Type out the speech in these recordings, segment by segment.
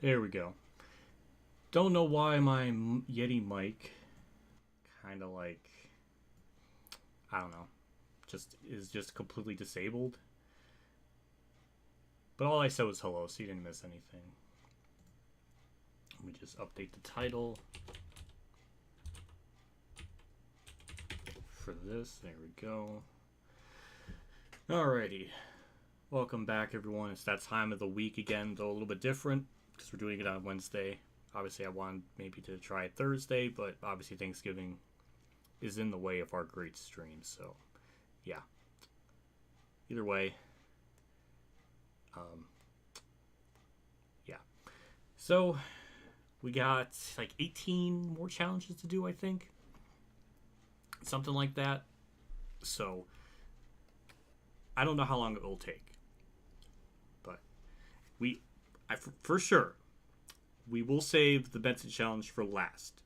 There we go. Don't know why my Yeti mic kind of like, I don't know, is just completely disabled. But all I said was hello, so you didn't miss anything. Let me just update the title for this. There we go. Alrighty. Welcome back, everyone. It's that time of the week again, though a little bit different because we're doing it on Wednesday. Obviously, I wanted maybe to try it Thursday, but obviously Thanksgiving is in the way of our great stream. So, yeah. Either way, yeah. So, we got like 18 more challenges to do, I think. Something like that. So, I don't know how long it will take. But, for sure, we will save the Benson challenge for last.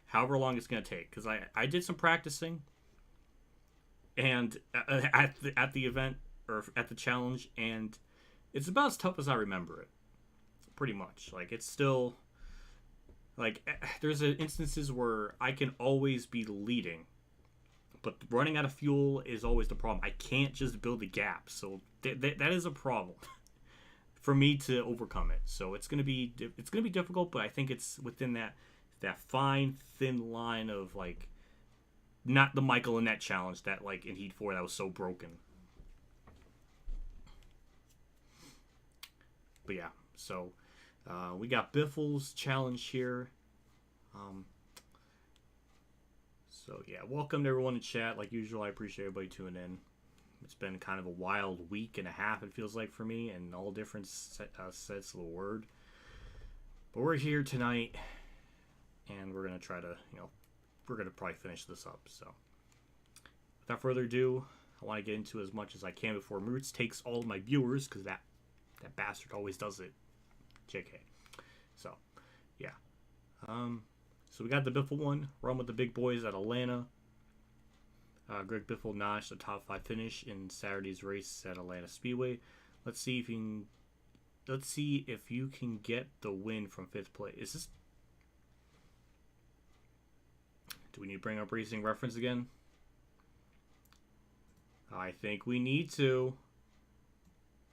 However long it's going to take. Because I did some practicing. And at the event, or at the challenge, and it's about as tough as I remember it. Pretty much. Like, it's still, like, there's instances where I can always be leading, but running out of fuel is always the problem. I can't just build a gap, so that is a problem for me to overcome it. So it's gonna be difficult, but I think it's within that fine, thin line of, like, not the Michael Annette challenge that, like, in Heat 4 that was so broken. But yeah, so we got Biffle's challenge here. So yeah, welcome to everyone in chat. Like usual, I appreciate everybody tuning in. It's been kind of a wild week and a half, it feels like, for me, and all different sets of the word. But we're here tonight, and we're going to try to, we're going to probably finish this up. So without further ado, I want to get into as much as I can before Moots takes all of my viewers, because that bastard always does it. JK. So, yeah. So we got the Biffle one, run with the big boys at Atlanta. Greg Biffle notched a top 5 finish in Saturday's race at Atlanta Speedway. Let's see if you can get the win from 5th place. Is this? Do we need to bring up Racing Reference again? I think we need to.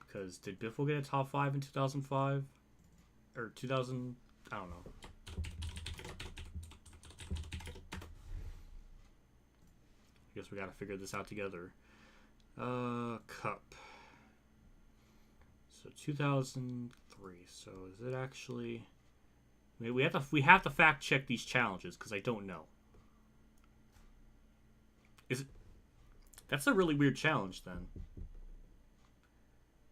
Because did Biffle get a top 5 in 2005? Or 2000? I don't know. I guess we gotta figure this out together. Cup. So 2003. So is it actually? I mean, we have to fact check these challenges because I don't know. Is it? That's a really weird challenge then.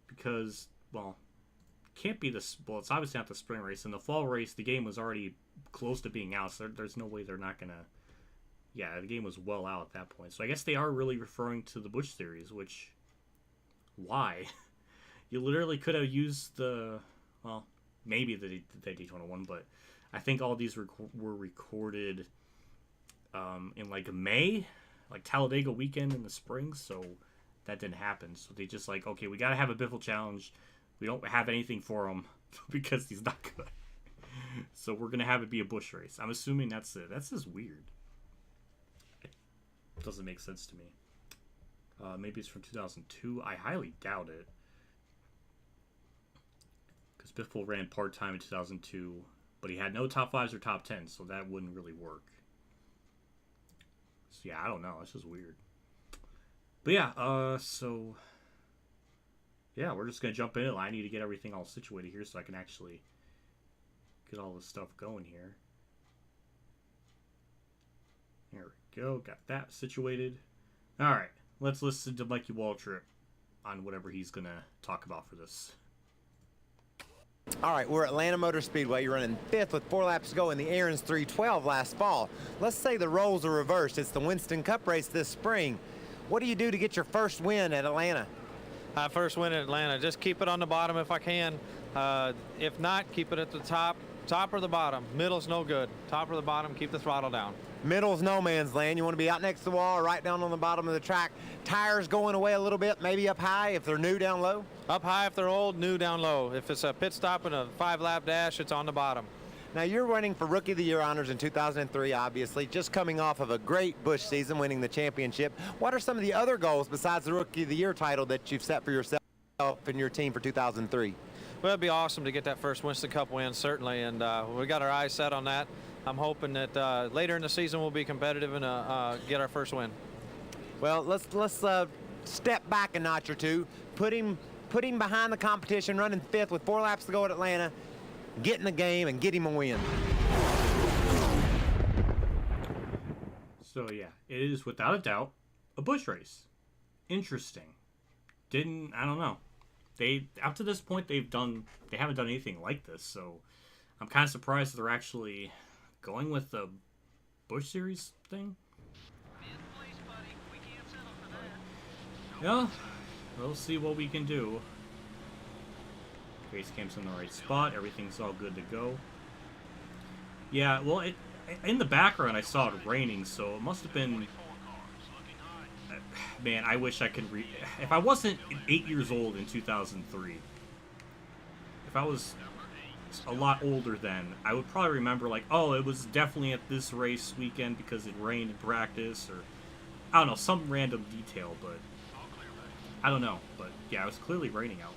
Because, well, can't be this. Well, it's obviously not the spring race. In the fall race, the game was already close to being out, so there's no way they're not gonna. Yeah, the game was well out at that point. So I guess they are really referring to the Busch Series, which, why? You literally could have used the, well, maybe the Daytona one, but I think all these were recorded in like May, like Talladega weekend in the spring. So that didn't happen. So they just like, okay, we got to have a Biffle challenge. We don't have anything for him because he's not good. So we're going to have it be a Busch race. I'm assuming that's it. That's just weird. It doesn't make sense to me. Maybe it's from 2002. I highly doubt it. Because Biffle ran part-time in 2002, but he had no top 5s or top 10s, so that wouldn't really work. So yeah, I don't know. It's just weird. But yeah, so yeah, we're just gonna jump in. I need to get everything all situated here so I can actually get all this stuff going here. There we go. Got that situated. All right, let's listen to Mikey Waltrip on whatever he's gonna talk about for this. All right, we're at Atlanta Motor Speedway. You're running 5th with 4 laps to go in the Aaron's 312 last fall. Let's say the roles are reversed. It's the Winston Cup race this spring. What do you do to get your first win at Atlanta? First win at Atlanta. Just keep it on the bottom if I can. If not, keep it at the top or the bottom. Middle's no good. Top or the bottom, keep the throttle down. Middle's no man's land. You want to be out next to the wall or right down on the bottom of the track. Tires going away a little bit, maybe up high if they're new down low? Up high if they're old, new down low. If it's a pit stop and a 5-lap dash, it's on the bottom. Now, you're running for Rookie of the Year honors in 2003, obviously, just coming off of a great Busch season, winning the championship. What are some of the other goals besides the Rookie of the Year title that you've set for yourself and your team for 2003? Well, it'd be awesome to get that first Winston Cup win, certainly, and we got our eyes set on that. I'm hoping that later in the season we'll be competitive and get our first win. Well, let's step back a notch or two, put him behind the competition, running 5th with 4 laps to go at Atlanta, get in the game and get him a win. So yeah, it is without a doubt a Busch race. Interesting. I don't know. Up to this point they haven't done anything like this, so I'm kind of surprised that they're actually going with the Busch Series thing. Yeah, we'll see what we can do. Base camp's in the right spot. Everything's all good to go. Yeah, well, in the background I saw it raining, so it must have been... Man, I wish I could if I wasn't 8 years old in 2003, if I was a lot older then, I would probably remember, like, oh, it was definitely at this race weekend because it rained in practice, or I don't know, some random detail, but I don't know. But yeah, it was clearly raining out,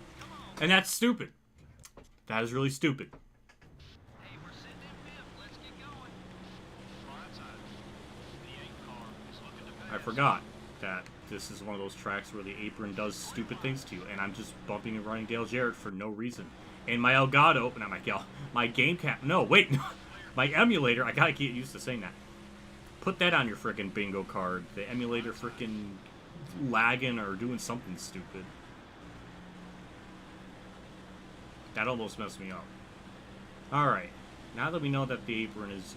and that's stupid. That is really stupid. I forgot that this is one of those tracks where the apron does stupid things to you, and I'm just bumping and running Dale Jarrett for no reason. And my Elgato, not my game cap, no, wait, my emulator, I gotta get used to saying that. Put that on your frickin' bingo card. The emulator frickin' lagging or doing something stupid. That almost messed me up. Alright, now that we know that the apron is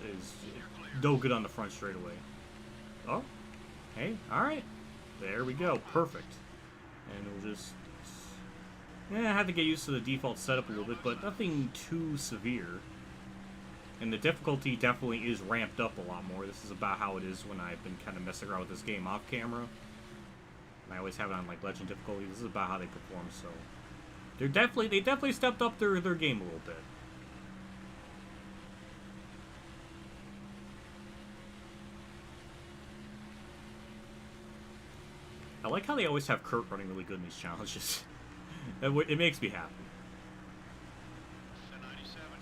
no good on the front straightaway. Oh, hey, alright. There we go, perfect. And we'll just... I have to get used to the default setup a little bit, but nothing too severe. And the difficulty definitely is ramped up a lot more. This is about how it is when I've been kind of messing around with this game off camera. And I always have it on like Legend difficulty. This is about how they perform, so... They definitely stepped up their game a little bit. I like how they always have Kurt running really good in these challenges. It makes me happy.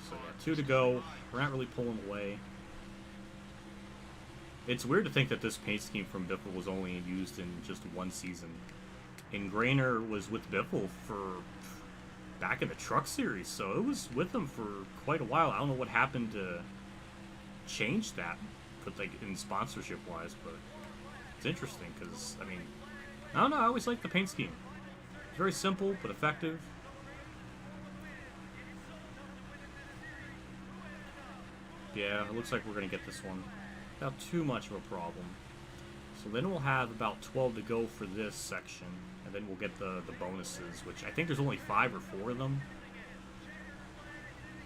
So yeah, 2 to go. We're not really pulling away. It's weird to think that this paint scheme from Biffle was only used in just one season. And Grainer was with Biffle for back in the Truck Series, so it was with them for quite a while. I don't know what happened to change that, but like in sponsorship wise, but it's interesting because I mean, I don't know. I always liked the paint scheme. It's very simple but effective. Yeah, it looks like we're gonna get this one without too much of a problem. So then we'll have about 12 to go for this section, and then we'll get the bonuses, which I think there's only 5 or 4 of them.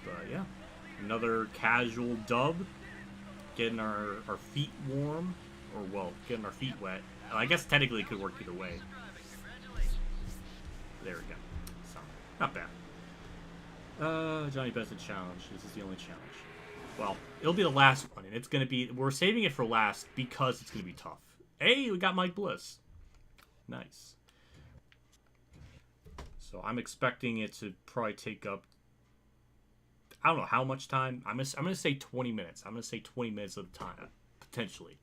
But yeah, another casual dub, getting our feet warm, or well, getting our feet wet. I guess technically it could work either way. There we go. So, not bad. Johnny Benson challenge. This is the only challenge. Well, it'll be the last one, and it's gonna be. We're saving it for last because it's gonna be tough. Hey, we got Mike Bliss. Nice. So I'm expecting it to probably take up. I don't know how much time. I'm gonna say 20 minutes. I'm gonna say 20 minutes of the time, potentially.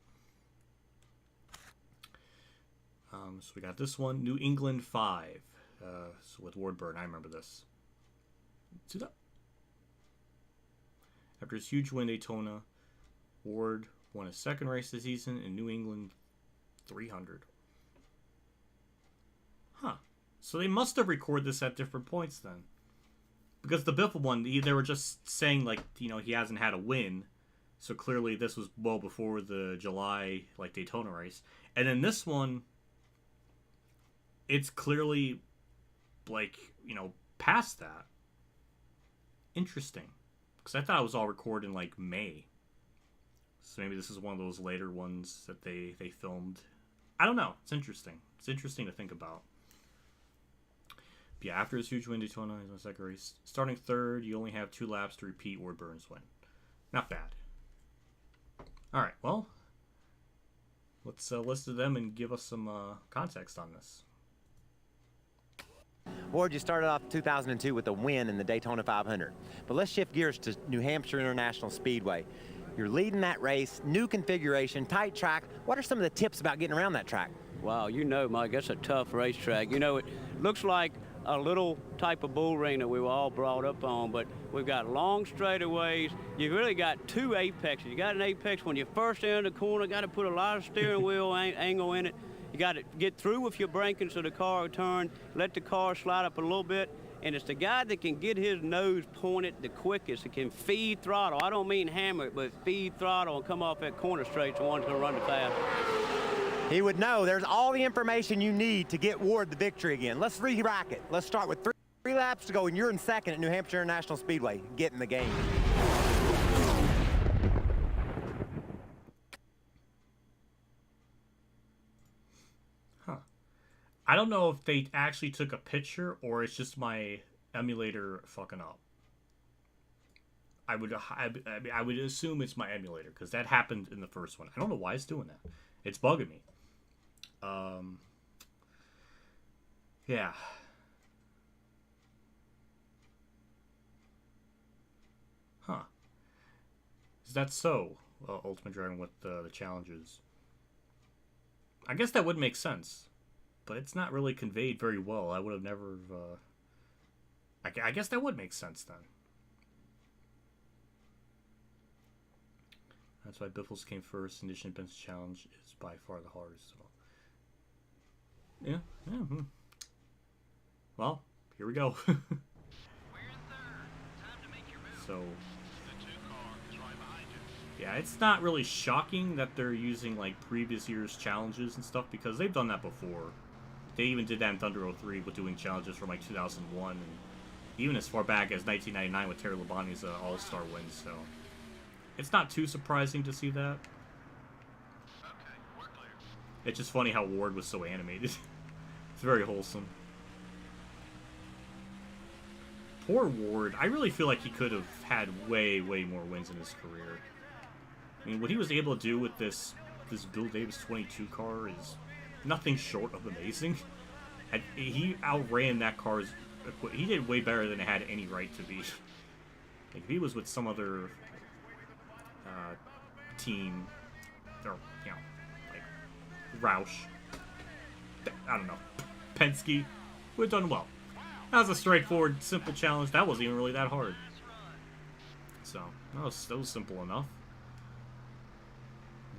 So we got this one, New England 5. So with Ward Burton, I remember this. After his huge win Daytona, Ward won his second race this season in New England 300. Huh. So they must have recorded this at different points then. Because the Biffle one, they were just saying, like, you know, he hasn't had a win. So clearly this was well before the July, like, Daytona race. And then this one, it's clearly, like, you know, past that. Interesting. Because I thought it was all recorded in, like, May. So maybe this is one of those later ones that they filmed. I don't know. It's interesting. It's interesting to think about. Yeah, after his huge win, Daytona, he's on the second race. Starting third, you only have 2 laps to repeat Ward Burns' win. Not bad. All right, well, let's listen to them and give us some context on this. Ward, you started off 2002 with a win in the Daytona 500. But let's shift gears to New Hampshire International Speedway. You're leading that race, new configuration, tight track. What are some of the tips about getting around that track? Wow, you know, Mike, that's a tough racetrack. You know, it looks like a little type of bull ring that we were all brought up on, but we've got long straightaways. You've really got 2 apexes. You got an apex when you first enter the corner, got to put a lot of steering wheel angle in it. You got to get through with your braking so the car will turn, let the car slide up a little bit, and it's the guy that can get his nose pointed the quickest, that can feed throttle. I don't mean hammer it, but feed throttle and come off that corner straight, so one's going to run the fast. He would know. There's all the information you need to get Ward the victory again. Let's re-rack it. Let's start with three laps to go, and you're in second at New Hampshire International Speedway. Get in the game. I don't know if they actually took a picture or it's just my emulator fucking up. I would assume it's my emulator because that happened in the first one. I don't know why it's doing that. It's bugging me. Yeah. Huh. Is that so? Ultimate Dragon with the challenges. I guess that would make sense. But it's not really conveyed very well. I would have never... I guess that would make sense then. That's why Biffle's came first. Condition Benson challenge is by far the hardest. So. Yeah. Well, here we go. So... Yeah, it's not really shocking that they're using like previous year's challenges and stuff because they've done that before. They even did that in Thunder 03 with doing challenges from like 2001 and even as far back as 1999 with Terry Labonte's All-Star win. So it's not too surprising to see that. It's just funny how Ward was so animated. It's very wholesome. Poor Ward. I really feel like he could have had way more wins in his career. I mean, what he was able to do with this Bill Davis 22 car is nothing short of amazing. And he outran that car's... He did way better than it had any right to be. Like, if he was with some other team, or, you know, like Roush, I don't know, Penske, would have done well. That was a straightforward, simple challenge. That wasn't even really that hard. So, that was simple enough.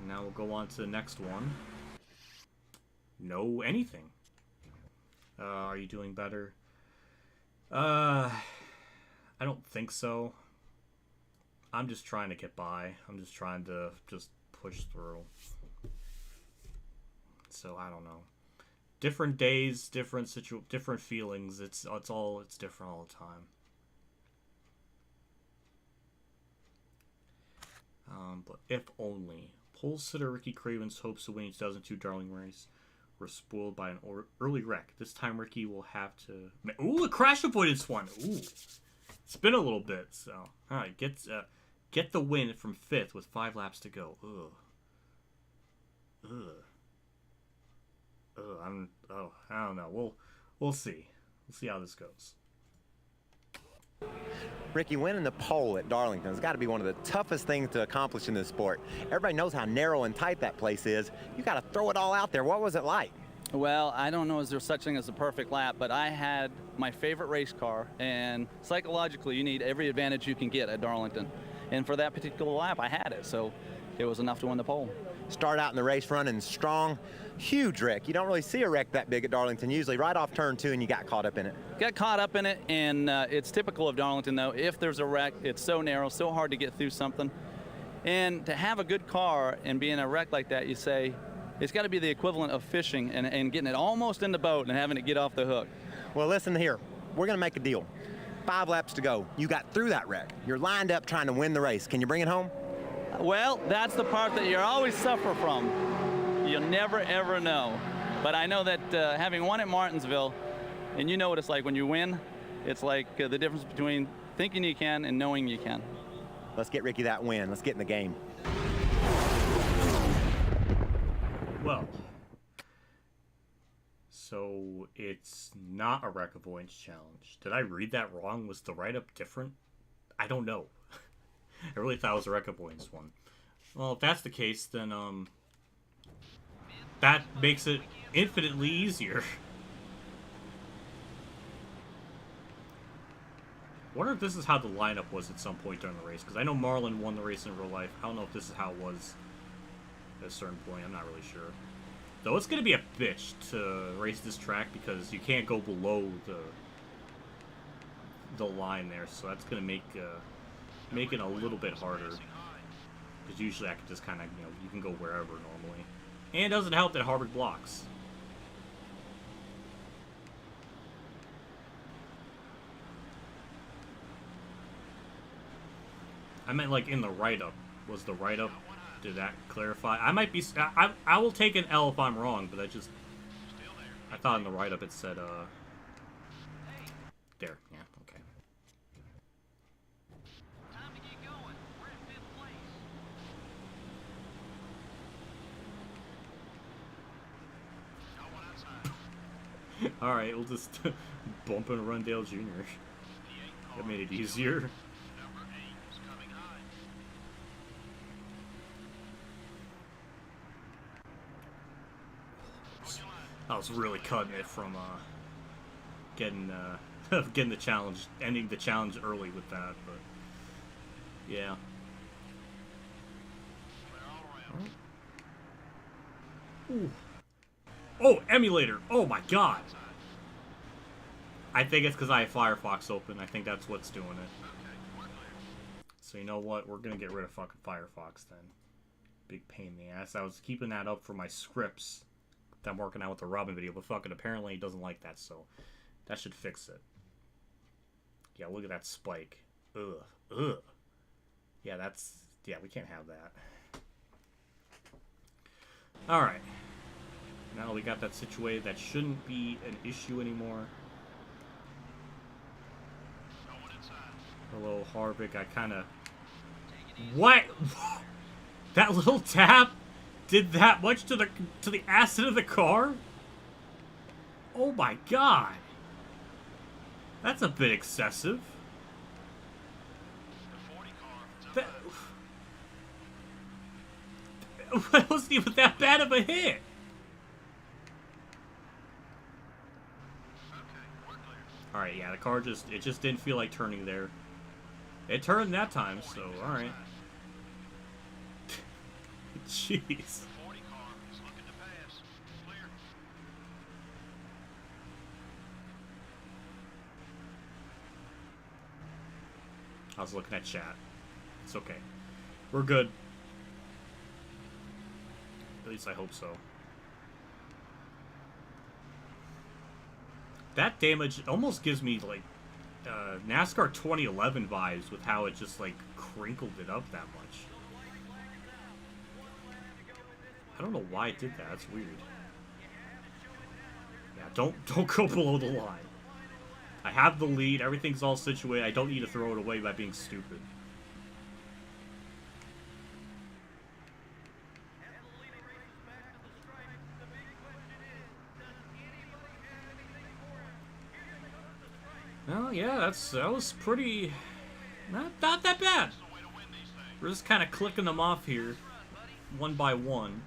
Now we'll go on to the next one. No anything. Are you doing better? I don't think so. I'm just trying to get by. I'm just trying to just push through. So I don't know. Different days, different feelings. It's different all the time. But if only. Pole sitter Ricky Craven's hopes of winning 2002 Darling race were spoiled by an early wreck. This time Ricky will have to... Ooh, a crash avoidance one. Ooh. It's been a little bit, so... Alright, get the win from 5th with 5 laps to go. I don't know. We'll see. We'll see how this goes. Ricky, winning the pole at Darlington has got to be one of the toughest things to accomplish in this sport. Everybody knows how narrow and tight that place is. You got to throw it all out there. What was it like? Well, I don't know is there such thing as a perfect lap, but I had my favorite race car, and psychologically you need every advantage you can get at Darlington. And for that particular lap, I had it, so it was enough to win the pole. Start out in the race running strong. Huge wreck. You don't really see a wreck that big at Darlington, usually right off turn 2, and you got caught up in it. Got caught up in it, and it's typical of Darlington, though. If there's a wreck, it's so narrow, so hard to get through something. And to have a good car and be in a wreck like that, you say, it's got to be the equivalent of fishing and getting it almost in the boat and having it get off the hook. Well, listen here. We're going to make a deal. 5 laps to go. You got through that wreck. You're lined up trying to win the race. Can you bring it home? Well, that's the part that you always suffer from. You'll never, ever know. But I know that having won at Martinsville, And you know what it's like when you win. It's like the difference between thinking you can and knowing you can. Let's get Ricky that win. Let's get in the game. Well, so it's not a Wreck Avoidance challenge. Did I read that wrong? Was the write-up different? I don't know. I really thought it was a Wreck Avoidance one. Well, if that's the case, then that makes it infinitely easier. I wonder if this is how the lineup was at some point during the race, because I know Marlon won the race in real life. I don't know if this is how it was at a certain point. I'm not really sure. Though it's going to be a bitch to race this track because you can't go below the line there, so that's going to make it a little bit harder. Because usually I can just kind of, you can go wherever normally. And it doesn't help that Harvick blocks. I meant like in the write-up. Was the write-up, did that clarify? I might be, I will take an L if I'm wrong, but I thought in the write-up it said, there, yeah, okay. Alright, we'll just bump and run Dale Jr. That made it easier. I was really cutting it from getting the challenge, ending the challenge early with that, but yeah. Ooh. Oh, emulator! Oh my god! I think it's because I have Firefox open. I think that's what's doing it. So you know what? We're gonna get rid of fucking Firefox then. Big pain in the ass. I was keeping that up for my scripts that I'm working out with the Robin video, but fucking apparently he doesn't like that, so that should fix it. Yeah, look at that spike. Ugh. Ugh. Yeah, we can't have that. Alright. Now we got that situated. That shouldn't be an issue anymore. Hello, Harvick. I kind of... What? That little tap did that much to the acid of the car? Oh my god. That's a bit excessive. That wasn't even that bad of a hit. Alright, yeah, the car just didn't feel like turning there. It turned that time, so alright. Jeez. I was looking at chat. It's okay. We're good. At least I hope so. That damage almost gives me, like, NASCAR 2011 vibes with how it just, like, crinkled it up that much. I don't know why it did that. That's weird. Yeah, don't go below the line. I have the lead. Everything's all situated. I don't need to throw it away by being stupid. Well, yeah, that was pretty... Not that bad. We're just kind of clicking them off here, one by one.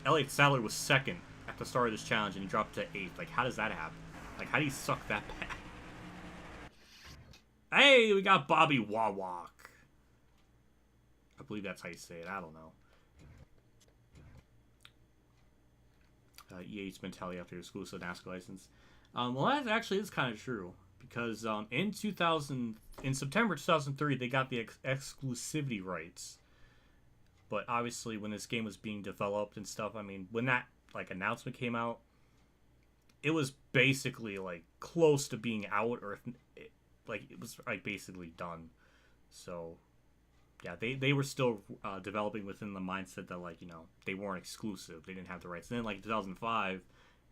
Elliott Sadler was second at the start of this challenge, and he dropped to 8th. Like, how does that happen? Like, how do you suck that bad? Hey, we got Bobby Wawak. I believe that's how you say it. I don't know. EA's mentality after exclusive NASCAR license. Well, that actually is kind of true. Because in September 2003, they got the exclusivity rights. But obviously, when this game was being developed and stuff, I mean, when that like announcement came out, it was basically like close to being out, or it was like basically done. So yeah, they were still developing within the mindset that, like, you know, they weren't exclusive, they didn't have the rights. And then like 2005,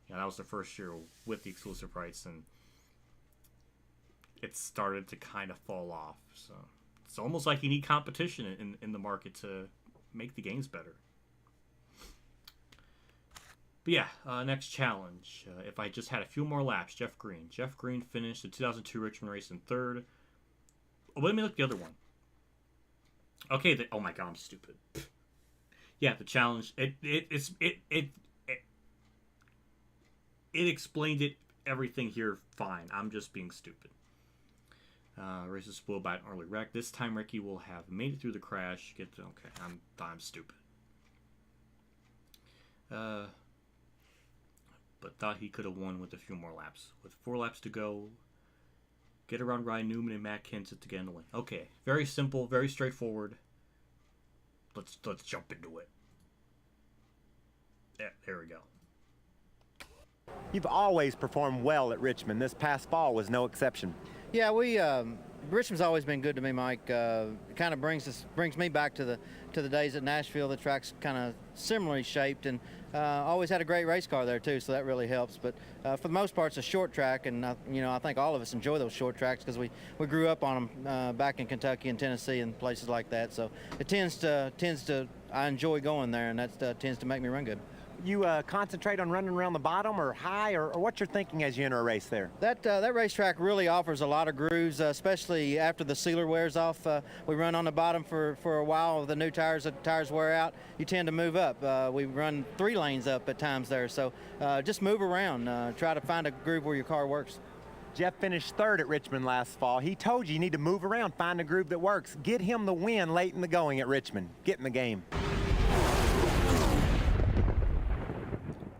Yeah, that was the first year with the exclusive rights, and it started to kind of fall off. So it's almost like you need competition in the market to make the games better. But yeah, next challenge. If I just had a few more laps, Jeff Green. Jeff Green finished the 2002 Richmond race in third. Oh, let me look at the other one. Okay, oh my god, I'm stupid. Yeah, the challenge. It explained it everything here fine. I'm just being stupid. Race is spoiled by an early wreck. This time Ricky will have made it through the crash. Okay, I'm stupid. But thought he could have won with a few more laps. With 4 laps to go, get around Ryan Newman and Matt Kenseth to get in the win. Okay, very simple, very straightforward. Let's jump into it. Yeah, there we go. You've always performed well at Richmond. This past fall was no exception. Yeah, Richmond's always been good to me, Mike. Kind of brings me back to the days at Nashville. The track's kind of similarly shaped, and always had a great race car there too, so that really helps. But for the most part, it's a short track, and I think all of us enjoy those short tracks because we grew up on them back in Kentucky and Tennessee and places like that. So it tends to I enjoy going there, and that tends to make me run good. You concentrate on running around the bottom or high, or what you're thinking as you enter a race there? That racetrack really offers a lot of grooves, especially after the sealer wears off. We run on the bottom for a while. The new tires, wear out, you tend to move up. We run 3 lanes up at times there, so just move around. Try to find a groove where your car works. Jeff finished 3rd at Richmond last fall. He told you need to move around, find a groove that works. Get him the win late in the going at Richmond. Get in the game.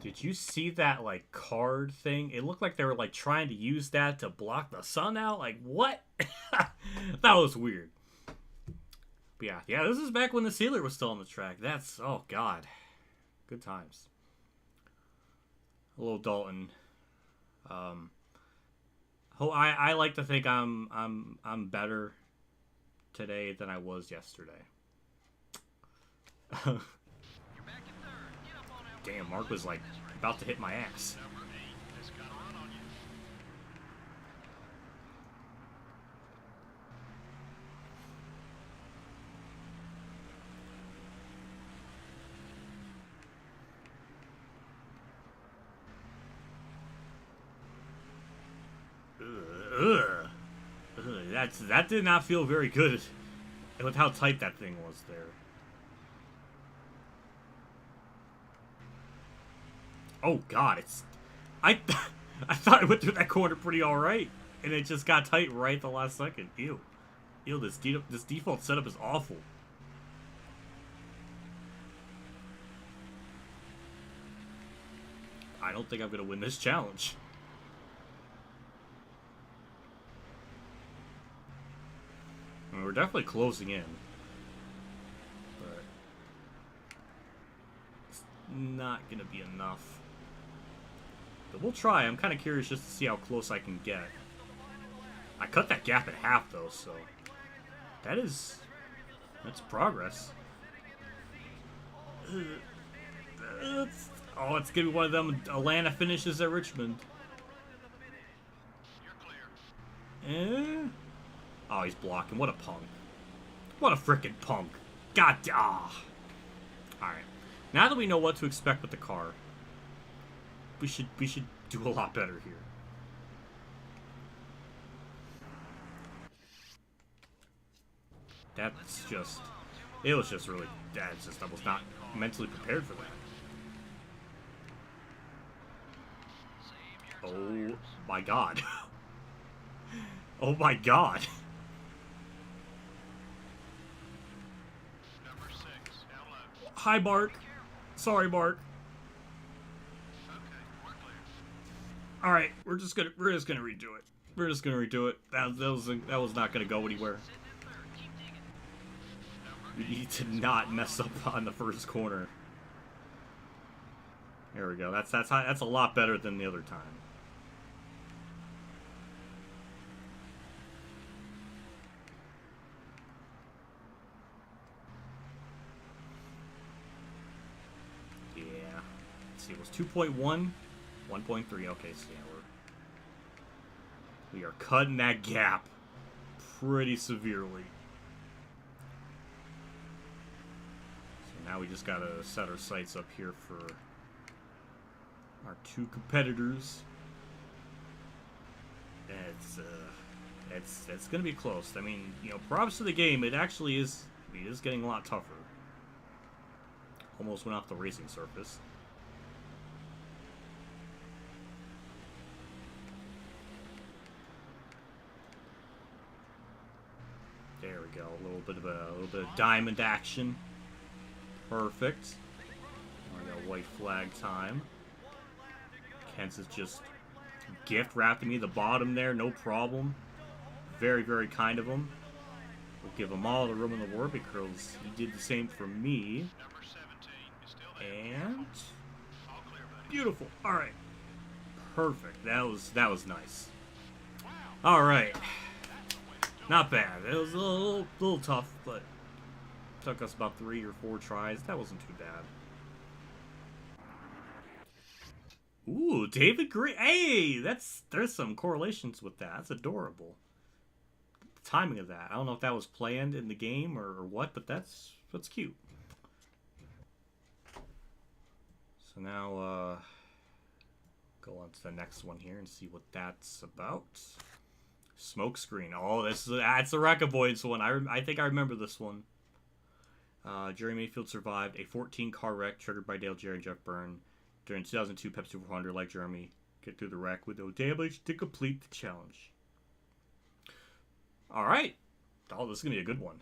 Did you see that, like, card thing? It looked like they were, like, trying to use that to block the sun out. Like, what? That was weird. But yeah, this is back when the sealer was still on the track. That's, oh, God. Good times. Hello, Dalton. I like to think I'm better today than I was yesterday. Damn, Mark was like about to hit my ass. That did not feel very good with how tight that thing was there. Oh God, I thought it went through that corner pretty all right, and it just got tight right at the last second. Ew, this default setup is awful. I don't think I'm gonna win this challenge. I mean, we're definitely closing in, but it's not gonna be enough. But we'll try. I'm kind of curious just to see how close I can get. I cut that gap in half, though, so that's progress. It's gonna be one of them Atlanta finishes at Richmond. Oh, he's blocking. What a punk. What a frickin' punk. God. Alright. Now that we know what to expect with the car, we should do a lot better here. I was not mentally prepared for that. Oh my God. Oh my God. Hi, Mark. Sorry, Mark. All right, we're just gonna redo it. We're just gonna redo it. That was not gonna go anywhere. We need to not mess up on the first corner. There we go. That's a lot better than the other time. Yeah. Let's see. It was 2.1. 1.3. Okay, so yeah, we are cutting that gap pretty severely. So now we just gotta set our sights up here for our two competitors. It's gonna be close. I mean, you know, props to the game. It actually is. It is getting a lot tougher. Almost went off the racing surface. There we go. A little bit of diamond action. Perfect. We got white flag time. Kent's is just gift wrapping me the bottom there, no problem. Very, very kind of him. We'll give him all the room in the world because he did the same for me. And beautiful. All right, perfect. That was nice. All right, not bad. It was a little tough, but took us about 3 or 4 tries. That wasn't too bad. Ooh, David Green. Hey, there's some correlations with that. That's adorable. The timing of that. I don't know if that was planned in the game or what, but that's cute. So now go on to the next one here and see what that's about. Smoke screen. Oh, that's the wreck avoidance one. I think I remember this one. Jerry Mayfield survived a 14-car wreck triggered by Dale Jerry and Jeff Burton during 2002 Pepsi 400. Like Jeremy, get through the wreck with no damage to complete the challenge. All right. Oh, this is gonna be a good one.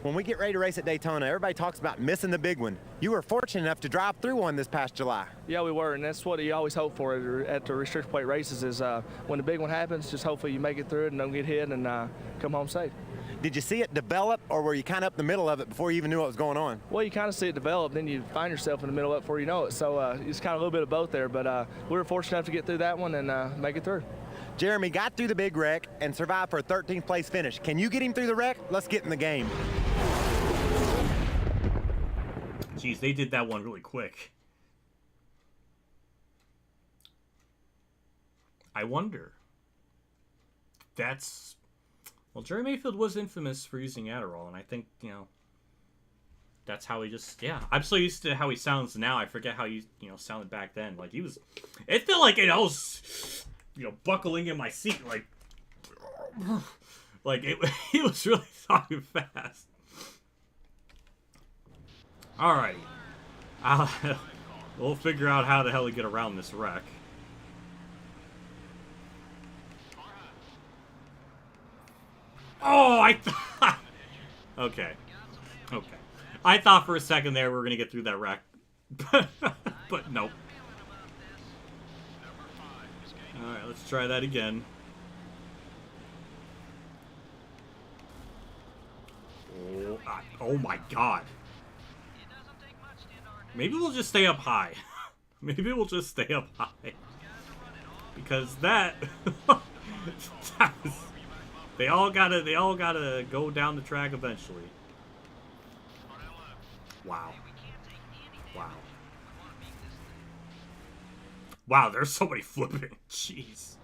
When we get ready to race at Daytona, everybody talks about missing the big one. You were fortunate enough to drive through one this past July. Yeah, we were, and that's what you always hope for at the restrict plate races is when the big one happens, just hopefully you make it through it and don't get hit and come home safe. Did you see it develop, or were you kind of up the middle of it before you even knew what was going on? Well, you kind of see it develop, then you find yourself in the middle of it before you know it. So it's kind of a little bit of both there, but we were fortunate enough to get through that one and make it through. Jeremy got through the big wreck and survived for a 13th place finish. Can you get him through the wreck? Let's get in the game. Jeez, they did that one really quick. I wonder. Well, Jerry Mayfield was infamous for using Adderall, and I think, you know, that's how he just, yeah. I'm so used to how he sounds now, I forget how he, you know, sounded back then. Like, he was, it felt like I was, you know, buckling in my seat, like he was really talking fast. Alrighty. We'll figure out how the hell to get around this wreck. Oh, I thought... Okay. I thought for a second there we were going to get through that wreck. But nope. Alright, let's try that again. Oh my god. Maybe we'll just stay up high. Maybe we'll just stay up high. Because that... They all gotta go down the track eventually. Wow. Wow, there's somebody flipping. Jeez.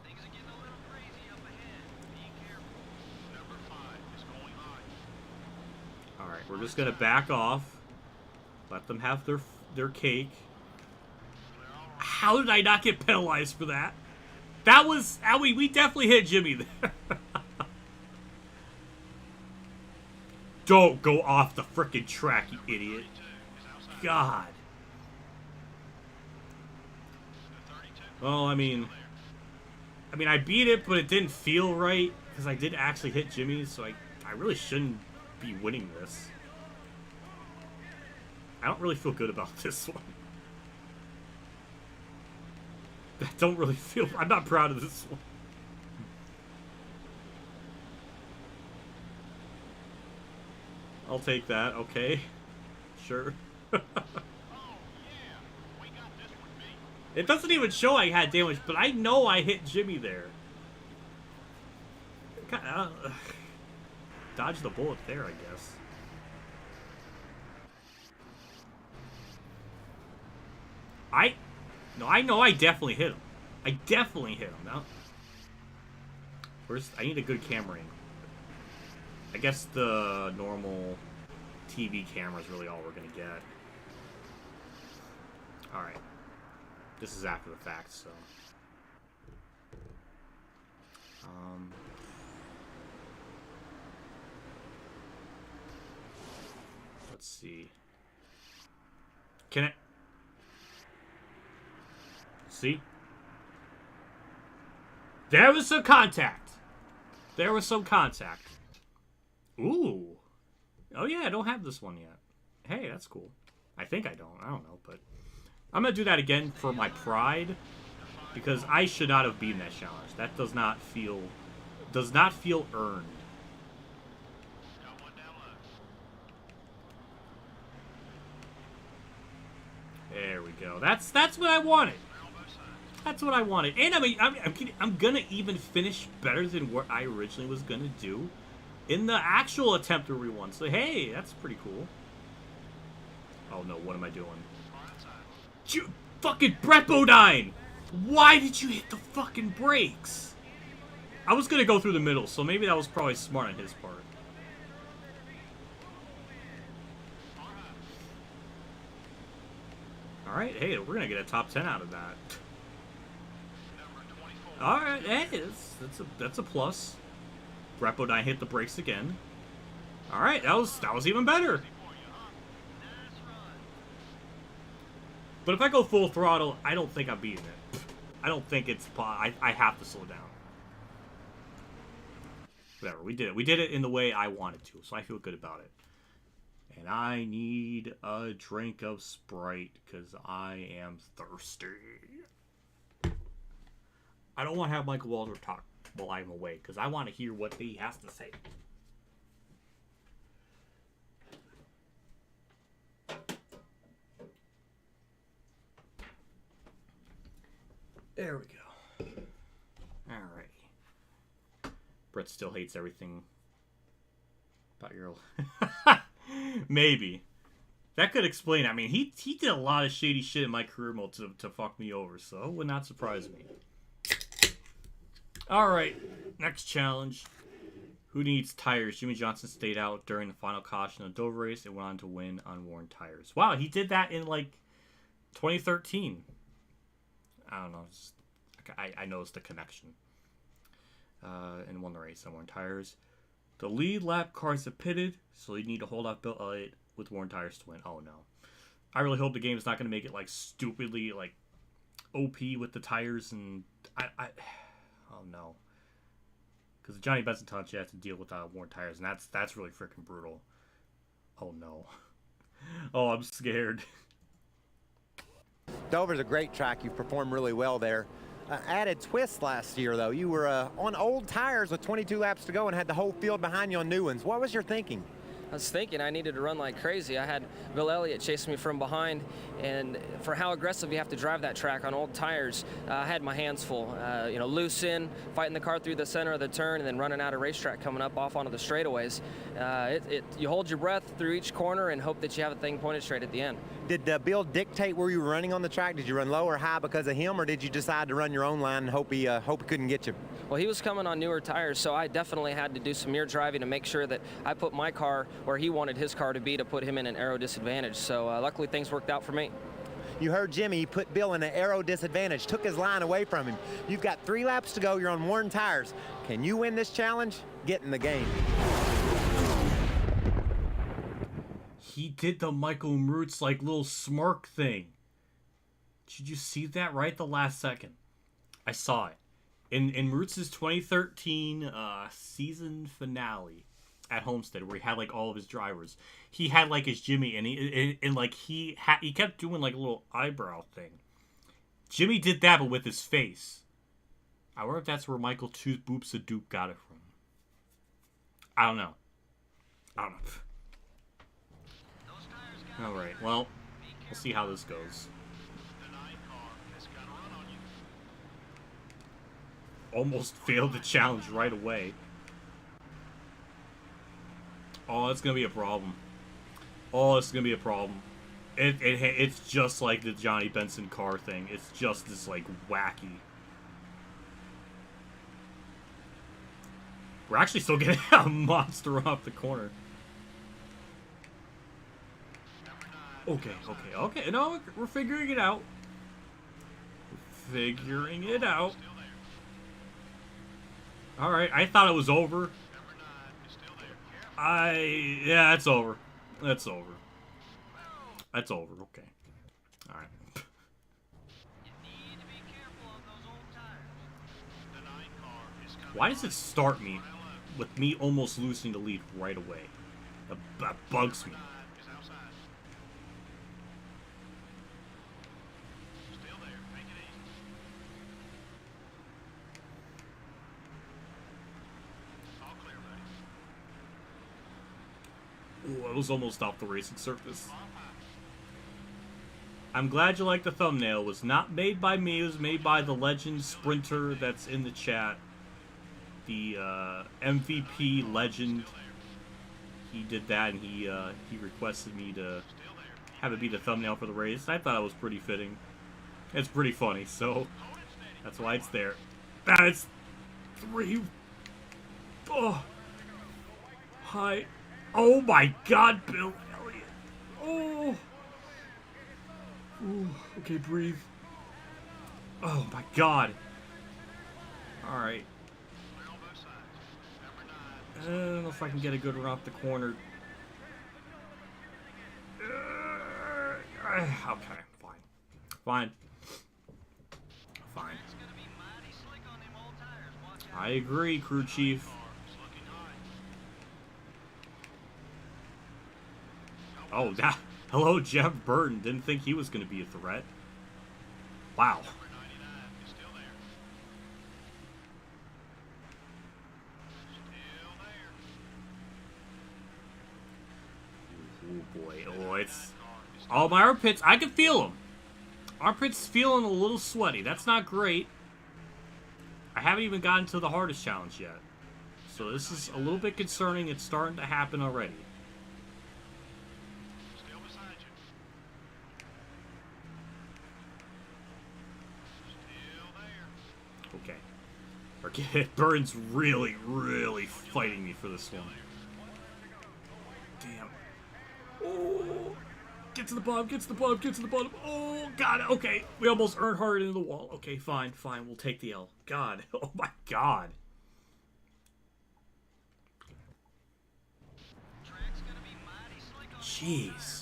Alright, we're just gonna back off. Let them have their cake. How did I not get penalized for that? That was... We definitely hit Jimmy there. Don't go off the frickin' track, you idiot. God. Well, I mean, I beat it, but it didn't feel right, because I did actually hit Jimmy, so I really shouldn't be winning this. I don't really feel good about this one. I don't really feel... I'm not proud of this one. I'll take that, okay. Sure. It doesn't even show I had damage, but I know I hit Jimmy there. Dodge the bullet there, I guess. No, I know I definitely hit him. I definitely hit him. Now, first, I need a good camera angle. I guess the normal TV camera is really all we're going to get. Alright. This is after the fact, so... let's see. Can it... See? There was some contact. There was some contact. Ooh. Oh yeah, I don't have this one yet. Hey, that's cool. I think I don't. I don't know, but... I'm going to do that again for my pride. Because I should not have beaten that challenge. That does not feel earned. There we go. That's what I wanted. That's what I wanted. And I'm gonna even finish better than what I originally was gonna do in the actual attempt to re-1. So hey, that's pretty cool. Oh no, what am I doing? Fucking Brett Bodine! Why did you hit the fucking brakes? I was gonna go through the middle, so maybe that was probably smart on his part. Alright, hey, we're gonna get a top 10 out of that. Alright, hey, that's a plus. Brett Bodine hit the brakes again. Alright, that was even better. But if I go full throttle, I don't think I'm beating it. I don't think it's... I have to slow down. Whatever, we did it. We did it in the way I wanted to, so I feel good about it. And I need a drink of Sprite, because I am thirsty. I don't want to have Michael Walter talk while I'm away, because I want to hear what he has to say. There we go. Alrighty. Brett still hates everything about your... Maybe. That could explain. I mean, he did a lot of shady shit in my career mode to fuck me over, so it would not surprise me. Alright, next challenge. Who needs tires? Jimmy Johnson stayed out during the final caution of the Dover race and went on to win on worn tires. Wow, he did that in, like, 2013. I don't know. I noticed the connection. And won the race on worn tires. The lead lap cars have pitted, so you need to hold off Bill Elliott with worn tires to win. Oh, no. I really hope the game is not going to make it, like, stupidly, like, OP with the tires. And oh, no. Because Johnny Benson taught you have to deal with worn tires, and that's really freaking brutal. Oh, no. Oh, I'm scared. Dover's a great track. You've performed really well there. Added twist last year, though. You were on old tires with 22 laps to go and had the whole field behind you on new ones. What was your thinking? I was thinking I needed to run like crazy. I had Bill Elliott chasing me from behind, and for how aggressive you have to drive that track on old tires, I had my hands full. You know, loose in, fighting the car through the center of the turn, and then running out of racetrack coming up off onto the straightaways. You hold your breath through each corner and hope that you have a thing pointed straight at the end. Did Bill dictate where you were running on the track? Did you run low or high because of him, or did you decide to run your own line and hope he couldn't get you? Well, he was coming on newer tires, so I definitely had to do some mirror driving to make sure that I put my car where he wanted his car to be to put him in an aero disadvantage. So luckily things worked out for me. You heard Jimmy. He put Bill in an aero disadvantage, took his line away from him. You've got 3 laps to go. You're on worn tires. Can you win this challenge? Get in the game. He did the Michael Mrutz, like, little smirk thing. Did you see that right at the last second? I saw it. In Mrutz's 2013 season finale at Homestead, where he had, like, all of his drivers, he had, like, his Jimmy, and like, he kept doing, like, a little eyebrow thing. Jimmy did that, but with his face. I wonder if that's where Michael Two Boops a Doop got it from. I don't know. Alright, well, we'll see how this goes. Almost failed the challenge right away. Oh, that's going to be a problem. Oh, it's going to be a problem. It's just like the Johnny Benson car thing. It's just this, like, wacky. We're actually still getting a monster off the corner. Okay. No, we're figuring it out. Alright, I thought it was over. Yeah, it's over. That's over. Okay. Alright. Why does it start me with me almost losing the lead right away? That bugs me. Ooh, I was almost off the racing surface. I'm glad you liked the thumbnail. It was not made by me. It was made by the legend sprinter that's in the chat. The MVP legend. He did that, and he requested me to have it be the thumbnail for the race. I thought it was pretty fitting. It's pretty funny, so that's why it's there. That's 3. Oh. Hi. Oh my God, Bill Elliott. Oh. Ooh, okay, breathe. Oh my God. Alright. I don't know if I can get a good run off the corner. Okay, fine. I agree, crew chief. Oh, hello, Jeff Burton. Didn't think he was going to be a threat. Wow. Oh boy. Oh, it's... Oh, my armpits. I can feel them. Armpits feeling a little sweaty. That's not great. I haven't even gotten to the hardest challenge yet. So this is a little bit concerning. It's starting to happen already. Okay. Burton's really, really fighting me for this one. Damn. Oh. Get to the bottom, get to the bottom, get to the bottom. Oh, God. Okay. We almost earned hard into the wall. Okay, fine. We'll take the L. God. Oh, my God. Jeez.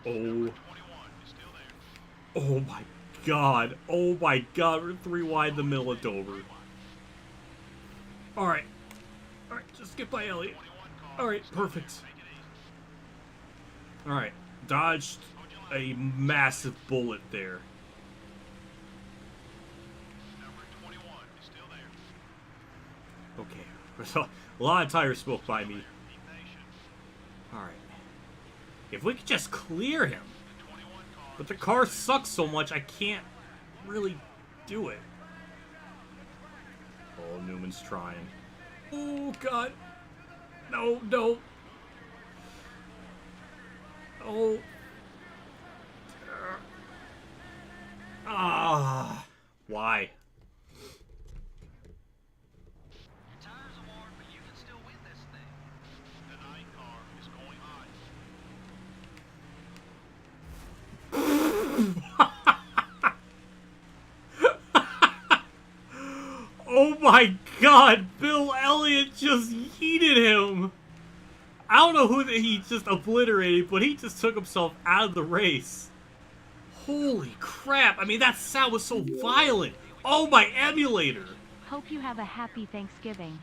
Oh. Oh my God. Oh my God. We're 3 wide in the middle of Dover. Alright. Alright, just get by Elliott. Alright, perfect. Alright. Dodged a massive bullet there. Okay. There's a lot of tire smoke by me. Alright. If we could just clear him. But the car sucks so much, I can't really do it. Oh, Newman's trying. Oh, God. No, no. Oh. Ah. Why? Oh my God, Bill Elliott just yeeted him. I don't know who he just obliterated, but he just took himself out of the race. Holy crap. I mean, that sound was so violent. Oh, my emulator. Hope you have a happy Thanksgiving.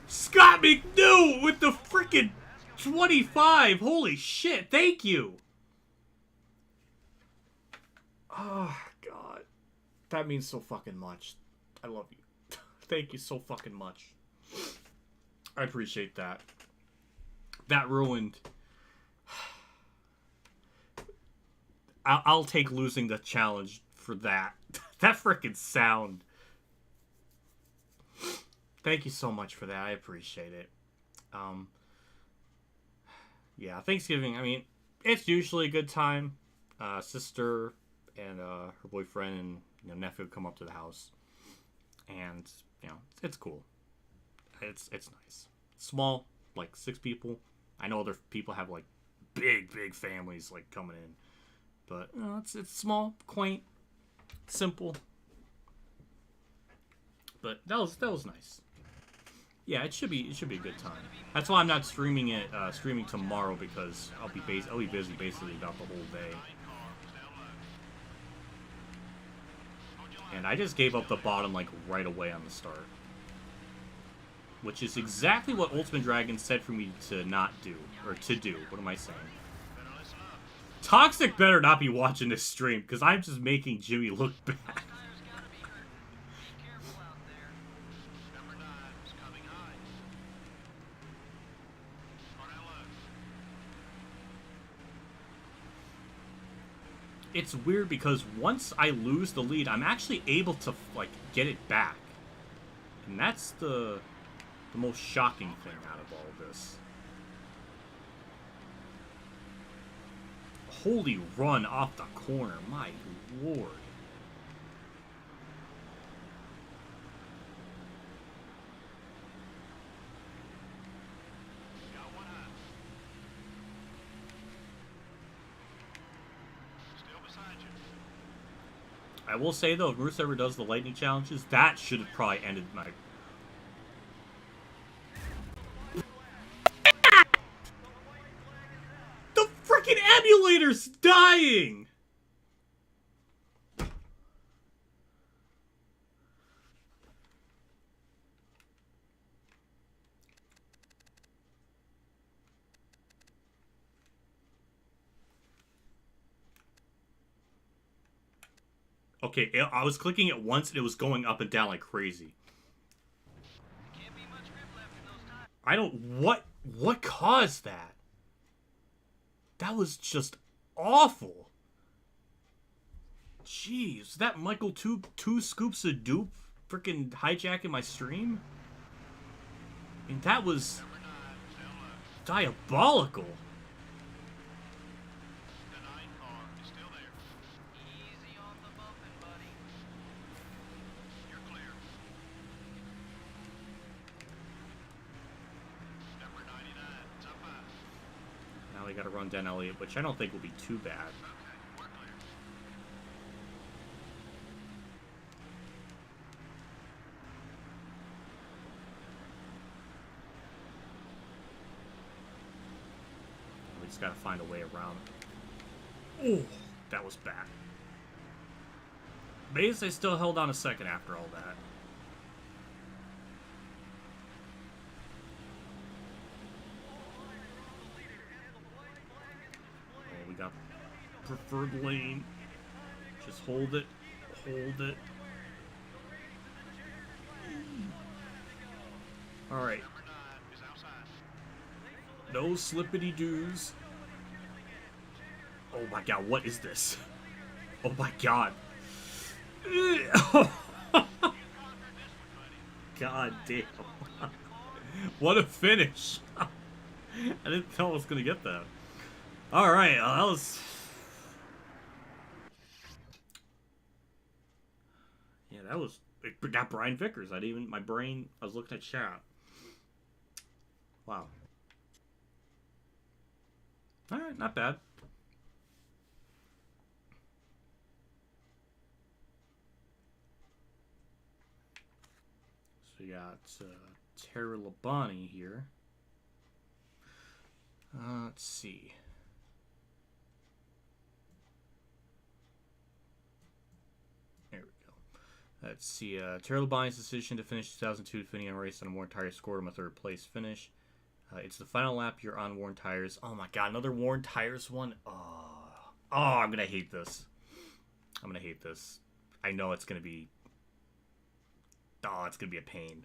Scott McNew with the freaking 25. Holy shit. Thank you. Oh, God. That means so fucking much. I love you. Thank you so fucking much. I appreciate that. That ruined I'll take losing the challenge for that. That freaking sound. Thank you so much for that. I appreciate it. Yeah, Thanksgiving, I mean, it's usually a good time. Sister and her boyfriend and nephew come up to the house. And, it's cool. It's nice. Small, like 6 people. I know other people have like big families like coming in. But it's small, quaint, simple. But that was nice. Yeah, it should be a good time. That's why I'm not streaming it tomorrow, because I'll be busy basically about the whole day. And I just gave up the bottom like right away on the start. Which is exactly what Ultimate Dragon said for me to not do. Or to do. What am I saying? Toxic better not be watching this stream, because I'm just making Jimmy look bad. It's weird because once I lose the lead, I'm actually able to like get it back. And that's the most shocking thing out of all of this. Holy run off the corner, my lord. I will say though, if Bruce ever does the lightning challenges, that should have probably ended my... The freaking emulator's dying! Okay, I was clicking it once and it was going up and down like crazy. I don't... What caused that? That was just awful. Jeez, that Michael two scoops of dupe freaking hijacking my stream? I mean, that was diabolical. Now we gotta run down Elliott, which I don't think will be too bad. We just gotta find a way around. Oh, that was bad. Maze, I still held on a second after all that. Oh, we got preferred lane. Just hold it. Hold it. Alright. No slippity-doos. Oh my god, what is this? Oh my god. God damn. What a finish. I didn't know I was going to get that. Alright, that was... Yeah, that was... It got Brian Vickers. I was looking at chat. Wow. Alright, not bad. So we got Tara Labonte here. Let's see. There we go. Let's see. Tara Labonte's decision to finish 2002 Finian race on a worn tire scored him a third place finish. It's the final lap. You're on worn tires. Oh my god, another worn tires one. Oh, I'm gonna hate this. I'm gonna hate this. I know it's gonna be. Oh, it's gonna be a pain.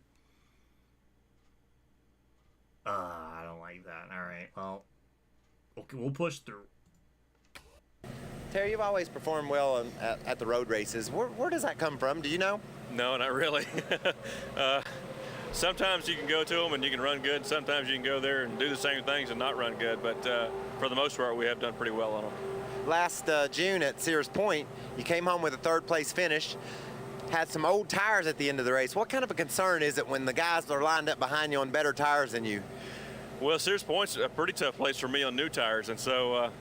I don't like that. All right, well, okay, we'll push through. Terry, you've always performed well at the road races. Where does that come from? Do you know? No, not really. Sometimes you can go to them and you can run good. Sometimes you can go there and do the same things and not run good. But for the most part, we have done pretty well on them. Last June at Sears Point, you came home with a third-place finish. Had some old tires at the end of the race. What kind of a concern is it when the guys are lined up behind you on better tires than you? Well, Sears Point's a pretty tough place for me on new tires, and so,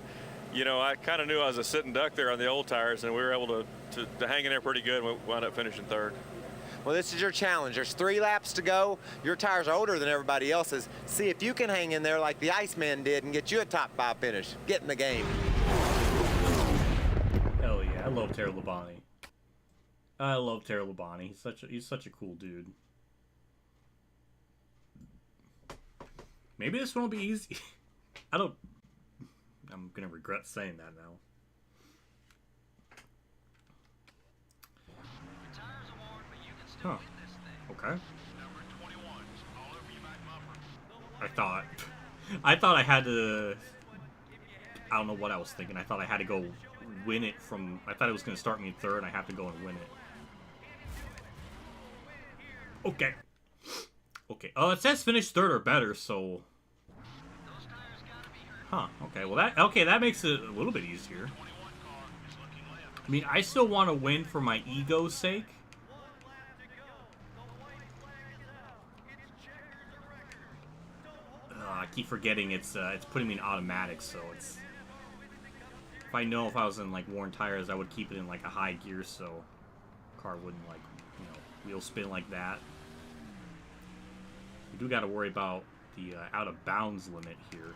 you know, I kind of knew I was a sitting duck there on the old tires, and we were able to hang in there pretty good, and we wound up finishing third. Well, this is your challenge. There's 3 laps to go. Your tires are older than everybody else's. See if you can hang in there like the Iceman did and get you a top 5 finish. Get in the game. Hell yeah, I love Terry Labonte. I love Terry Labonte. He's such a cool dude. Maybe this one will be easy. I'm gonna regret saying that now. Huh. Okay. I thought I had to. I don't know what I was thinking. I thought I had to go win it from. I thought it was gonna start me in third, and I have to go and win it. Okay. Okay. Oh, it says finish third or better, so. Huh. Okay. Well, that makes it a little bit easier. I mean, I still want to win for my ego's sake. I keep forgetting it's putting me in automatic, so it's. If I know if I was in like worn tires, I would keep it in like a high gear, so car wouldn't like, you know, wheel spin like that. We do got to worry about the out of bounds limit here.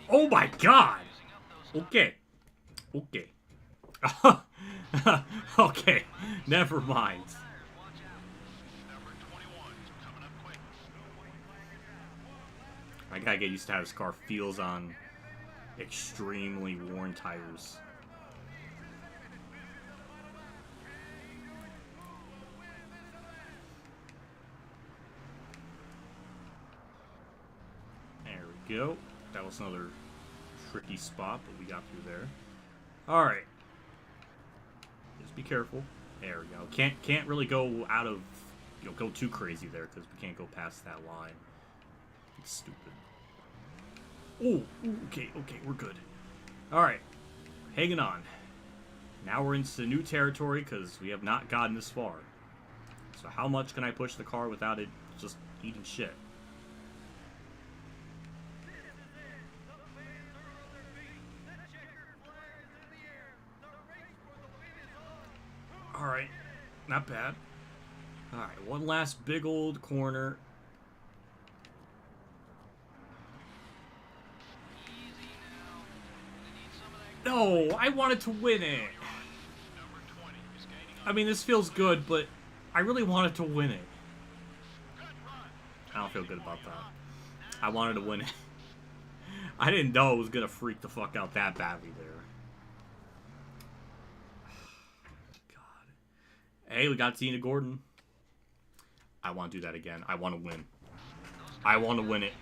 Oh my God! Okay, okay, okay. Never mind. I gotta get used to how this car feels on extremely worn tires. There we go. That was another tricky spot, but we got through there. All right. Just be careful. There we go. Can't really go out of, go too crazy there because we can't go past that line. It's stupid. Oh, okay, we're good. All right, hanging on. Now we're into new territory because we have not gotten this far. So how much can I push the car without it just eating shit? All right, not bad. All right, one last big old corner. No, I wanted to win it. I mean, this feels good, but I really wanted to win it. I don't feel good about that. I wanted to win it. I didn't know it was going to freak the fuck out that badly there. God. Hey, we got Tina Gordon. I want to do that again. I want to win. I want to win it.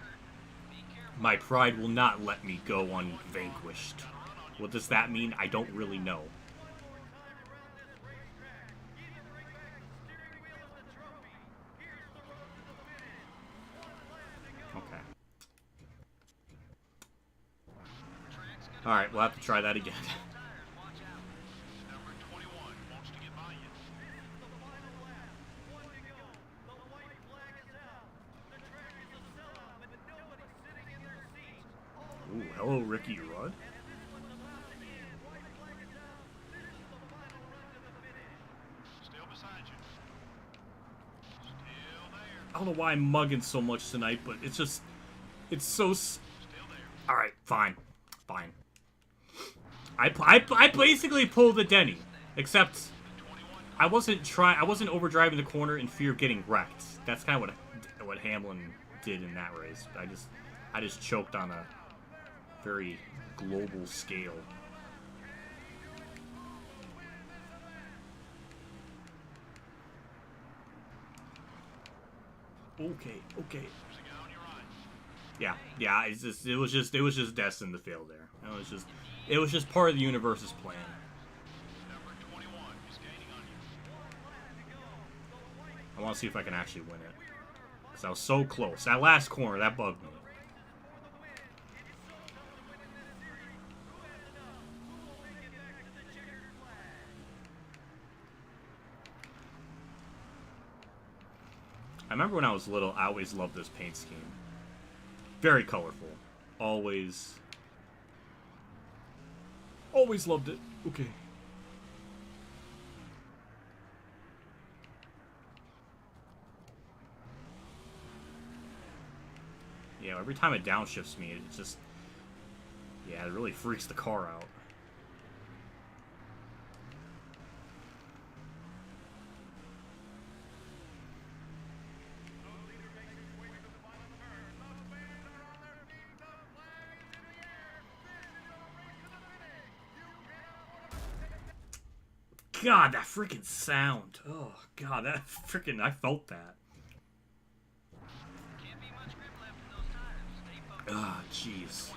My pride will not let me go unvanquished. What does that mean? I don't really know. Okay. Alright, we'll have to try that again. Ooh, hello, Ricky Rudd. I don't know why I'm mugging so much tonight, but it's just, it's so. All right, fine. I basically pulled the Denny, except I wasn't overdriving the corner in fear of getting wrecked. That's kind of what Hamlin did in that race. I just choked on a very global scale. Okay. Yeah. It was just destined to fail there. It was just part of the universe's plan. I want to see if I can actually win it. Because I was so close. That last corner, that bugged me. I remember when I was little, I always loved this paint scheme. Very colorful. Always loved it. Okay. Yeah, every time it downshifts me, it just... Yeah, it really freaks the car out. God, that freaking sound. Oh, God, that freaking... I felt that. Ah, jeez.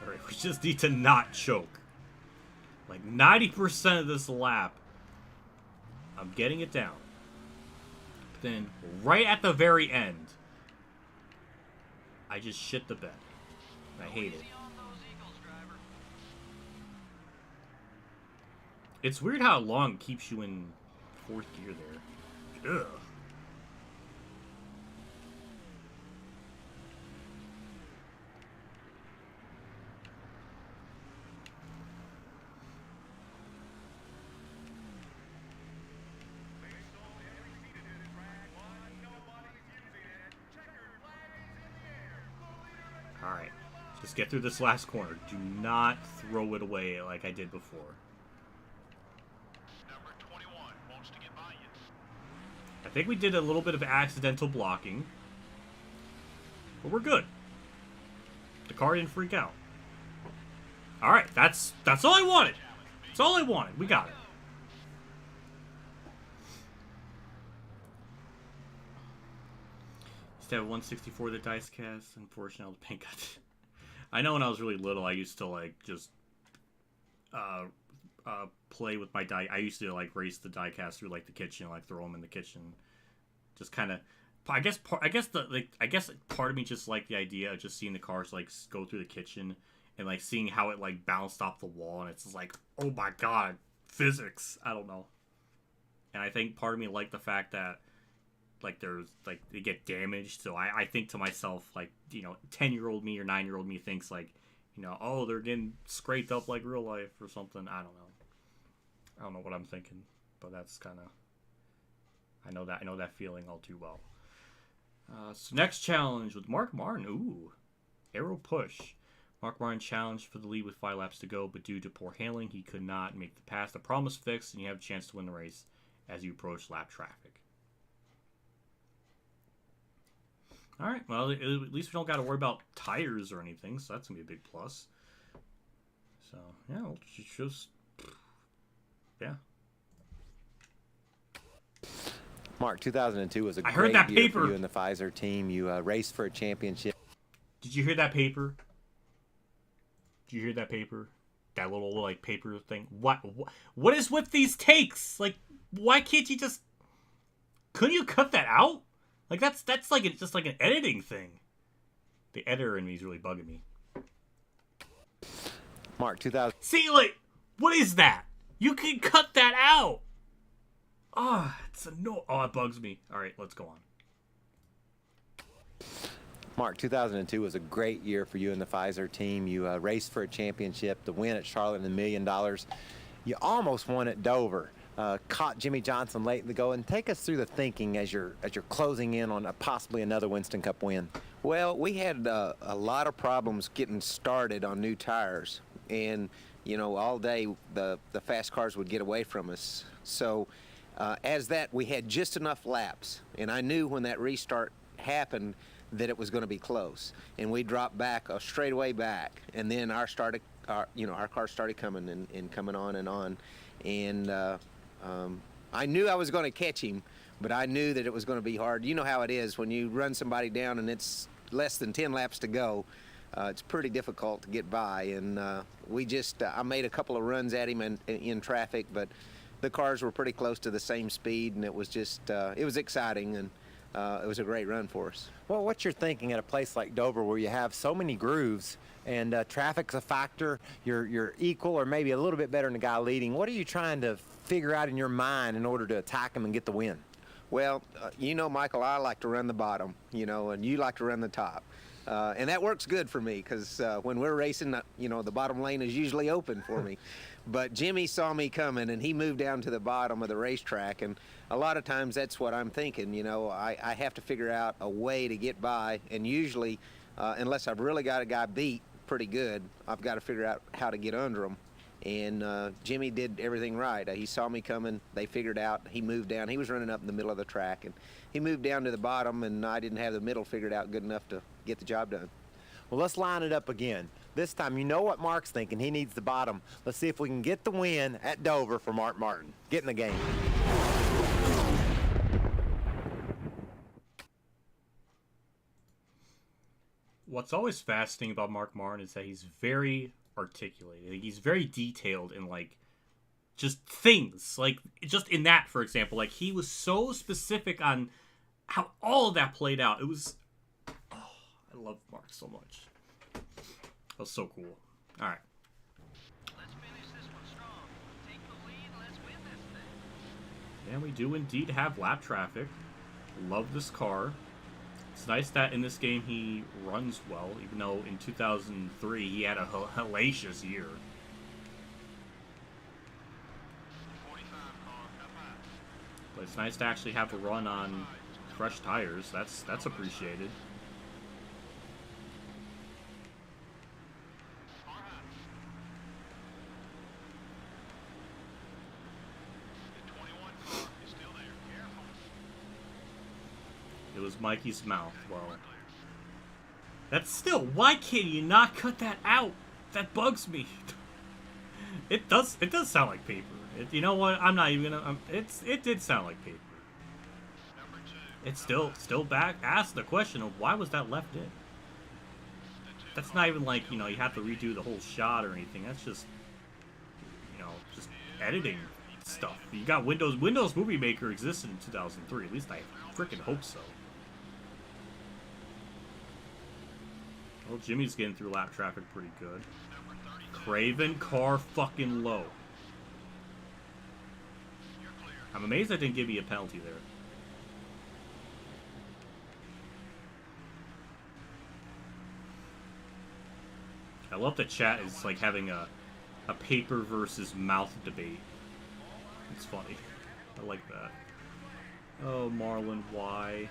Alright, we just need to not choke. Like 90% of this lap, I'm getting it down. But then, right at the very end, I just shit the bed. I hate it. It's weird how long it keeps you in 4th gear there. Ugh. Alright. Just get through this last corner. Do not throw it away like I did before. I think we did a little bit of accidental blocking. But we're good. The car didn't freak out. Alright, that's all I wanted. That's all I wanted. We got it. Used to have 164 the dice cast. Unfortunately, the paint got... I know when I was really little, I used to, like, just... play with my die. I used to like race the die cast through like the kitchen, like throw them in the kitchen. Just kind of, I guess part of me just liked the idea of just seeing the cars like go through the kitchen and like seeing how it like bounced off the wall, and it's just like, oh my god, physics. I don't know. And I think part of me liked the fact that like there's like they get damaged. So I think to myself, like, you know, 10-year-old me or 9-year-old me thinks like, you know, oh, they're getting scraped up like real life or something. I don't know. I don't know what I'm thinking, but that's kind of... I know that feeling all too well. So next challenge with Mark Martin. Ooh. Aero push. Mark Martin challenged for the lead with 5 laps to go, but due to poor handling, he could not make the pass. The problem was fixed, and you have a chance to win the race as you approach lap traffic. Alright, well, at least we don't got to worry about tires or anything, so that's going to be a big plus. So, yeah, we'll just... Yeah. Mark, 2002 was a I great heard that year paper. for you and the Pfizer team. You raced for a championship. Did you hear that paper? Did you hear that paper? That little like paper thing. What is with these takes? Like, why can't you just? Couldn't you cut that out? Like that's like just like an editing thing. The editor in me is really bugging me. Mark, 2000. See, like, what is that? You can cut that out. Oh, it's annoying. Oh, it bugs me. All right, let's go on. Mark, 2002 was a great year for you and the Pfizer team. You raced for a championship, the win at Charlotte, and $1 million. You almost won at Dover. Caught Jimmy Johnson late in the go. And take us through the thinking as you're closing in on possibly another Winston Cup win. Well, we had a lot of problems getting started on new tires, and you know, all day the fast cars would get away from us. So as that, we had just enough laps, and I knew when that restart happened that it was going to be close, and we dropped back a straightaway back, and then our car started coming and coming on, and I knew I was going to catch him, but I knew that it was going to be hard. You know how it is when you run somebody down and it's less than 10 laps to go. It's pretty difficult to get by, and I made a couple of runs at him in traffic, but the cars were pretty close to the same speed, and it was just it was exciting, and it was a great run for us. Well, what's your thinking at a place like Dover where you have so many grooves and traffic's a factor, you're equal or maybe a little bit better than the guy leading? What are you trying to figure out in your mind in order to attack him and get the win? Well, Michael, I like to run the bottom, and you like to run the top. And that works good for me because when we're racing, the bottom lane is usually open for me. But Jimmy saw me coming, and he moved down to the bottom of the racetrack. And a lot of times that's what I'm thinking. I have to figure out a way to get by. And usually, unless I've really got a guy beat pretty good, I've got to figure out how to get under him. And Jimmy did everything right. He saw me coming. They figured out. He moved down. He was running up in the middle of the track, and he moved down to the bottom, and I didn't have the middle figured out good enough to get the job done. Well, let's line it up again. This time, you know what Mark's thinking. He needs the bottom. Let's see if we can get the win at Dover for Mark Martin. Get in the game. What's always fascinating about Mark Martin is that he's very articulated. He's very detailed in, just things. Just in that, for example, he was so specific on how all of that played out. It was... Oh, I love Mark so much. That was so cool. All right. Let's finish this one strong. Take the lead. Let's win this thing. And we do indeed have lap traffic. Love this car. It's nice that in this game he runs well, even though in 2003 he had a hellacious year. But it's nice to actually have a run on fresh tires. That's appreciated. It was Mikey's mouth. Well, that's still... Why can't you not cut that out? That bugs me. It does sound like paper. You know what? I'm not even gonna... It did sound like paper. It's still back. Ask the question of why was that left in? That's not even you have to redo the whole shot or anything. That's just, just editing stuff. You got Windows Movie Maker existed in 2003. At least I freaking hope so. Well, Jimmy's getting through lap traffic pretty good. Craven, car fucking low. I'm amazed I didn't give you a penalty there. I love that chat is having a paper versus mouth debate. It's funny. I like that. Oh, Marlon, why?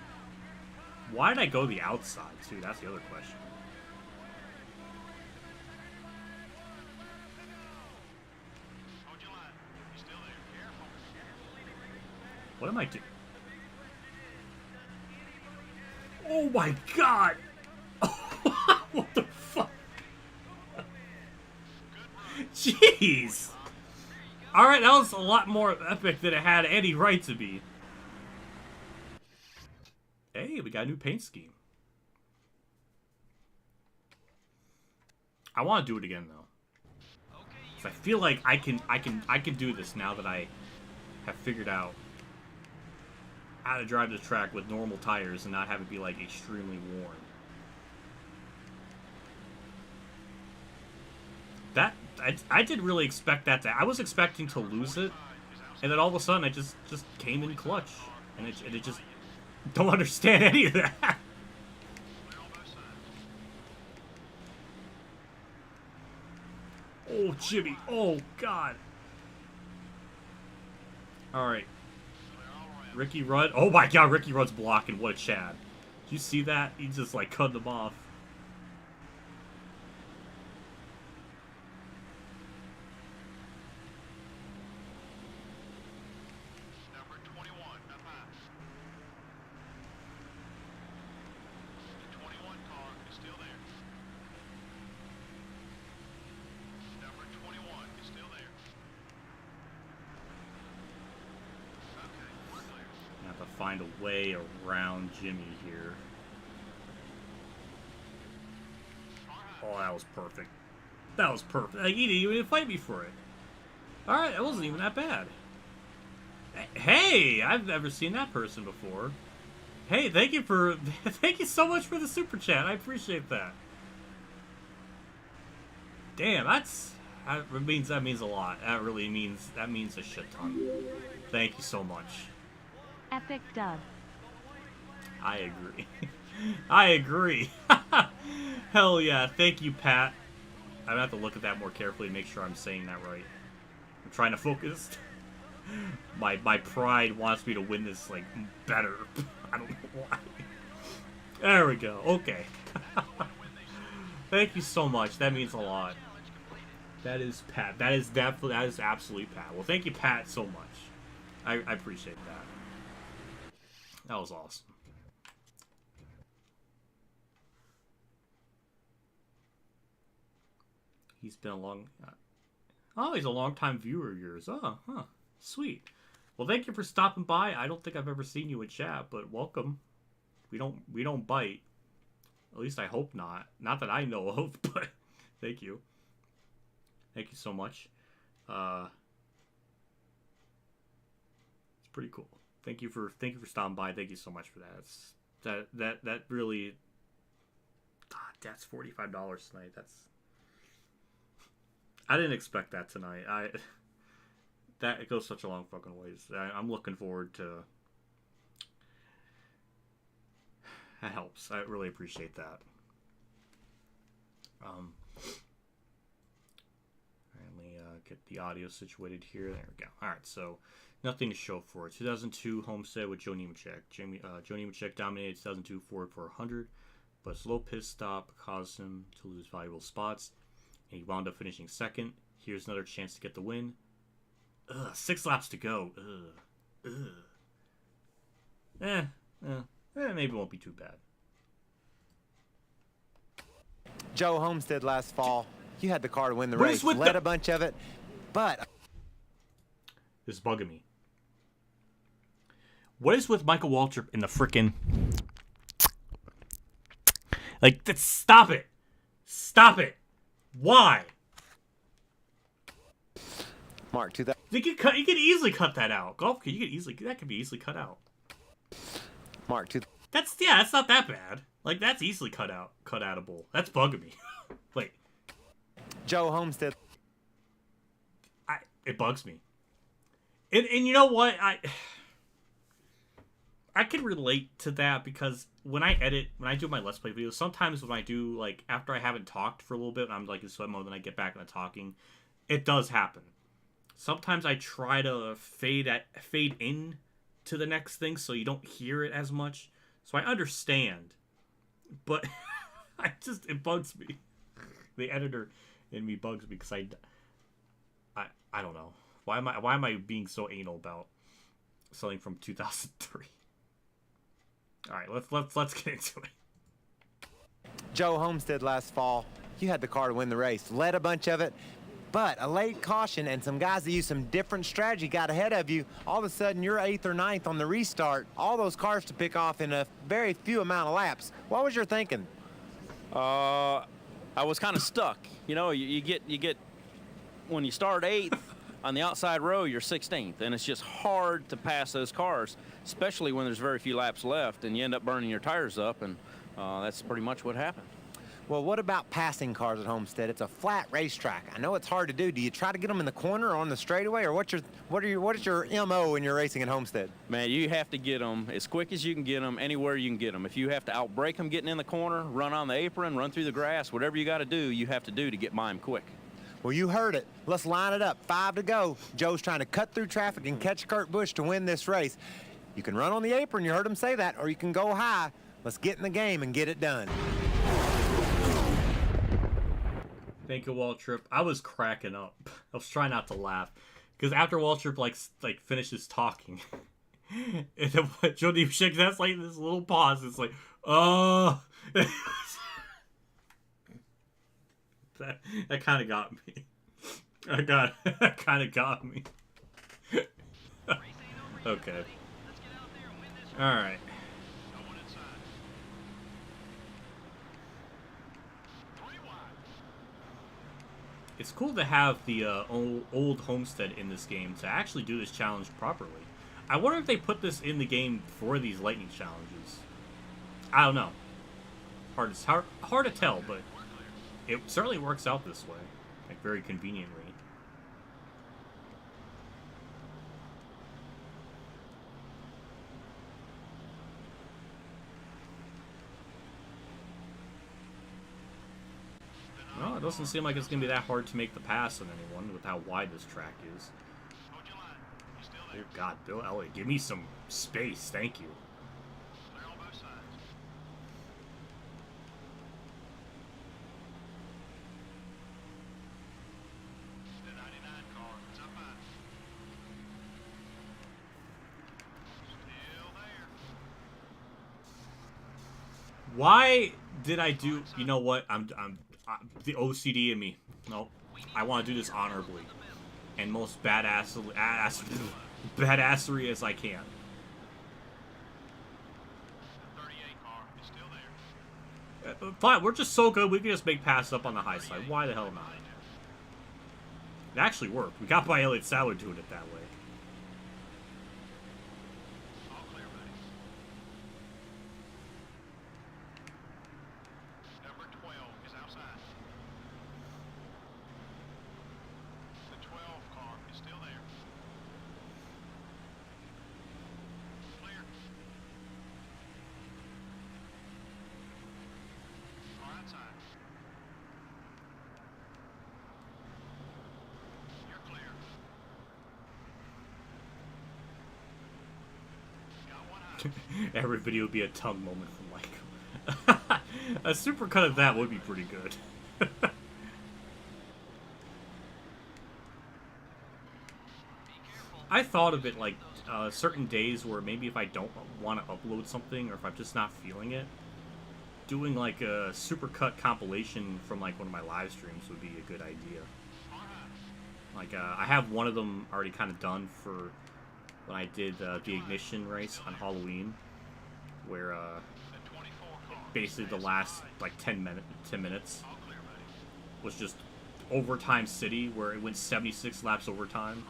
Why did I go the outside, too? That's the other question. What am I doing? Oh my god! What the fuck? Jeez! Alright, that was a lot more epic than it had any right to be. Hey, we got a new paint scheme. I want to do it again though. 'Cause I feel like I can do this now that I have figured out how to drive the track with normal tires and not have it be extremely worn. That I didn't really expect that I was expecting to lose it, and then all of a sudden I just came in clutch, and it just don't understand any of that. Oh, Jimmy. Oh, God. All right. Ricky Rudd. Oh, my God. Ricky Rudd's blocking. What a Chad. Did you see that? He just, cut them off. find a way around Jimmy here. Oh, that was perfect. That was perfect. Like, he didn't even fight me for it. Alright, that wasn't even that bad. Hey, I've never seen that person before. Hey, thank you so much for the super chat. I appreciate that. Damn, that means a lot. That means a shit ton. Thank you so much. Epic dub. I agree. I agree. Hell yeah. Thank you, Pat. I'm gonna have to look at that more carefully to make sure I'm saying that right. I'm trying to focus. My pride wants me to win this, like, better. I don't know why. There we go. Okay. Thank you so much. That means a lot. That is Pat. That is absolutely Pat. Well, thank you, Pat, so much. I appreciate that. That was awesome. He's been a long... Oh, he's a long-time viewer of yours. Oh, huh. Sweet. Well, thank you for stopping by. I don't think I've ever seen you in chat, but welcome. We don't bite. At least I hope not. Not that I know of, but thank you. Thank you so much. It's pretty cool. Thank you for stopping by. Thank you so much for that. That really... God, that's $45 tonight. I didn't expect that tonight. It goes such a long fucking ways. I'm looking forward to... That helps. I really appreciate that. Let me get the audio situated here. There we go. Alright, so nothing to show for it. 2002 Homestead with Joe Nemechek. Joe Nemechek dominated 2002 Ford for 100, but a slow pit stop caused him to lose valuable spots, and he wound up finishing second. Here's another chance to get the win. 6 laps to go. Maybe it won't be too bad. Joe Homestead last fall, you had the car to win the race. Led a bunch of it, but... This is bugging me. What is with Michael Waltrip in the frickin'... Like, stop it. Stop it. Why? Mark, 2000. You could easily cut that out. Golf, that could be easily cut out. Mark, 2000. That's not that bad. Like, that's easily cut-outable. That's bugging me. Wait. Joe Homestead. It bugs me. And you know what? I can relate to that because when I do my Let's Play videos, sometimes when I do, like, after I haven't talked for a little bit, and I'm, like, in sweat mode, and I get back into talking, it does happen. Sometimes I try to fade in to the next thing so you don't hear it as much. So I understand. But it bugs me. The editor in me bugs me because I don't know. Why am I being so anal about something from 2003? All right, let's get into it. Joe Homestead last fall, you had the car to win the race. Led a bunch of it, but a late caution and some guys that used some different strategy got ahead of you. All of a sudden, you're 8th or 9th on the restart. All those cars to pick off in a very few amount of laps. What was your thinking? I was kind of stuck. You know, you get when you start 8th on the outside row, you're 16th, and it's just hard to pass those cars, especially when there's very few laps left, and you end up burning your tires up, and that's pretty much what happened. Well, what about passing cars at Homestead? It's a flat racetrack. I know it's hard to do. Do you try to get them in the corner or on the straightaway, or what is your MO when you're racing at Homestead? Man, you have to get them as quick as you can get them, anywhere you can get them. If you have to outbrake them getting in the corner, run on the apron, run through the grass, whatever you got to do, you have to do to get by them quick. Well, you heard it. Let's line it up. 5 to go. Joe's trying to cut through traffic and catch Kurt Busch to win this race. You can run on the apron, you heard him say that, or you can go high. Let's get in the game and get it done. Thank you, Waltrip. I was cracking up. I was trying not to laugh because after Waltrip like finishes talking, and then Joe Nemechek, that's like this little pause. It's like, that kind of got me. That kind of got me. Okay. Alright. It's cool to have the old homestead in this game to actually do this challenge properly. I wonder if they put this in the game for these lightning challenges. I don't know. Hard to tell, but it certainly works out this way, like very conveniently. Well, it doesn't seem like it's going to be that hard to make the pass on anyone with how wide this track is. Oh God, Bill Elliott, give me some space, thank you. Why did I do? You know what? I'm the OCD in me. No, I want to do this honorably and most badassery as I can. Fine, we're just so good we can just make passes up on the high side. Why the hell not? It actually worked. We got by Elliott Sadler doing it that way. Every video would be a tongue moment from Mike. A supercut of that would be pretty good. I thought of it like certain days where maybe if I don't want to upload something or if I'm just not feeling it, doing like a supercut compilation from like one of my live streams would be a good idea. Like I have one of them already kind of done for when I did the ignition race on Halloween, where basically the last like 10 minutes was just overtime city, where it went 76 laps overtime,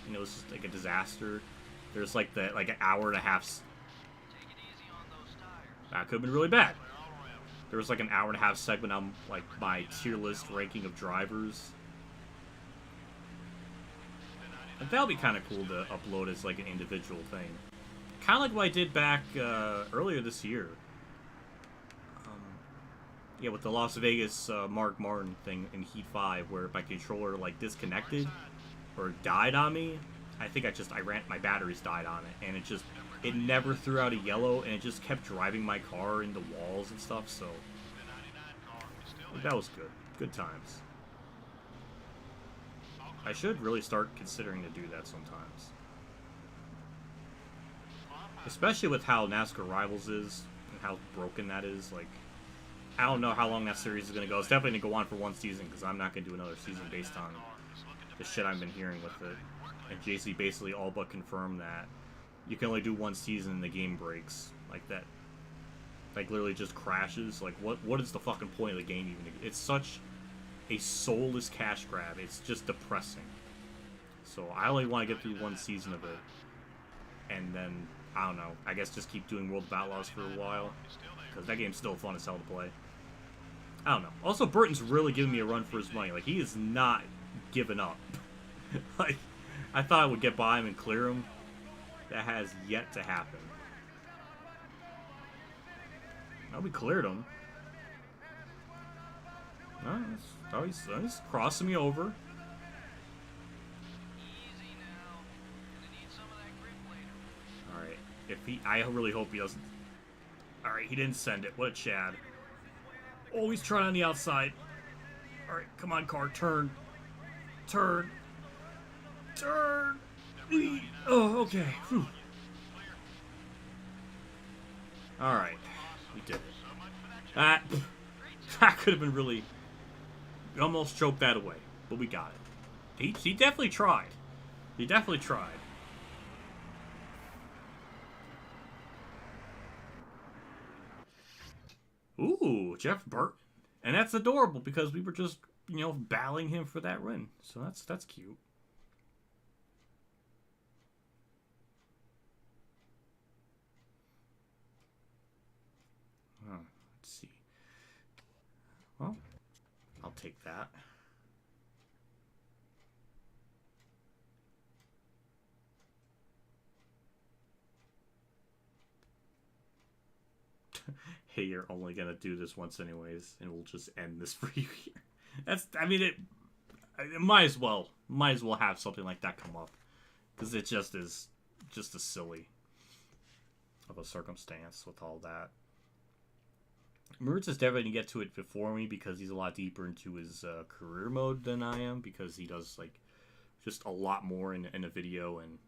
and it was just like a disaster. There's like an hour and a half. That could have been really bad. There was like an hour and a half segment on like my tier list ranking of drivers. And that'll be kind of cool to upload as like an individual thing. Kind of like what I did back earlier this year. Yeah, with the Las Vegas Mark Martin thing in Heat 5, where my controller like disconnected or died on me. I think my batteries died on it, and it never threw out a yellow, and it just kept driving my car into walls and stuff, so that was good. Good times. I should really start considering to do that sometimes. Especially with how NASCAR Rivals is, and how broken that is. Like, I don't know how long that series is going to go. It's definitely going to go on for one season, because I'm not going to do another season based on the shit I've been hearing with it. And JC basically all but confirmed that you can only do one season and the game breaks. Like that. Like, literally just crashes. Like, what is the fucking point of the game even? It's such a soulless cash grab. It's just depressing. So I only want to get through one season of it, and then I don't know, I guess just keep doing World of Outlaws for a while, because that game's still fun as hell to play. I don't know. Also, Burton's really giving me a run for his money. Like, he is not giving up. Like, I thought I would get by him and clear him. That has yet to happen. Well, we cleared him. Oh, he's crossing me over. Alright, I really hope he doesn't. Alright, he didn't send it. What a Chad. Oh, he's trying on the outside. Alright, come on, car, turn. Turn. Turn. Oh, okay. Whew. Alright, we did it. That could have been really... We almost choked that away, but we got it. He definitely tried. He definitely tried. Ooh, Jeff Burton. And that's adorable because we were just, you know, battling him for that win. So that's cute. Let's see. Well, I'll take that. Hey, you're only gonna do this once anyways, and we'll just end this for you here. I mean, it might as well have something like that come up, because it just is just as silly of a circumstance with all that. Mertz is definitely gonna get to it before me because he's a lot deeper into his career mode than I am, because he does like just a lot more in a video, and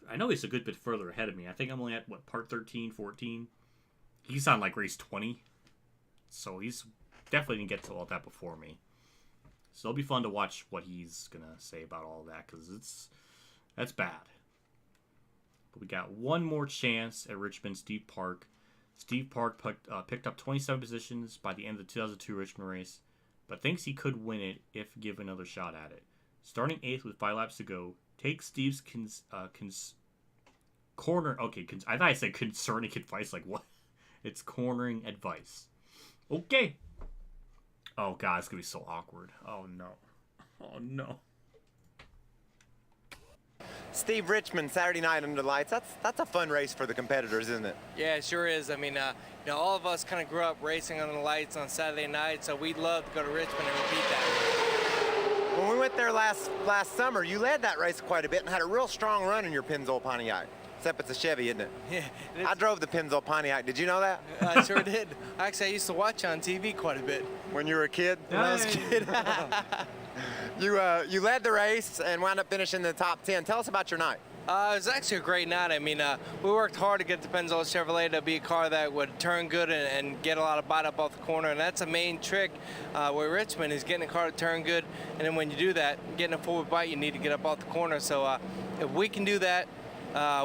I know he's a good bit further ahead of me. I think I'm only at, what, part 13, 14? He's on, like, race 20. So he's definitely going to get to all that before me. So it'll be fun to watch what he's going to say about all that, because that's bad. But we got one more chance at Richmond Steve Park. Steve Park picked up 27 positions by the end of the 2002 Richmond race, but thinks he could win it if given another shot at it. Starting 8th with 5 laps to go, take Steve's corner. Okay, I thought I said concerning advice. Like, what? It's cornering advice. Okay. Oh, God, it's going to be so awkward. Oh, no. Oh, no. Steve, Richmond, Saturday night under the lights. That's a fun race for the competitors, isn't it? Yeah, it sure is. I mean, you know, all of us kind of grew up racing under the lights on Saturday night, so we'd love to go to Richmond and repeat that. When we went there last summer, you led that race quite a bit and had a real strong run in your Pennzoil Pontiac. Except it's a Chevy, isn't it? Yeah. I drove the Pennzoil Pontiac. Did you know that? I sure did. Actually, I used to watch on TV quite a bit. When you were a kid? When I was a kid. You led the race and wound up finishing in the top 10. Tell us about your night. It was actually a great night. I mean, we worked hard to get the Pennzoil Chevrolet to be a car that would turn good and get a lot of bite up off the corner, and that's a main trick with Richmond is getting a car to turn good, and then when you do that, getting a forward bite, you need to get up off the corner. So if we can do that,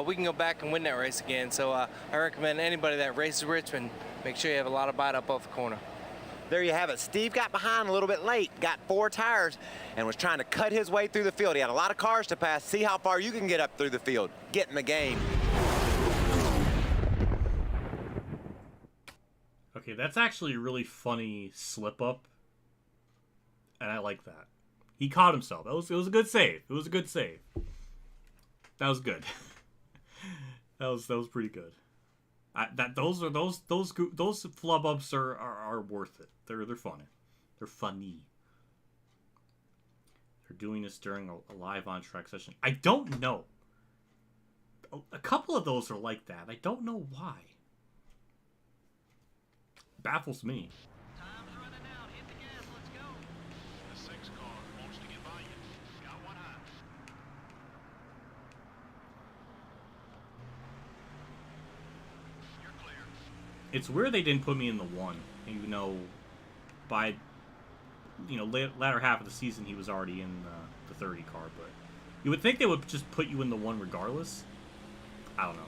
we can go back and win that race again. So I recommend anybody that races Richmond, make sure you have a lot of bite up off the corner. There you have it. Steve got behind a little bit late, got 4 tires, and was trying to cut his way through the field. He had a lot of cars to pass. See how far you can get up through the field. Get in the game. Okay, that's actually a really funny slip up, and I like that. He caught himself. It was a good save. It was a good save. That was good. that was pretty good. Those flub ups are worth it. They're funny. They're funny. They're doing this during a live on track session. I don't know. A couple of those are like that. I don't know why. Baffles me. Time's running out. Hit the gas. Let's go. The 6 car wants to get by you. Got one high. You're clear. It's weird they didn't put me in the 1. Even though by latter half of the season he was already in the 30 car, but you would think they would just put you in the 1 regardless. I don't know.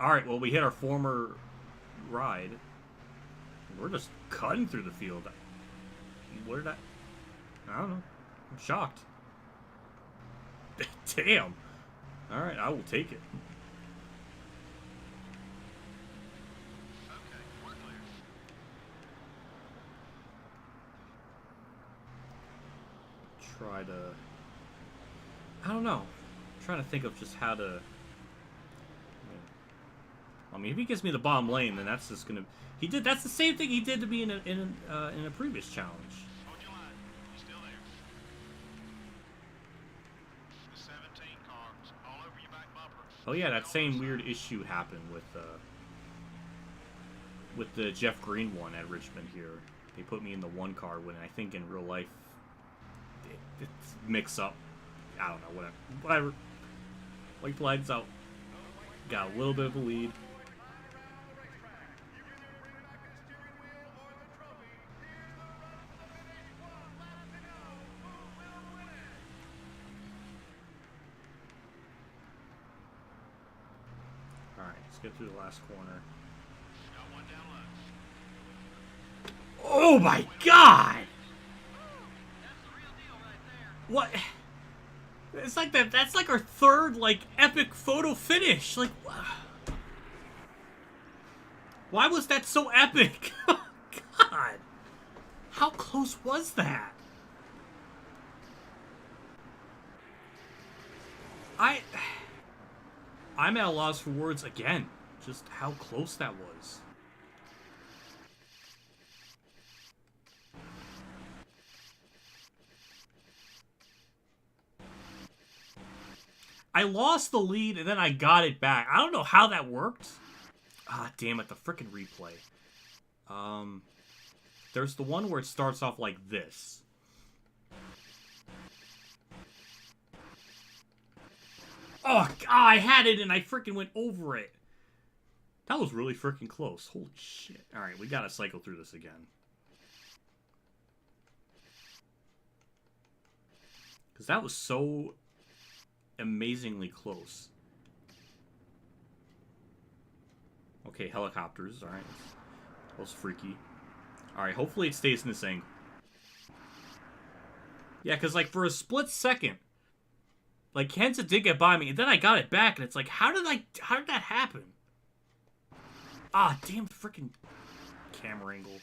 All right, well, we hit our former ride. We're just cutting through the field. What did I don't know. I'm shocked. Damn. All right, I will take it. Try to... I don't know. I'm trying to think of just how to... I mean, if he gives me the bottom lane, then that's just gonna. That's the same thing he did to me in a previous challenge. Hold your line. He's still there. The 17 cars all over your back bumper. Oh yeah, that same weird issue happened with the Jeff Green one at Richmond here. They put me in the 1 car when I think in real life it's mix up. I don't know, whatever. White flags out. Got a little bit of a lead. Alright, let's get through the last corner. Oh my god! What? It's like that. That's like our third, like, epic photo finish. Like, why was that so epic? Oh, God. How close was that? I'm at a loss for words again. Just how close that was. I lost the lead and then I got it back. I don't know how that worked. Ah, damn it, the frickin' replay. There's the one where it starts off like this. Oh, God, I had it and I frickin' went over it. That was really frickin' close. Holy shit. Alright, we gotta cycle through this again. Because that was so amazingly close. Okay, helicopters. Alright. That was freaky. Alright, hopefully it stays in this angle. Yeah, because, like, for a split second, like, Kenza did get by me, and then I got it back, and it's like, how did that happen? Ah, damn freaking camera angle.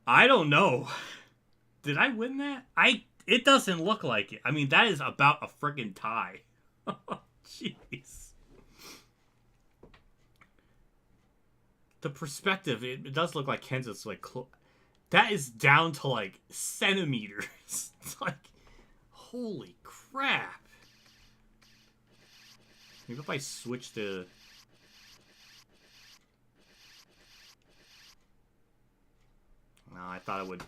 I don't know. Did I win that? It doesn't look like it. I mean, that is about a friggin' tie. Jeez. The perspective, it does look like Kenza's like that is down to like centimeters. It's like, holy crap. Maybe if I switch to... No, I thought it would...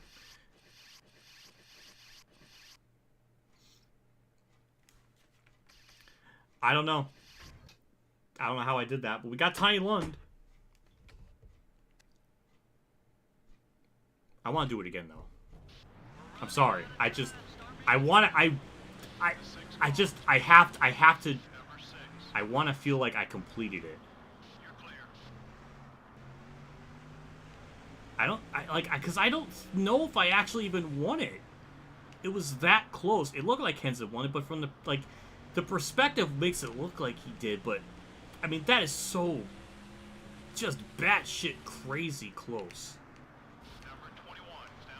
I don't know. I don't know how I did that, but we got Tiny Lund. I want to do it again, though. I'm sorry. I have to... I want to feel like I completed it. Because I don't know if I actually even won it. It was that close. It looked like Kenza won it, but from the, like, the perspective makes it look like he did, but, I mean, that is so just batshit crazy close. Number 21 is down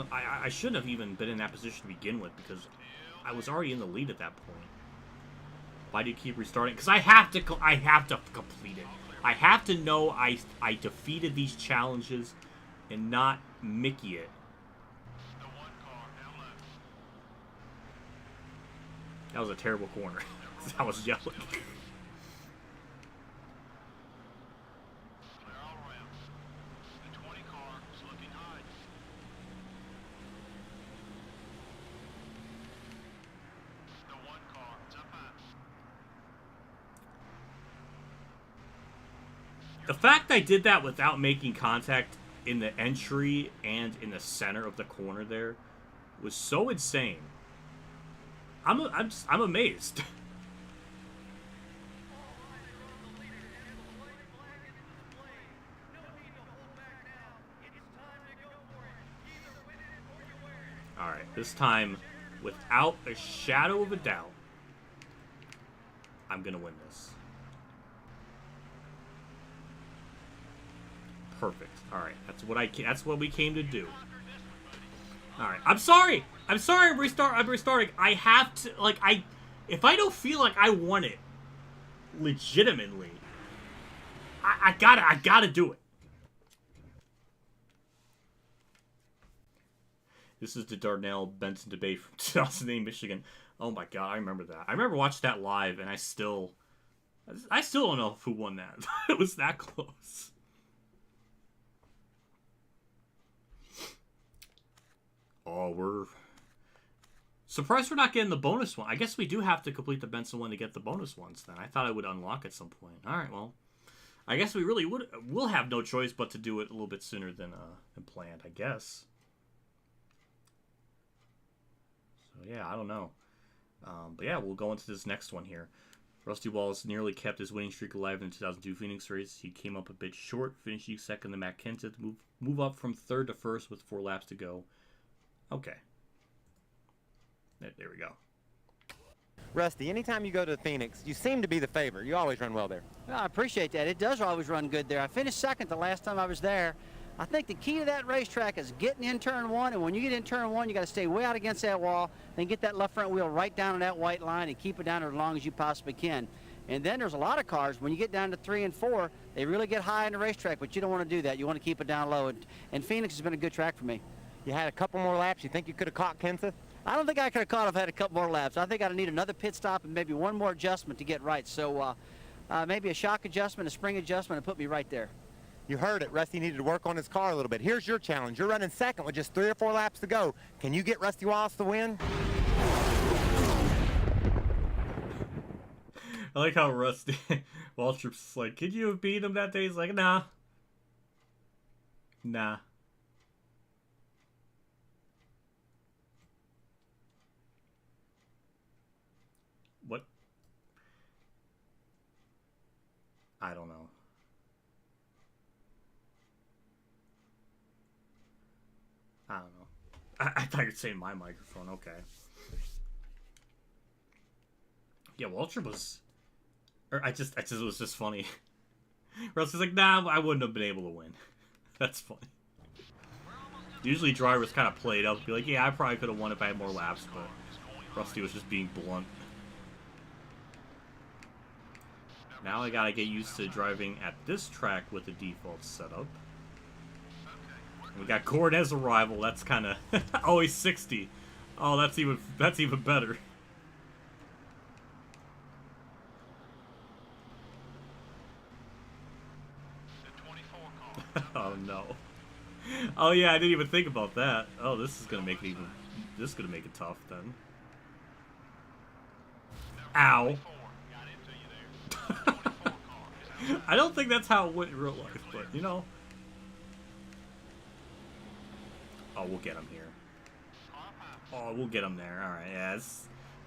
low. I shouldn't have even been in that position to begin with, because I was already in the lead at that point. Why do you keep restarting? Because I have to complete it. I have to know I defeated these challenges and not Mickey it. That was a terrible corner. I was yelling. The fact I did that without making contact in the entry and in the center of the corner there was so insane. I'm amazed. All right, this time, without a shadow of a doubt, I'm gonna win this. Perfect. All right, that's what we came to do. All right, I'm sorry. I'm restarting. I have to, like, if I don't feel like I won it legitimately, I gotta do it. This is the Darnell Benson debate from 2008 Michigan. Oh my god, I remember that. I remember watching that live, and I still don't know who won that. It was that close. Oh, we're surprised we're not getting the bonus one. I guess we do have to complete the Benson one to get the bonus ones then. I thought it would unlock at some point. All right, well, I guess we really will have no choice but to do it a little bit sooner than planned, I guess. So, yeah, I don't know. But, yeah, we'll go into this next one here. Rusty Wallace nearly kept his winning streak alive in the 2002 Phoenix race. He came up a bit short, finishing second to Matt Kenseth, move up from third to first with 4 laps to go. Okay. There we go. Rusty, anytime you go to Phoenix, you seem to be the favorite. You always run well there. Well, I appreciate that. It does always run good there. I finished second the last time I was there. I think the key to that racetrack is getting in turn 1, and when you get in turn 1, you got to stay way out against that wall, then get that left front wheel right down on that white line and keep it down as long as you possibly can. And then there's a lot of cars, when you get down to 3 and 4, they really get high in the racetrack, but you don't want to do that. You want to keep it down low, and Phoenix has been a good track for me. You had a couple more laps. You think you could have caught Kenseth? I don't think I could have caught if I had a couple more laps. I think I'd need another pit stop and maybe one more adjustment to get right. So maybe a shock adjustment, a spring adjustment, and put me right there. You heard it. Rusty needed to work on his car a little bit. Here's your challenge. You're running second with just 3 or 4 laps to go. Can you get Rusty Wallace the win? I like how Rusty Waltrip's like, could you have beat him that day? He's like, nah. Nah. What? I don't know. I don't know. I thought you were saying my microphone. Okay. Yeah, Waltrip was... Or it was just funny. Rusty's like, nah, I wouldn't have been able to win. That's funny. Usually drivers kind of play it up, be like, yeah, I probably could have won if I had more laps, but Rusty was just being blunt. Now I gotta get used to driving at this track with the default setup. We got Gordon as a rival. That's kind of always 60. Oh, that's even better. Oh no. Oh yeah, I didn't even think about that. Oh, this is gonna make it even. This is gonna make it tough then. Ow. I don't think that's how it went in real life, but you know. Oh, we'll get him here. Oh, we'll get him there. Alright, yeah.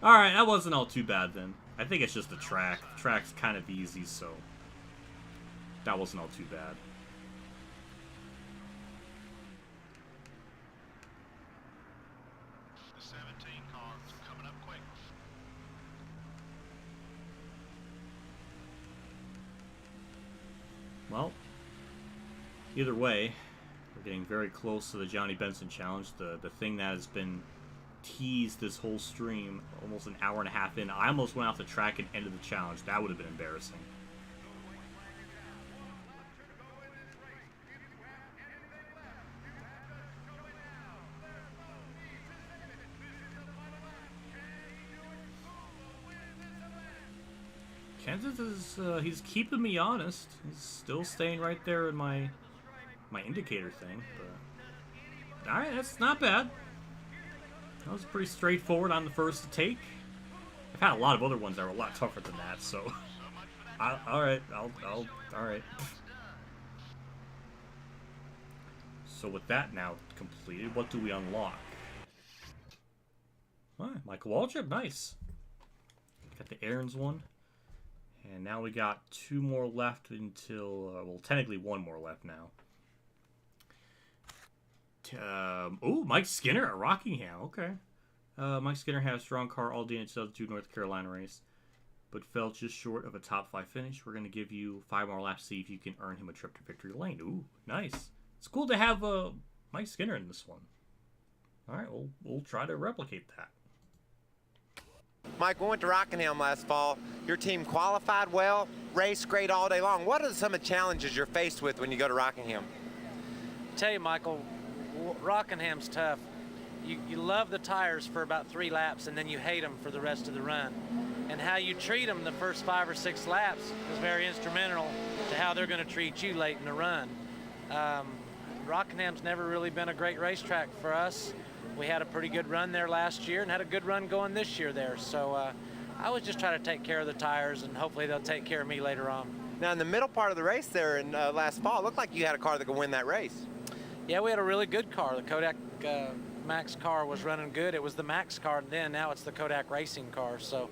Alright, that wasn't all too bad then. I think it's just the track. The track's kind of easy, so that wasn't all too bad. The 17 cars coming up quick. Well, either way, we're getting very close to the Johnny Benson challenge, the thing that has been teased this whole stream almost an hour and a half in. I almost went off the track and ended the challenge. That would have been embarrassing. Kansas is, he's keeping me honest. He's still staying right there in my indicator thing. But alright, that's not bad. That was pretty straightforward on the first take. I've had a lot of other ones that were a lot tougher than that, so... alright, alright. So with that now completed, what do we unlock? Alright, Michael Waltrip, nice. Got the Aaron's one. And now we got 2 more left until, well, technically 1 more left now. Oh, Mike Skinner at Rockingham. Okay. Mike Skinner had a strong car all day in the 2002 North Carolina race, but fell just short of a top 5 finish. We're going to give you 5 more laps to see if you can earn him a trip to victory lane. Ooh, nice. It's cool to have Mike Skinner in this one. All right, we'll try to replicate that. Mike, we went to Rockingham last fall. Your team qualified well, raced great all day long. What are some of the challenges you're faced with when you go to Rockingham? Tell you, Michael, Rockingham's tough. You love the tires for about 3 laps, and then you hate them for the rest of the run. And how you treat them the first 5 or 6 laps is very instrumental to how they're going to treat you late in the run. Rockingham's never really been a great racetrack for us. we had a pretty good run there last year and had a good run going this year there. So I was just trying to take care of the tires, and hopefully they'll take care of me later on. Now, in the middle part of the race there in last fall, it looked like you had a car that could win that race. Yeah, we had a really good car. The Kodak Max car was running good. It was the Max car then. Now it's the Kodak Racing car. So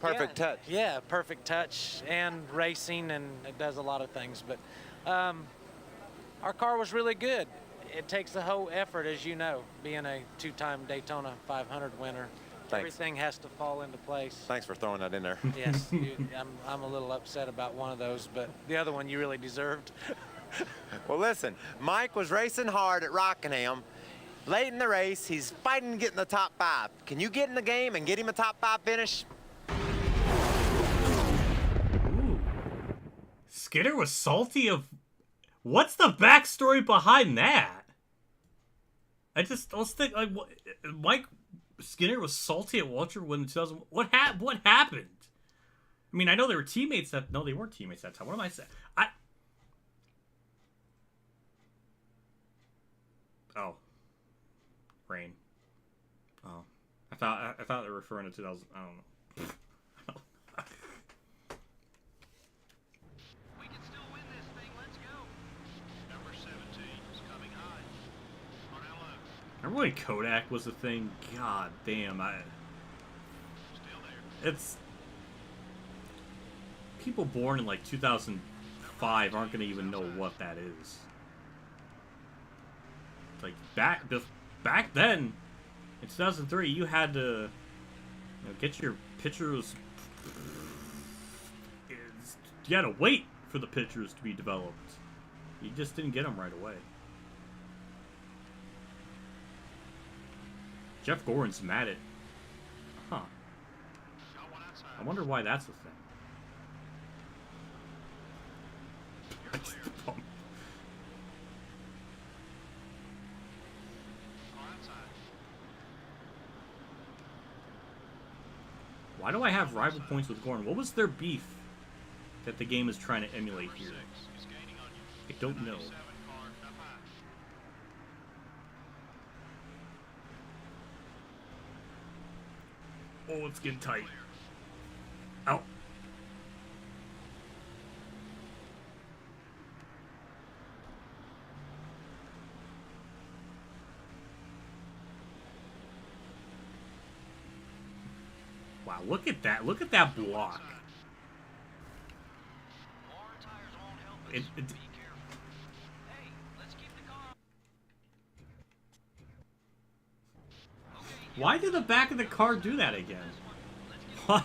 perfect touch. Yeah, perfect touch and racing, and it does a lot of things. But our car was really good. It takes a whole effort, as you know, being a 2-time Daytona 500 winner. Thanks. Everything has to fall into place. Thanks for throwing that in there. Yes, I'm a little upset about one of those, but the other one you really deserved. Well, listen, Mike was racing hard at Rockingham. Late in the race, he's fighting to get in the top 5. Can you get in the game and get him a top 5 finish? Ooh. Skinner was salty of... What's the backstory behind that? Let's think, like, what, Mike Skinner was salty at Walter when 2000... What happened? I mean, I know they were teammates that... No, they weren't teammates that time. What am I saying? Oh. Rain. Oh. I thought they were referring to 2000... I don't know. We can still win this thing. Let's go. Number 17 is coming high. On our left. Remember when Kodak was a thing? God damn, Still there. It's... People born in, like, 2005 aren't gonna even know what that is. Like, back then, in 2003, you had to, get your pictures. You had to wait for the pictures to be developed. You just didn't get them right away. Jeff Gordon's mad at. Huh. I wonder why that's a thing. Why do I have rival points with Gordon? What was their beef that the game is trying to emulate here? I don't know. Oh, it's getting tight. Ow. Wow, look at that. Look at that block. Why did the back of the car do that again? Why?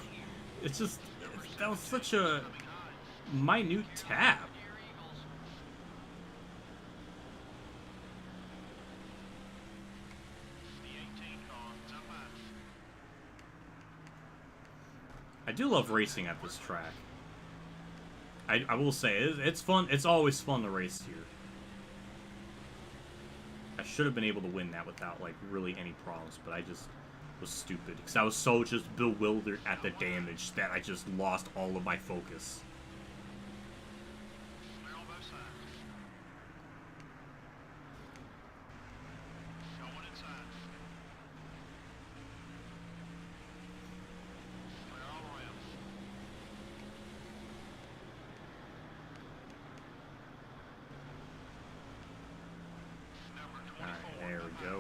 It's just... That was such a minute tap. I do love racing at this track. I will say, it's fun. It's always fun to race here. I should have been able to win that without, like, really any problems, but I just was stupid. Because I was so just bewildered at the damage that I just lost all of my focus.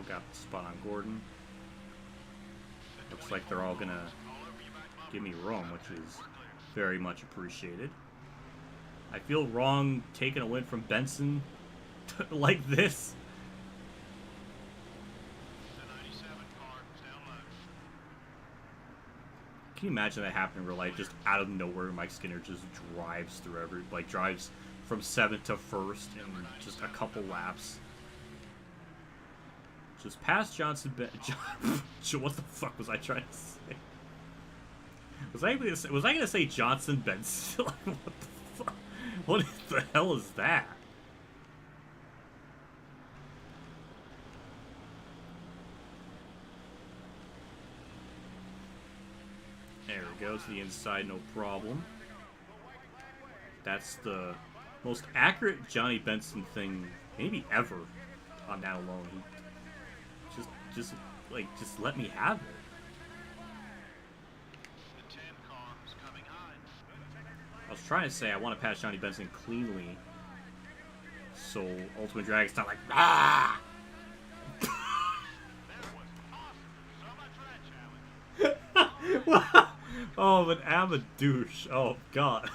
Got the spot on Gordon. Looks like they're all gonna give me room, which is very much appreciated. I feel wrong taking a win from Benson like this. Can you imagine that happening in real life? Just out of nowhere, Mike Skinner just drives through drives from 7th to 1st in just a couple laps. Just past Johnson. What the fuck was I trying to say? Was I gonna say Johnson Benson? Like, what the fuck? What the hell is that? There we go, to the inside, no problem. That's the most accurate Johnny Benson thing maybe ever on that alone. just let me have it. I was trying to say I want to pass Johnny Benson cleanly, so Ultimate Dragon's not like ah. Oh, but I'm a douche. Oh God.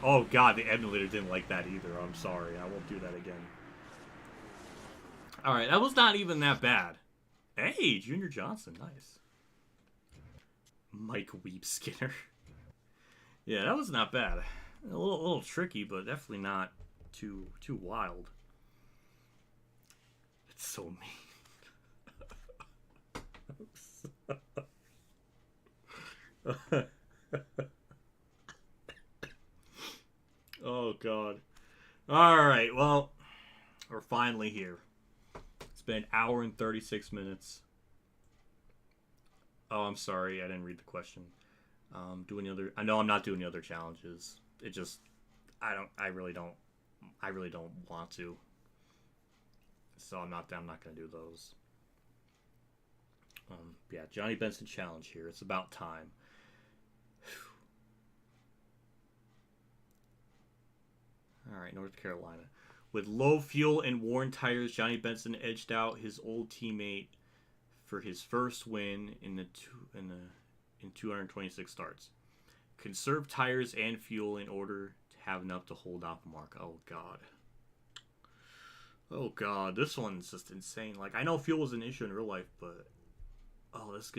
Oh God, the emulator didn't like that either. I'm sorry. I won't do that again. All right, that was not even that bad. Hey, Junior Johnson, nice. Mike Weep Skinner. Yeah, that was not bad. A little tricky, but definitely not too wild. It's so mean. Oh God. All right, well, we're finally here. It's been an hour and 36 minutes. Oh, I'm sorry, I didn't read the question. Do any other? I know I'm not doing the other challenges. It just, I really don't want to. So I'm not gonna do those. Yeah, Johnny Benson challenge here. It's about time. All right, North Carolina. With low fuel and worn tires, Johnny Benson edged out his old teammate for his first win in 226 starts. Conserve tires and fuel in order to have enough to hold off Mark. Oh God. Oh God, this one's just insane. Like, I know fuel is an issue in real life, but oh, this.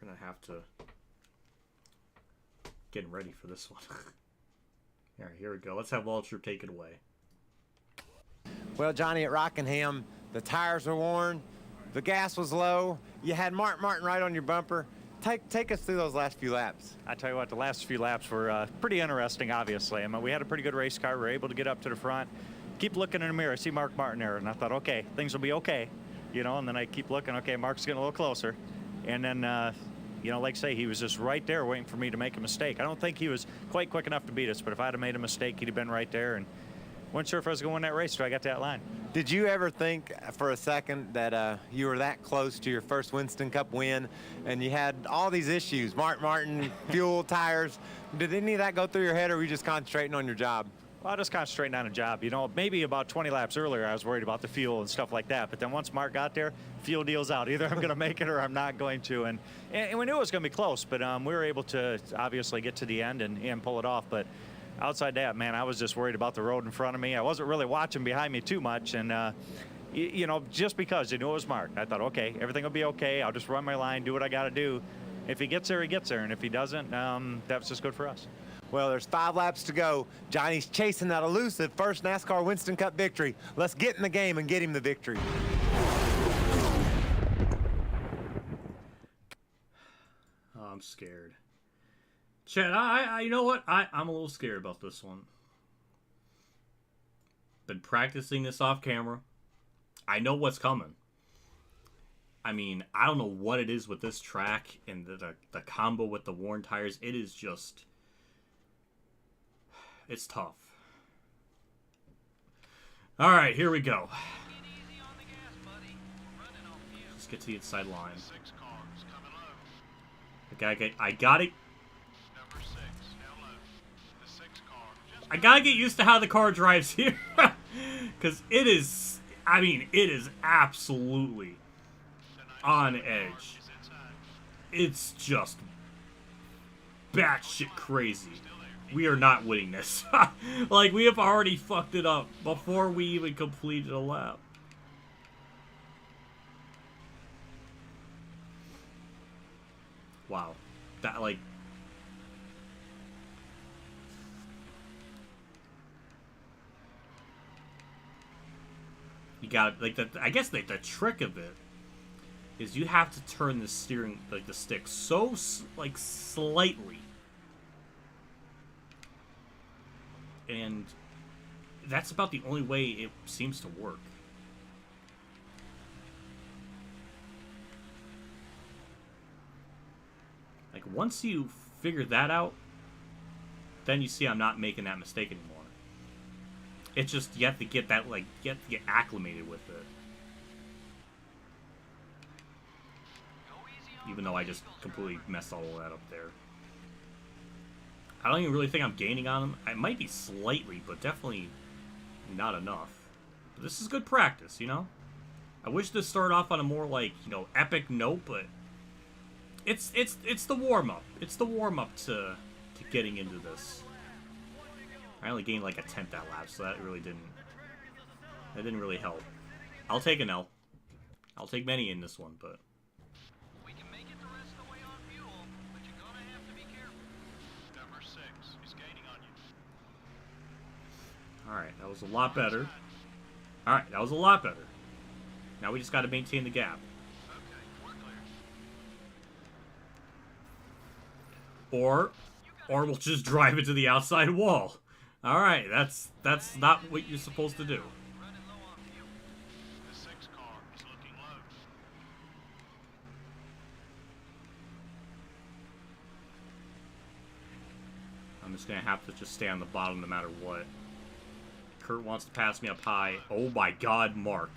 We're gonna have to getting ready for this one. All right, here we go. Let's have Walter take it away. Well, Johnny, at Rockingham, the tires were worn, the gas was low, you had Martin right on your bumper. Take us through those last few laps. I tell you what, the last few laps were pretty interesting, obviously. I mean, we had a pretty good race car. We were able to get up to the front. Keep looking in the mirror. I see Mark Martin there, and I thought, okay, things will be okay. You know, and then I keep looking, okay, Mark's getting a little closer. And then, you know, like I say, he was just right there waiting for me to make a mistake. I don't think he was quite quick enough to beat us, but if I had made a mistake, he'd have been right there. And wasn't sure if I was going to win that race until I got to that line. Did you ever think for a second that you were that close to your first Winston Cup win and you had all these issues, Martin, fuel, tires? Did any of that go through your head, or were you just concentrating on your job? Well, I was concentrating on a job. You know, maybe about 20 laps earlier, I was worried about the fuel and stuff like that. But then once Mark got there, fuel deal's out. Either I'm going to make it or I'm not going to. And we knew it was going to be close, but we were able to obviously get to the end and pull it off. But outside that, man, I was just worried about the road in front of me. I wasn't really watching behind me too much. And, you know, just because I knew it was Mark, I thought, okay, everything will be okay. I'll just run my line, do what I got to do. If he gets there, he gets there. And if he doesn't, that's just good for us. Well, there's 5 laps to go. Johnny's chasing that elusive first NASCAR Winston Cup victory. Let's get in the game and get him the victory. Oh, I'm scared. Chad, I you know what? I'm a little scared about this one. Been practicing this off camera. I know what's coming. I mean, I don't know what it is with this track and the combo with the worn tires. It is just... It's tough. All right, here we go. Let's get to the inside line. I gotta get used to how the car drives here. Because it is, I mean, it is absolutely on edge. It's just batshit crazy. We are not winning this. Like, we have already fucked it up before we even completed a lap. Wow. That, like... You got, like, I guess the trick of it is you have to turn the steering, like, the stick so, like, slightly. And that's about the only way it seems to work. Like, once you figure that out, then you see I'm not making that mistake anymore. It's just, you have to get that, like, you have to get acclimated with it. Even though I just completely messed all of that up there. I don't even really think I'm gaining on him. I might be slightly, but definitely not enough. But this is good practice, you know? I wish this started off on a more, like, you know, epic note, but it's the warm-up. It's the warm-up to getting into this. I only gained like a 10th that lap, so that didn't really help. I'll take an L. I'll take many in this one, but We can make it the rest of the way on fuel, but you're gonna have to be careful. Number 6 is gaining on you. alright, that was a lot better. Alright, that was a lot better. Now we just gotta maintain the gap. Or we'll just drive into the outside wall. Alright, that's not what you're supposed to do. The 6 car is looking low. I'm just gonna have to just stay on the bottom no matter what. Kurt wants to pass me up high. Oh my god, Mark.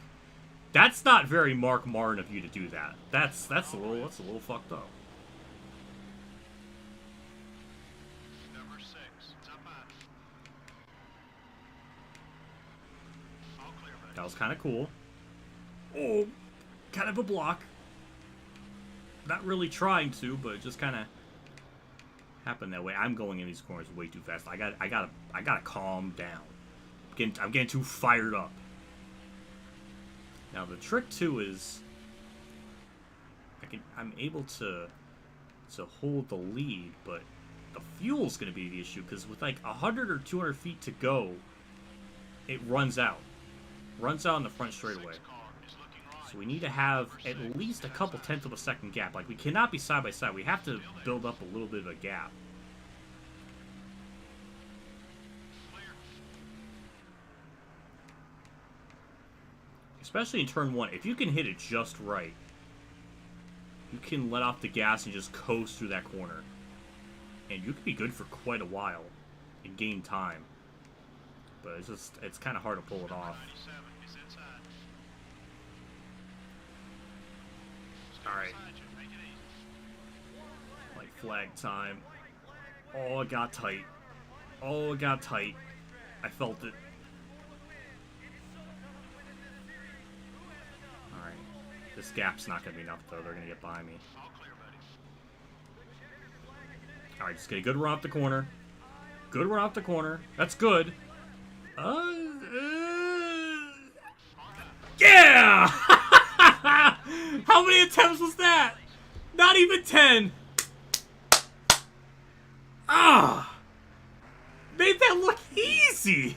That's not very Mark Martin of you to do that. That's a little fucked up. Number 6, it's up high. All clear, buddy. That was kind of cool. Oh, kind of a block. Not really trying to, but it just kind of happened that way. I'm going in these corners way too fast. I gotta calm down. I'm getting too fired up. Now the trick too is I'm able to hold the lead, but the fuel's gonna be the issue because with like 100 or 200 feet to go, it runs out. Runs out on the front straightaway. So we need to have at least a couple tenths of a second gap. Like we cannot be side by side. We have to build up a little bit of a gap. Especially in turn 1, if you can hit it just right, you can let off the gas and just coast through that corner. And you can be good for quite a while and gain time. But it's kind of hard to pull it off. Alright. Like flag time. Oh, it got tight. Oh, it got tight. I felt it. Alright. This gap's not going to be enough, though. They're going to get by me. Alright, just get a good run off the corner. Good run off the corner. That's good. Yeah! How many attempts was that? Not even 10. Ah! Made that look easy.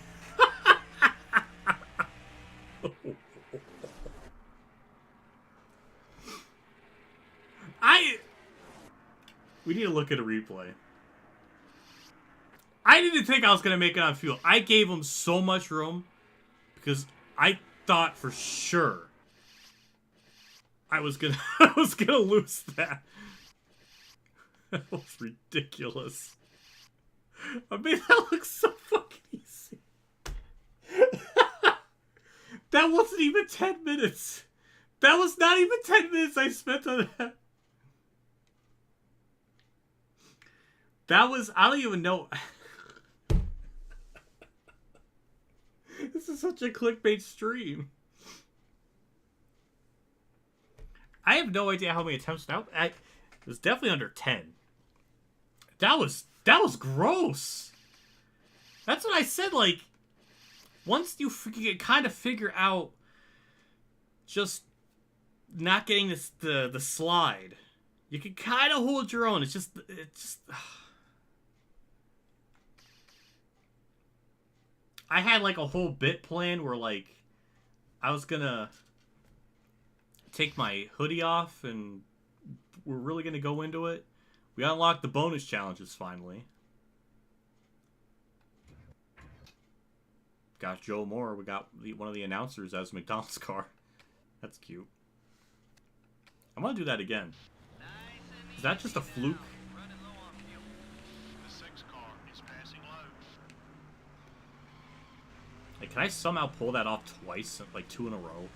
We need to look at a replay. I didn't think I was going to make it on fuel. I gave him so much room because I thought for sure I was gonna lose that. That was ridiculous. I made that look so fucking easy. That wasn't even 10 minutes. That was not even 10 minutes I spent on that. That was, I don't even know. This is such a clickbait stream. I have no idea how many attempts now. It was definitely under 10. That was gross. That's what I said. Like, once you kind of figure out just not getting the slide, you can kind of hold your own. It's just. I had like a whole bit plan where like I was gonna take my hoodie off and we're really gonna go into it. We unlocked the bonus challenges finally. Got Joe Moore. We got one of the announcers as McDonald's car. That's cute. I'm gonna do that again. Is that just a fluke? The 6 car is passing low. Can I somehow pull that off twice, like 2 in a row?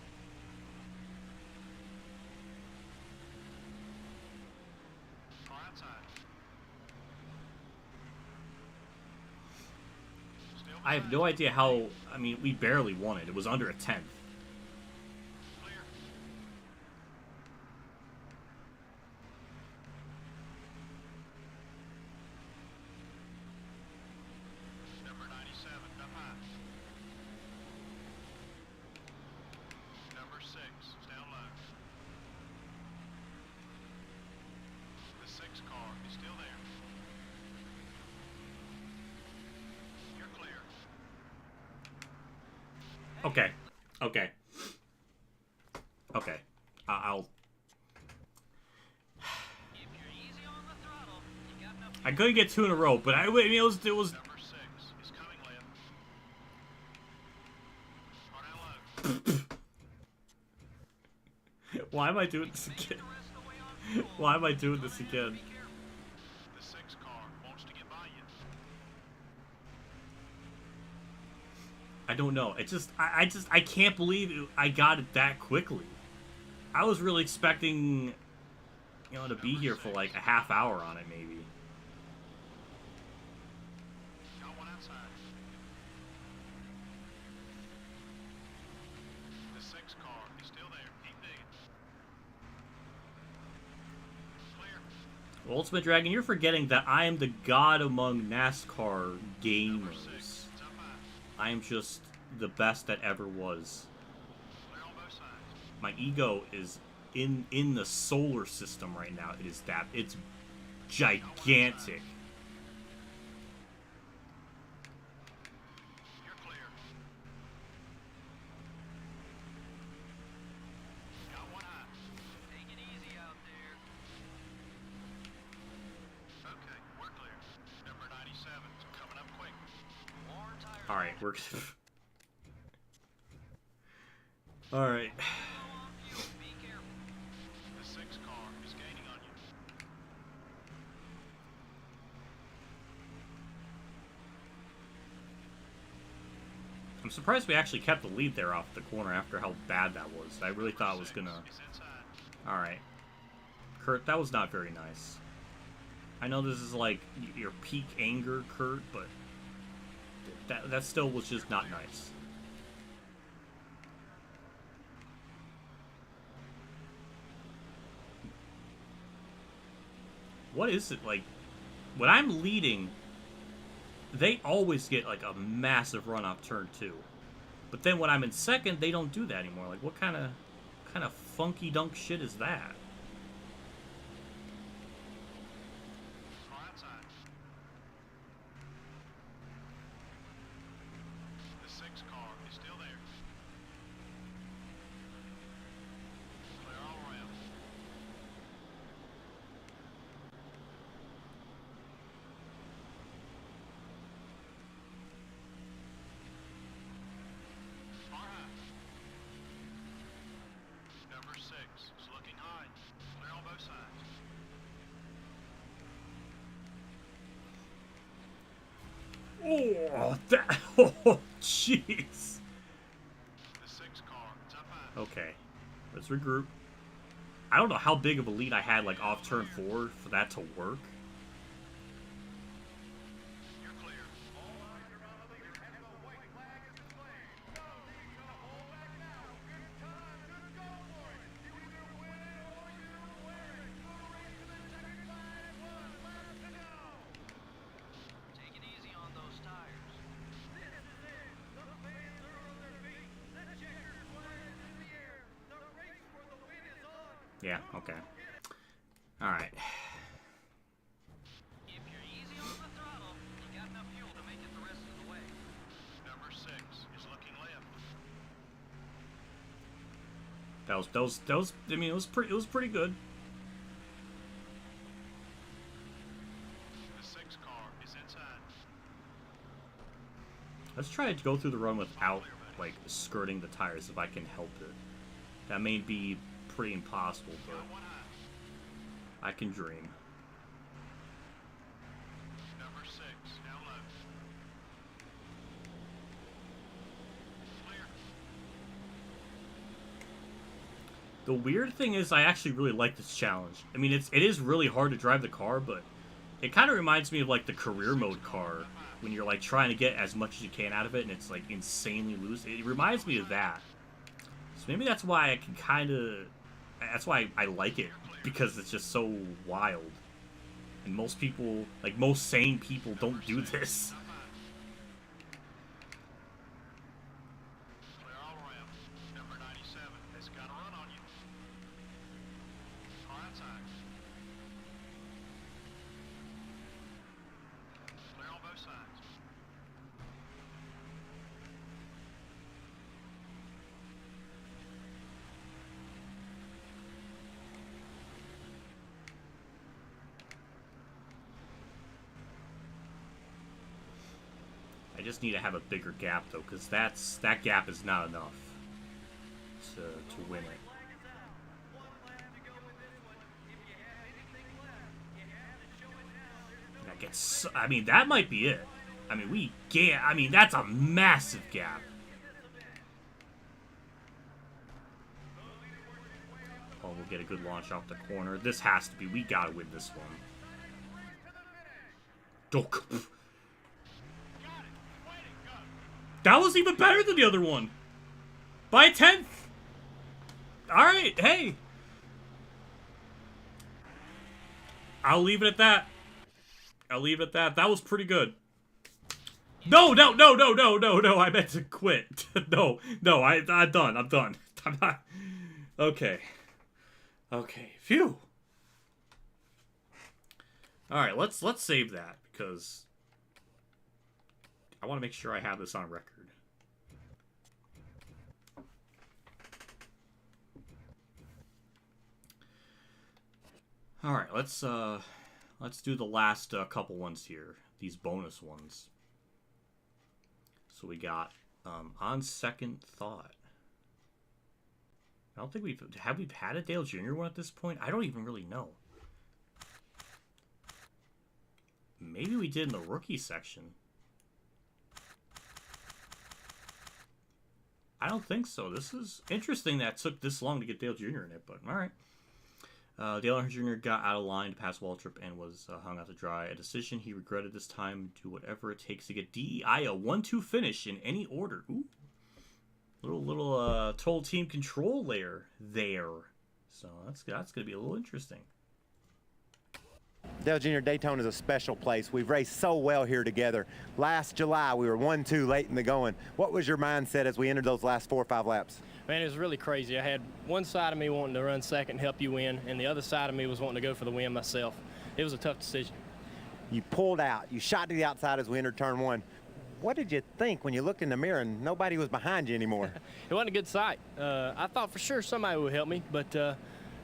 I have no idea how. I mean, we barely won it. It was under a 10th. Okay. Okay. Okay. I'll... I couldn't get 2 in a row, but I mean, it was... Why am I doing this again? Why am I doing this again? I don't know. It just, I can't believe I got it that quickly. I was really expecting, you know, to be here for like a half hour on it, maybe. Well, Ultimate Dragon, you're forgetting that I am the god among NASCAR gamers. I am just the best that ever was. My ego is in the solar system right now. It is that. It's gigantic. Alright, we're... Alright. I'm surprised we actually kept the lead there off the corner after how bad that was. I really thought it was gonna... Alright. Kurt, that was not very nice. I know this is like your peak anger, Kurt, but... That still was just not nice. What is it like? When I'm leading, they always get like a massive run off turn 2. But then when I'm in second, they don't do that anymore. Like, what kind of funky dunk shit is that? Oh, that... Oh, jeez. Okay. Let's regroup. I don't know how big of a lead I had, like, off turn 4 for that to work. Yeah, okay. Alright. If you're easy on the throttle, you got enough fuel to make it the rest of the way. Number 6 is looking left. That was I mean, it was pretty good. The 6 car is inside. Let's try to go through the run without, like, skirting the tires if I can help it. That may be pretty impossible, but I can dream. Number 6, down low. The weird thing is I actually really like this challenge. I mean, it is really hard to drive the car, but it kind of reminds me of, like, the career mode car, when you're, like, trying to get as much as you can out of it, and it's, like, insanely loose. It reminds me of that. So maybe that's why I can kind of... That's why I like it, because it's just so wild. And most people, like, most sane people don't do this. I just need to have a bigger gap, though, because that gap is not enough to win it. That gets... I mean, that might be it. I mean, that's a massive gap. Oh, we'll get a good launch off the corner. This has to be... We gotta win this one. Don't... That was even better than the other one. By a 10th. Alright, hey. I'll leave it at that. I'll leave it at that. That was pretty good. No, I meant to quit. No, I'm done. I'm done. I'm not. Okay. Okay, phew. Alright, let's save that, because I want to make sure I have this on record. All right, let's do the last couple ones here. These bonus ones. So we got on second thought. I don't think we've had a Dale Jr. one at this point. I don't even really know. Maybe we did in the rookie section. I don't think so. This is interesting that it took this long to get Dale Jr. in it, but all right. Dale Jr. got out of line to pass Waltrip and was hung out to dry. A decision he regretted this time. Do whatever it takes to get DEI a 1-2 finish in any order. Ooh. Little total team control layer there. So that's going to be a little interesting. Dale Jr. Daytona is a special place. We've raced so well here together. Last July, we were 1-2 late in the going. What was your mindset as we entered those last 4 or 5 laps? Man, it was really crazy. I had one side of me wanting to run second and help you win, and the other side of me was wanting to go for the win myself. It was a tough decision. You pulled out. You shot to the outside as we entered turn 1. What did you think when you looked in the mirror and nobody was behind you anymore? It wasn't a good sight. I thought for sure somebody would help me, but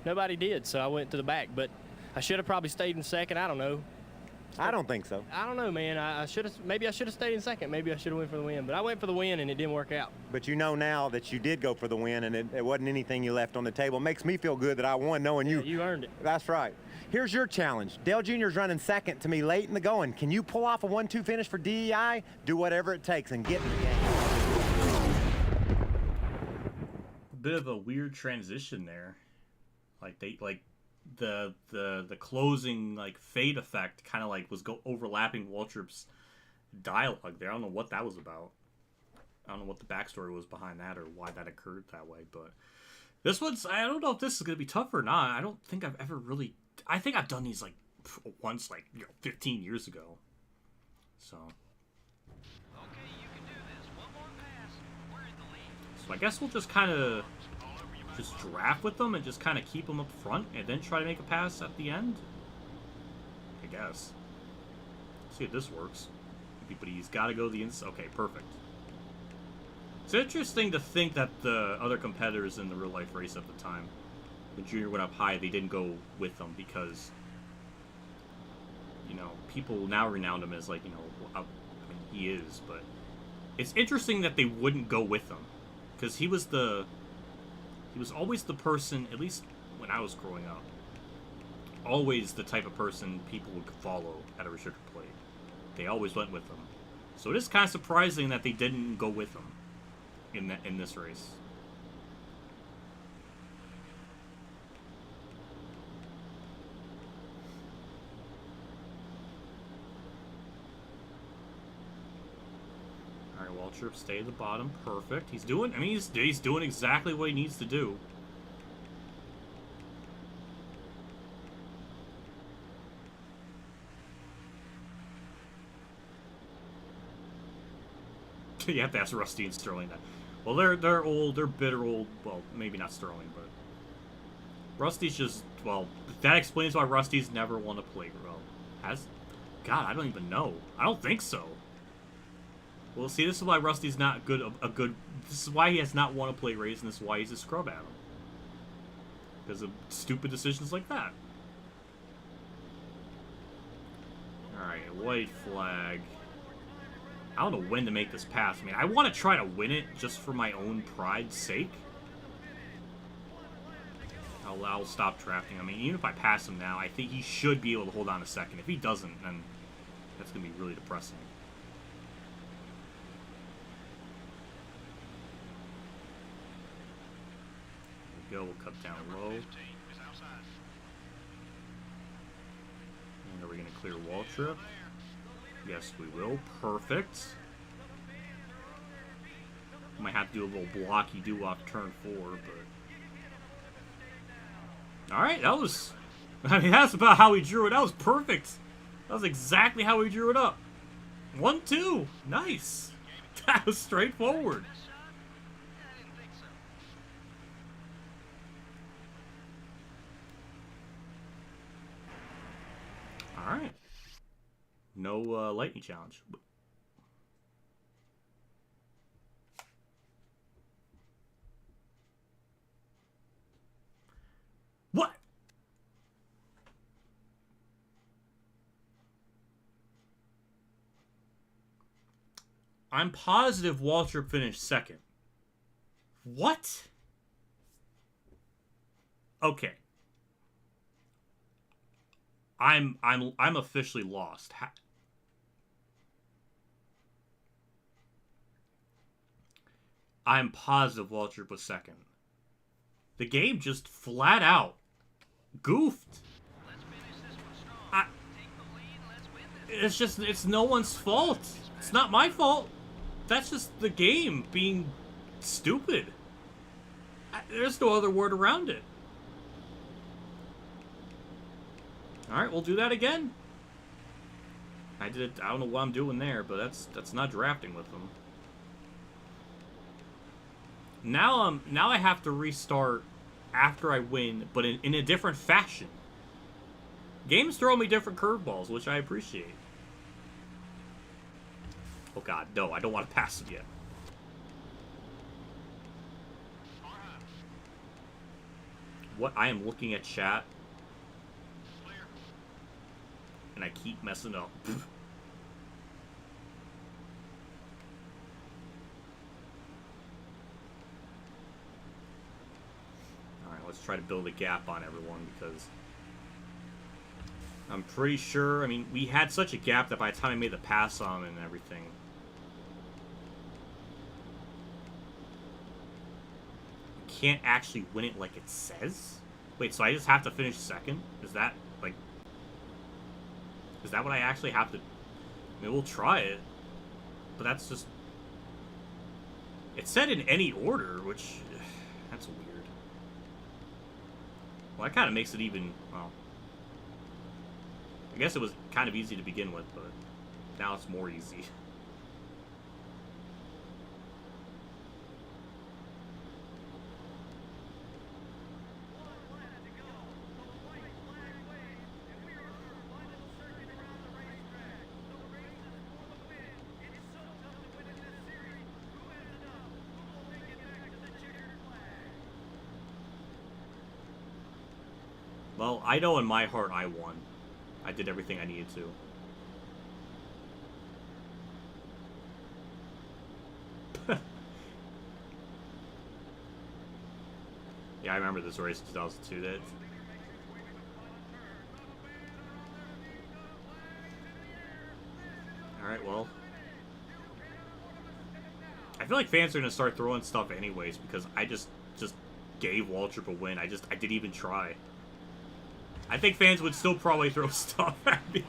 nobody did, so I went to the back. But I should have probably stayed in second. I don't know. I don't think so. I don't know, man. Maybe I should have stayed in second. Maybe I should have went for the win. But I went for the win, and it didn't work out. But you know now that you did go for the win, and it wasn't anything you left on the table. It makes me feel good that I won knowing you. You earned it. That's right. Here's your challenge. Dale Jr.'s running second to me late in the going. Can you pull off a 1-2 finish for DEI? Do whatever it takes and get in the game. A bit of a weird transition there. The closing fade effect kind of was overlapping Waltrip's dialogue there. I don't know what that was about. I don't know what the backstory was behind that or why that occurred that way. But this one's, I don't know if this is going to be tough or not. I don't think I've ever really, I think I've done these once 15 years ago. So. Okay, you can do this. One more pass. We're in the lead. So I guess we'll just kind of just draft with them and just kind of keep them up front and then try to make a pass at the end. I guess. See if this works. But he's got to go the inside. Okay, perfect. It's interesting to think that the other competitors in the real life race at the time, when Junior went up high, they didn't go with them because, people now renowned him as he is, but it's interesting that they wouldn't go with him because he was always the person, at least when I was growing up, always the type of person people would follow at a restricted plate. They always went with him. So it is kind of surprising that they didn't go with him in this race. Waltrip, stay at the bottom. Perfect. He's doing, I mean, he's doing exactly what he needs to do. You have to ask Rusty and Sterling that. Well, they're old, they're bitter old. Well, maybe not Sterling, but Rusty's just, well, that explains why Rusty's never won a plate. Well, God, I don't even know. I don't think so. Well, see, this is why Rusty's not good. This is why he has not won a plate race, and this is why he's a scrub at him. Because of stupid decisions like that. All right, white flag. I don't know when to make this pass. I mean, I want to try to win it just for my own pride's sake. I'll stop drafting. I mean, even if I pass him now, I think he should be able to hold on a second. If he doesn't, then that's going to be really depressing. There we go. We'll cut down low. And are we going to clear Waltrip? Yes, we will. Perfect. Might have to do a little blocky do off turn 4, but... Alright, that was... I mean, that's about how we drew it. That was perfect. That was exactly how we drew it up. 1-2. Nice. That was straightforward. Alright. No lightning challenge. What? I'm positive Waltrip finished second. What? Okay. I'm officially lost. I'm positive Waltrip was second. The game just flat out goofed. It's no one's fault. It's not my fault. That's just the game being stupid. There's no other word around it. Alright, we'll do that again. I don't know what I'm doing there, but that's not drafting with them. Now I have to restart after I win, but in a different fashion. Games throw me different curveballs, which I appreciate. Oh god, no, I don't want to pass it yet. What? I am looking at chat. And I keep messing up. Alright, let's try to build a gap on everyone because I'm pretty sure, I mean, we had such a gap that by the time I made the pass on and everything. You can't actually win it like it says? Wait, so I just have to finish second? Is that, like... Is that what I actually have to... I mean, we'll try it. But that's just... It said in any order, which... That's weird. Well, that kind of makes it even... Well... I guess it was kind of easy to begin with, but... Now it's more easy. Well, I know in my heart I won. I did everything I needed to. Yeah, I remember this race in 2002. Alright, well. I feel like fans are going to start throwing stuff anyways because I just gave Waltrip a win. I didn't even try. I think fans would still probably throw stuff at me.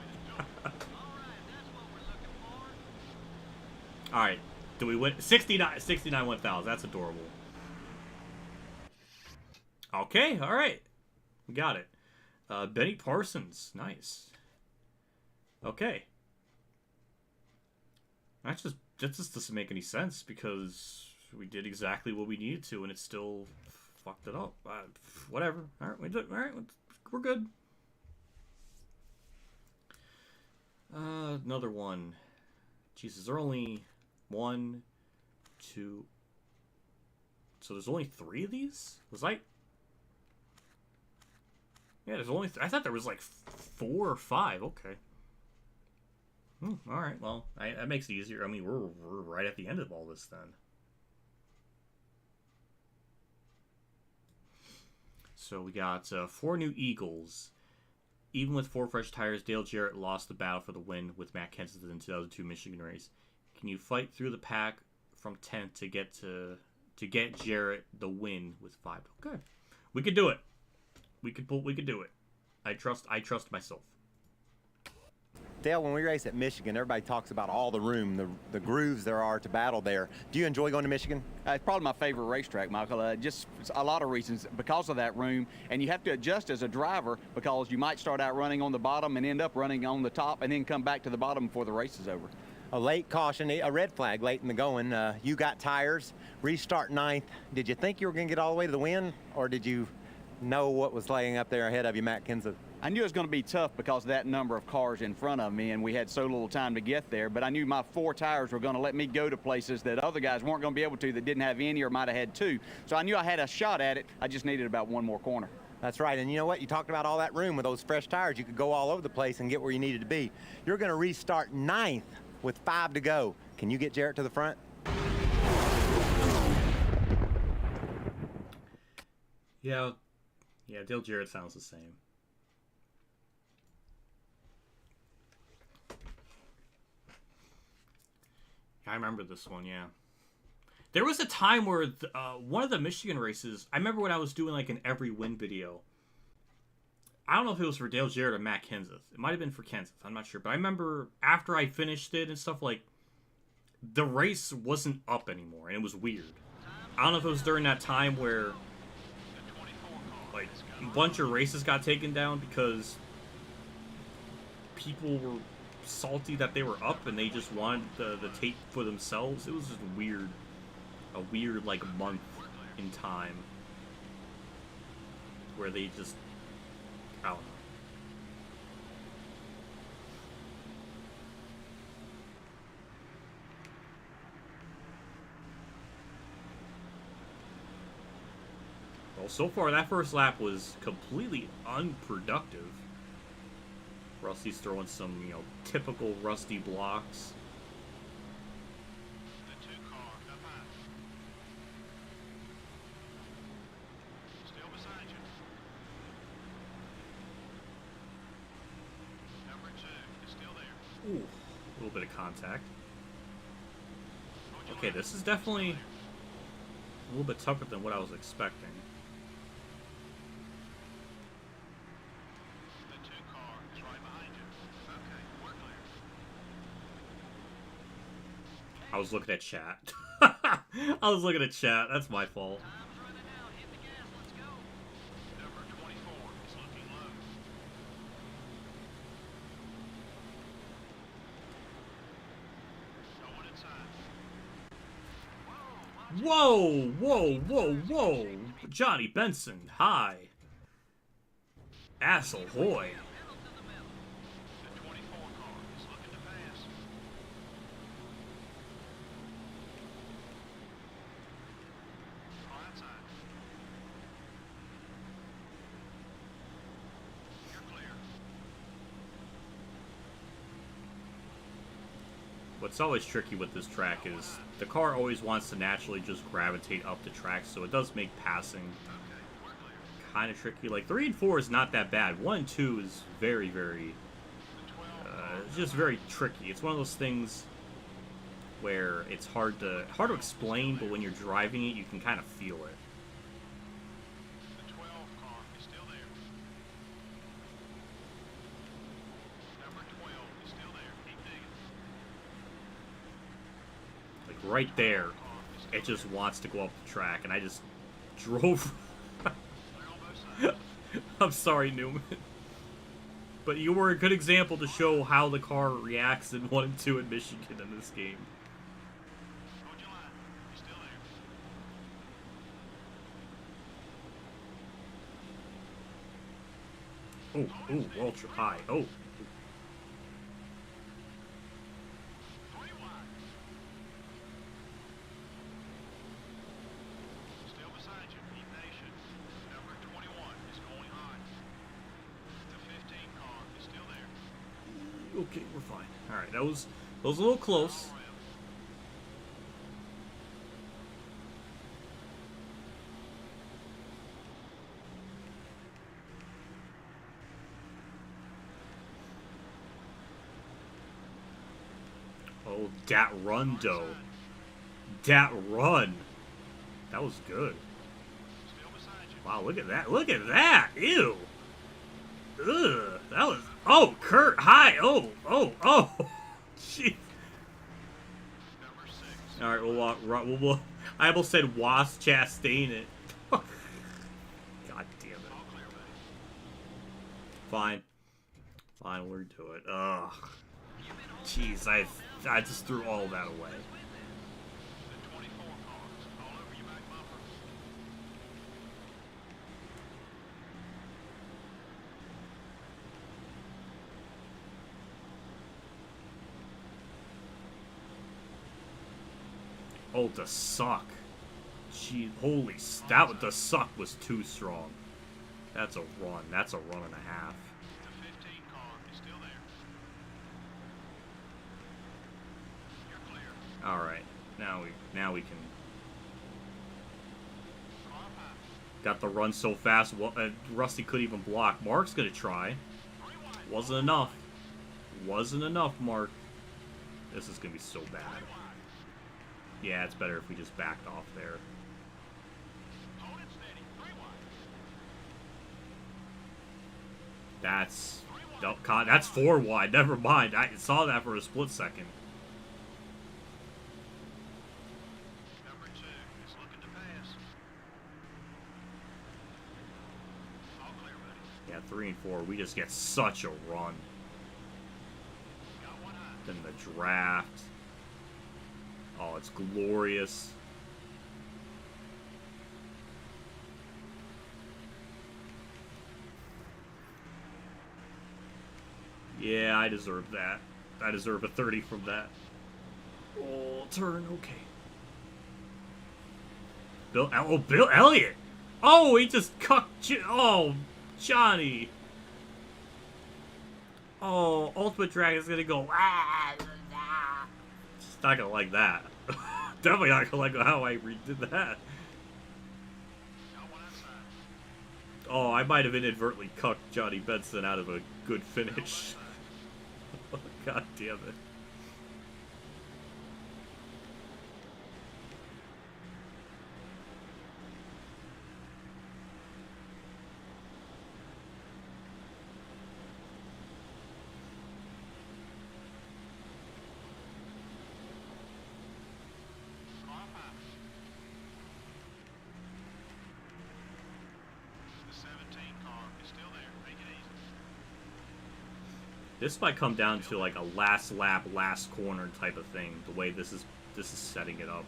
Alright. Do we win? 69 1000. That's adorable. Okay, all right. We got it. Benny Parsons. Nice. Okay. That just doesn't make any sense because we did exactly what we needed to and it still fucked it up. Whatever. All right, we're good. Another one. Jesus, there are only 1, 2. So there's only 3 of these? Yeah, there's only. I thought there was like 4 or 5. Okay. All right. Well, that makes it easier. I mean, we're right at the end of all this then. So we got 4 new Eagles. Even with 4 fresh tires, Dale Jarrett lost the battle for the win with Matt Kenseth in the 2002 Michigan race. Can you fight through the pack from 10th to get Jarrett the win with 5? Okay, we could do it. We could do it. I trust myself. Dale, when we race at Michigan, everybody talks about all the room, the grooves there are to battle there. Do you enjoy going to Michigan? It's probably my favorite racetrack, Michael. Just a lot of reasons because of that room, and you have to adjust as a driver because you might start out running on the bottom and end up running on the top and then come back to the bottom before the race is over. A late caution, a red flag late in the going. You got tires, restart 9th. Did you think you were going to get all the way to the win, or did you know what was laying up there ahead of you, Matt Kenseth? I knew it was going to be tough because of that number of cars in front of me, and we had so little time to get there. But I knew my 4 tires were going to let me go to places that other guys weren't going to be able to that didn't have any or might have had 2. So I knew I had a shot at it. I just needed about 1 more corner. That's right, and you know what? You talked about all that room with those fresh tires. You could go all over the place and get where you needed to be. You're going to restart 9th with 5 to go. Can you get Jarrett to the front? Yeah, Dale Jarrett sounds the same. I remember this one, yeah. There was a time where one of the Michigan races, I remember when I was doing like an every win video. I don't know if it was for Dale Jarrett or Matt Kenseth. It might have been for Kenseth, I'm not sure. But I remember after I finished it and stuff, like, the race wasn't up anymore, and it was weird. I don't know if it was during that time where, like, a bunch of races got taken down because people were salty that they were up and they just wanted the tape for themselves. It was just a weird like month in time where they just, I don't know. Well, so far that first lap was completely unproductive. Rusty's throwing some, typical Rusty blocks. The 2 car up high. Still beside you. Number 2 is still there. Ooh, a little bit of contact. Okay, this is definitely a little bit tougher than what I was expecting. I was looking at chat. I was looking at chat. That's my fault. Whoa, whoa, whoa, whoa. Johnny Benson, hi. Ass ahoy. What's always tricky with this track is the car always wants to naturally just gravitate up the track, so it does make passing kind of tricky. Like 3 and 4 is not that bad. 1 and 2 is very, very, just very tricky. It's one of those things where it's hard to explain, but when you're driving it, you can kind of feel it. right there, it just wants to go up the track, and I just drove. I'm sorry, Newman. But you were a good example to show how the car reacts in 1 and 2 in Michigan in this game. Oh, ultra high. Oh. Still beside you. Keep patient. Number 21 is going high. The 15 car is still there. Okay, we're fine. All right, that was a little close. Oh, that run, though. That run. That was good. Wow, look at that. Look at that. Ew. Ugh. That was... Oh, Kurt. Hi. Oh. Jeez. All right, we'll I almost said Wasp Chastain it. God damn it. Fine, we'll do it. Ugh. Jeez, I just threw all that away. Oh, the suck. Gee, holy, the suck was too strong. That's a run. That's a run and a half. The 15 car is still there. You're clear. All right, now we can. Got the run so fast. Rusty couldn't even block. Mark's gonna try. Wasn't enough. Wasn't enough, Mark. This is gonna be so bad. Yeah, it's better if we just backed off there. That's 4 wide. Never mind. I saw that for a split second. Number 2 is looking to pass. All clear, buddy. Yeah, 3 and 4. We just get such a run. Then the draft. Oh, it's glorious. Yeah, I deserve that. I deserve a 30 from that. Oh, turn, okay. Bill Elliott! Oh, he just cucked. Oh, Johnny. Oh, Ultimate Dragon's gonna go. Just not gonna like that. Definitely not gonna like how I redid that. Oh, I might have inadvertently cucked Johnny Benson out of a good finish. God damn it. This might come down to like a last lap, last corner type of thing. The way this is setting it up.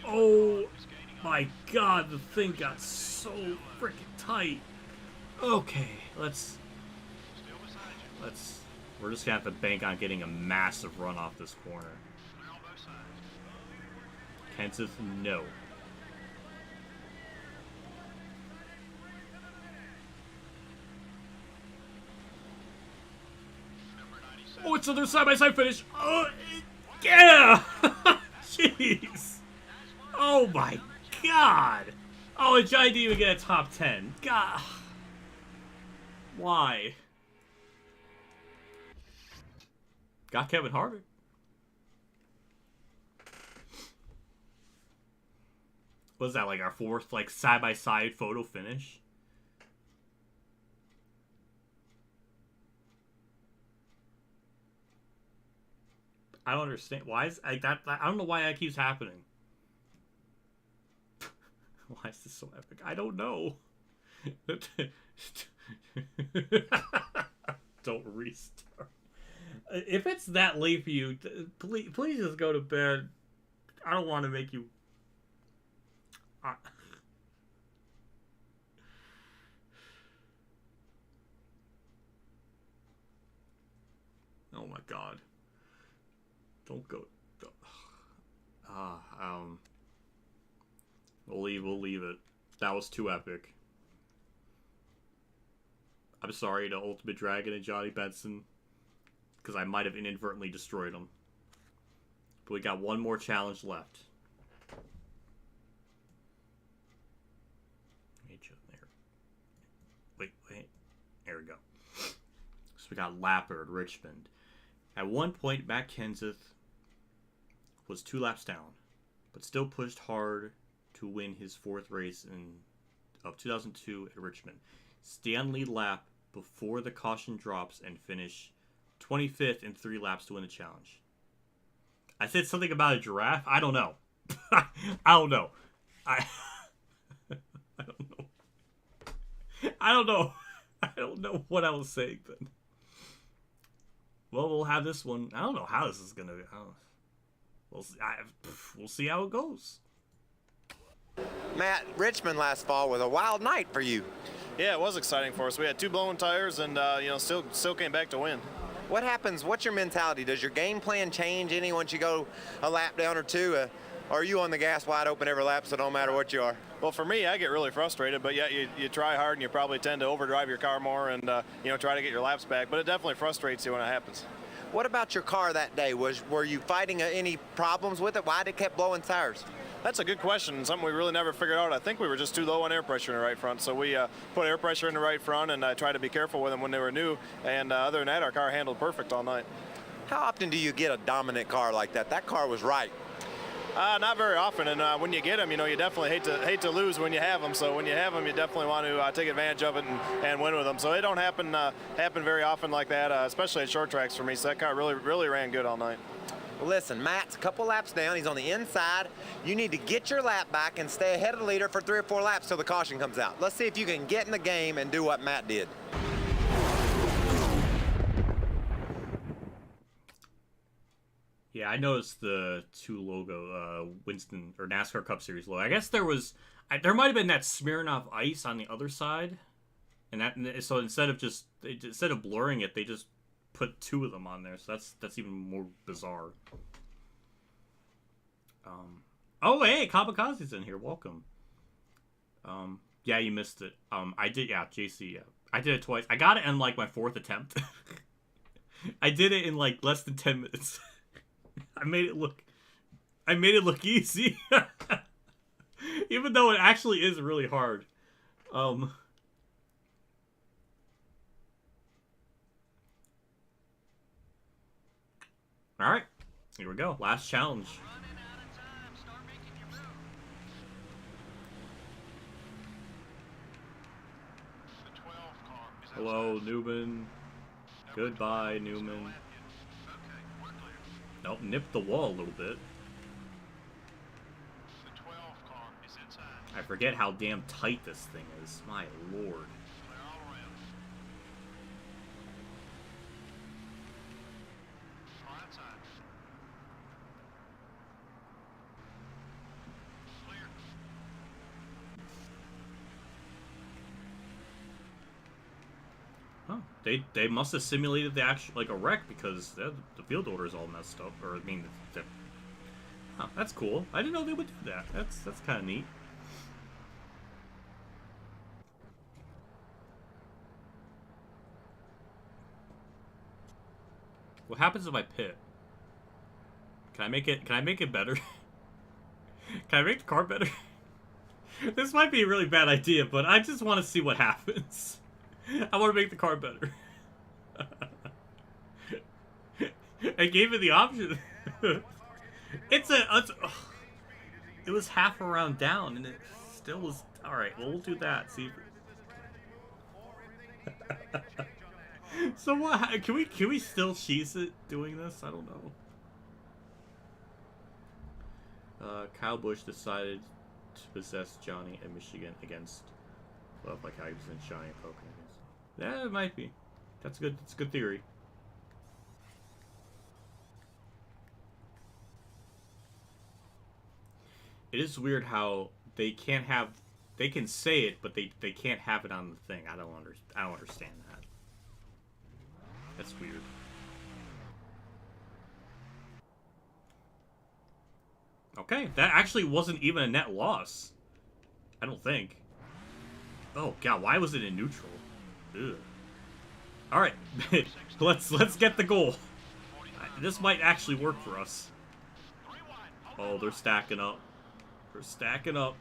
Oh my God! The thing got so freaking tight. Okay, let's. We're just gonna have to bank on getting a massive run off this corner. Kenseth, no. Oh, it's another side-by-side finish. Oh, yeah! Jeez. Oh my God. Oh, and Johnny didn't even get a top 10. God. Why? Got Kevin Harvick. Was that like our fourth like side-by-side photo finish? I don't understand. Why is like that? I don't know why that keeps happening. Why is this so epic? I don't know. Don't restart. If it's that late for you, please just go to bed. I don't want to make you. Oh my God. Don't go. We'll leave it. That was too epic. I'm sorry to Ultimate Dragon and Johnny Benson, because I might have inadvertently destroyed them. But we got one more challenge left. Wait. There we go. So we got Lapper at Richmond. At one point, Matt Kenseth was 2 laps down, but still pushed hard to win his 4th race of 2002 at Richmond. Stanley lap before the caution drops and finish 25th in 3 laps to win the challenge. I said something about a giraffe. I don't know. I don't know. I don't know. I don't know. I don't know what I was saying then. Well, we'll have this one. I don't know how this is gonna. We'll see how it goes. Matt, Richmond last fall was a wild night for you. Yeah, it was exciting for us. We had 2 blown tires, and still came back to win. What happens? What's your mentality? Does your game plan change any once you go a lap down or 2? Or are you on the gas wide open every lap, so no matter what you are? Well, for me, I get really frustrated, but yeah, you try hard, and you probably tend to overdrive your car more, and try to get your laps back. But it definitely frustrates you when it happens. What about your car that day? Were you fighting any problems with it? Why did it keep blowing tires? That's a good question, something we really never figured out. I think we were just too low on air pressure in the right front, so we put air pressure in the right front and tried to be careful with them when they were new, and other than that, our car handled perfect all night. How often do you get a dominant car like that? That car was right. Not very often, and when you get them, you definitely hate to lose when you have them. So when you have them, you definitely want to take advantage of it and win with them. So it don't happen very often like that, especially at short tracks for me. So that car really ran good all night. Well, listen, Matt's a couple laps down. He's on the inside. You need to get your lap back and stay ahead of the leader for 3 or 4 laps till the caution comes out. Let's see if you can get in the game and do what Matt did. Yeah, I noticed the 2 logo, Winston or NASCAR Cup Series logo. I guess there might have been that Smirnoff ice on the other side, and so instead of blurring it, they just put 2 of them on there. So that's even more bizarre. Oh hey, Kamikaze's in here. Welcome. Yeah, you missed it. I did. Yeah, JC. Yeah, I did it twice. I got it in like my 4th attempt. I did it in like less than 10 minutes. I made it look easy. Even though it actually is really hard. All right. Here we go. Last challenge. Hello, Newman. Goodbye, Newman. Nope, nipped the wall a little bit. I forget how damn tight this thing is. My lord. Huh. They must have simulated the actual, like, a wreck, because the field order is all messed up. Or, I mean, oh, that's cool. I didn't know they would do that. That's kind of neat. What happens if I pit? Can I make it better? Can I make the car better? This might be a really bad idea, but I just want to see what happens. I want to make the car better. I gave it the option. It's It was half a round down, and it still was... Alright, well, we'll do that. See... So what? Can we still cheese it doing this? I don't know. Kyle Busch decided to possess Johnny in Michigan against... Well, like how he was in Johnny and Pocono. Yeah, it might be. That's good. It's a good theory. It is weird how they can't have... They can say it, but they can't have it on the thing. I don't understand that. That's weird. Okay, that actually wasn't even a net loss. I don't think. Oh god, why was it in neutral? Ugh. All right, let's get the goal. This might actually work for us. Oh, they're stacking up. They're stacking up.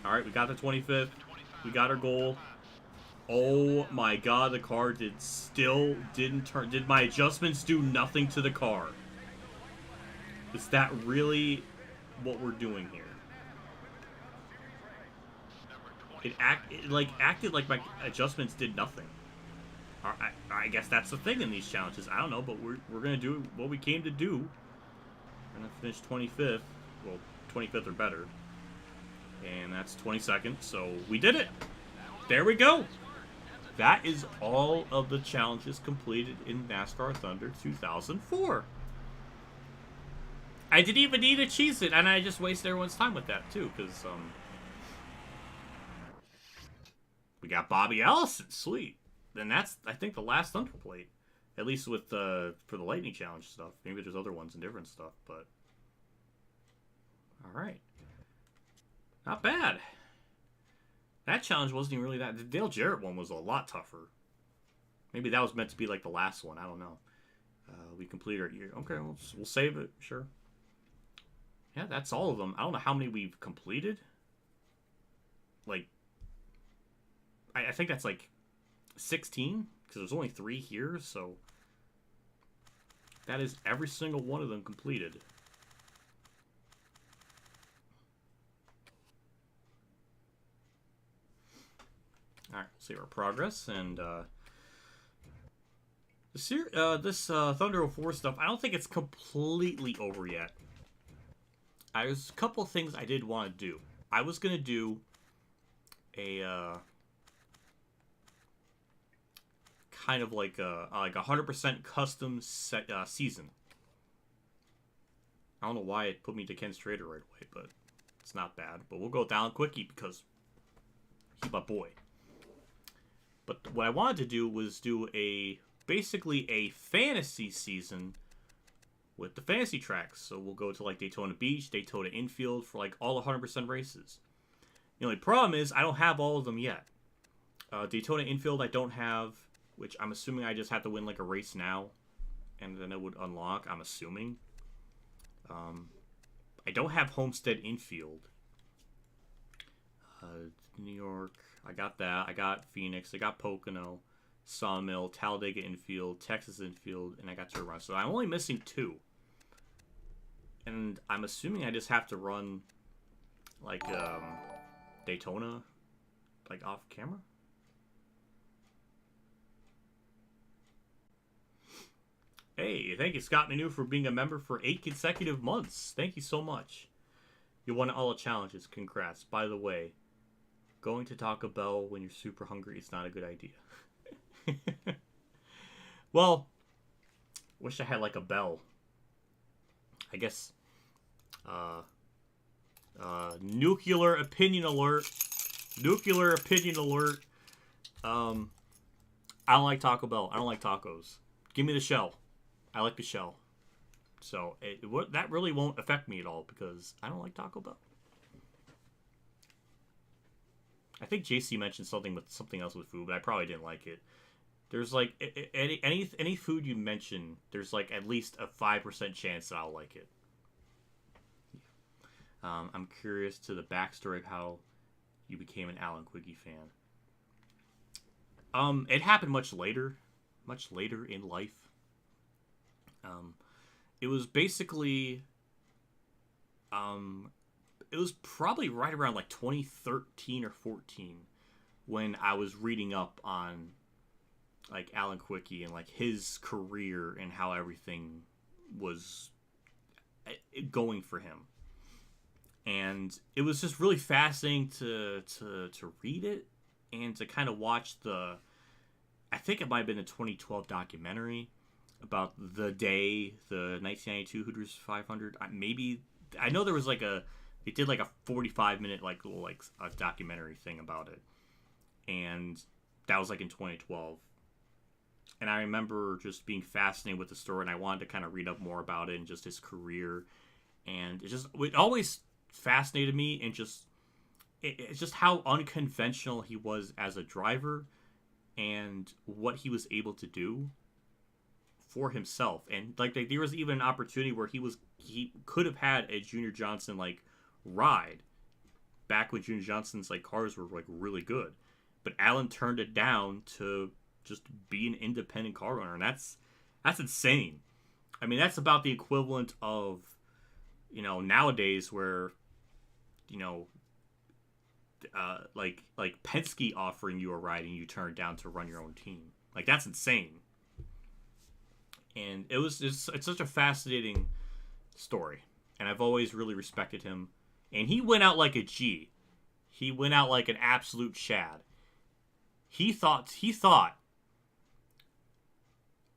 All right, we got the 25th. We got our goal. Oh my god, the car didn't turn. Did my adjustments do nothing to the car? Is that really what we're doing here? It acted like my adjustments did nothing. I guess that's the thing in these challenges. I don't know, but we're gonna do what we came to do. We're gonna finish 25th. Well, 25th or better. And that's 22nd, so we did it! There we go! That is all of the challenges completed in NASCAR Thunder 2004. I didn't even need to cheese it, and I just wasted everyone's time with that, too, because, we got Bobby Allison, sweet. And that's, I think, the last Thunder plate. At least with, for the Lightning Challenge stuff. Maybe there's other ones and different stuff, but... Alright. Not bad. That challenge wasn't even really that... The Dale Jarrett one was a lot tougher. Maybe that was meant to be like the last one. I don't know. We completed our year. Okay, we'll save it. Sure. Yeah, that's all of them. I don't know how many we've completed. Like... I think that's like 16. Because there's only 3 here, so... That is every single one of them completed. Alright, see our progress, and this Thunder 04 stuff, I don't think it's completely over yet. There's a couple of things I did want to do. I was going to do a kind of like a 100% custom season. I don't know why it put me to Ken Strader right away, but it's not bad. But we'll go down quickie because he's my boy. But what I wanted to do was do basically a fantasy season with the fantasy tracks. So we'll go to like Daytona Beach, Daytona Infield for like all 100% races. The only problem is I don't have all of them yet. Daytona Infield I don't have, which I'm assuming I just have to win like a race now, and then it would unlock, I'm assuming. I don't have Homestead Infield. New York, I got that. I got Phoenix, I got Pocono, Sawmill, Talladega Infield, Texas Infield, and I got Turbine. So I'm only missing 2. And I'm assuming I just have to run, like, Daytona, like, off camera? Hey, thank you, Scott Manu, for being a member for 8 consecutive months. Thank you so much. You won all the challenges. Congrats. By the way, going to Taco Bell when you're super hungry is not a good idea. Well, wish I had like a bell. I guess. Nuclear opinion alert. Nuclear opinion alert. I don't like Taco Bell. I don't like tacos. Give me the shell. I like the shell. So that really won't affect me at all because I don't like Taco Bell. I think JC mentioned something else with food, but I probably didn't like it. There's like any food you mention, there's like at least a 5% chance that I'll like it. Yeah. I'm curious to the backstory of how you became an Alan Quickie fan. It happened much later in life. It was basically, it was probably right around like 2013 or 14 when I was reading up on like Alan Quickie and like his career and how everything was going for him. And it was just really fascinating to read it and to kind of watch I think it might have been a 2012 documentary about the 1992 Hooters 500. I know there was like they did like a 45-minute like little like a documentary thing about it. And that was like in 2012. And I remember just being fascinated with the story, and I wanted to kind of read up more about it and just his career. And it always fascinated me, and it's just how unconventional he was as a driver and what he was able to do for himself. And like there was even an opportunity where he could have had a Junior Johnson like ride back when Junior Johnson's like cars were like really good, but Alan turned it down to just be an independent car owner, and that's insane. I mean, that's about the equivalent of, you know, nowadays where, you know, like Penske offering you a ride and you turn it down to run your own team. Like, that's insane. And it's such a fascinating story, and I've always really respected him. And he went out like a G. He went out like an absolute Chad. He thought,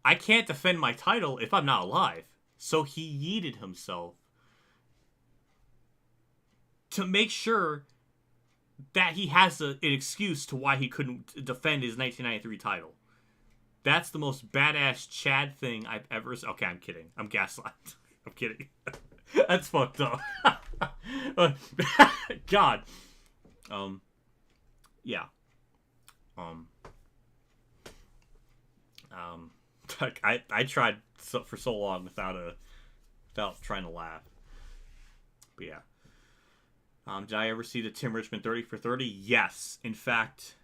I can't defend my title if I'm not alive. So he yeeted himself to make sure that he has an excuse to why he couldn't defend his 1993 title. That's the most badass Chad thing I've ever seen. Okay, I'm kidding. I'm gaslighting. I'm kidding. That's fucked up. God. Yeah. I tried for so long without trying to laugh. But yeah. Did I ever see the Tim Richmond 30 for 30? Yes. In fact,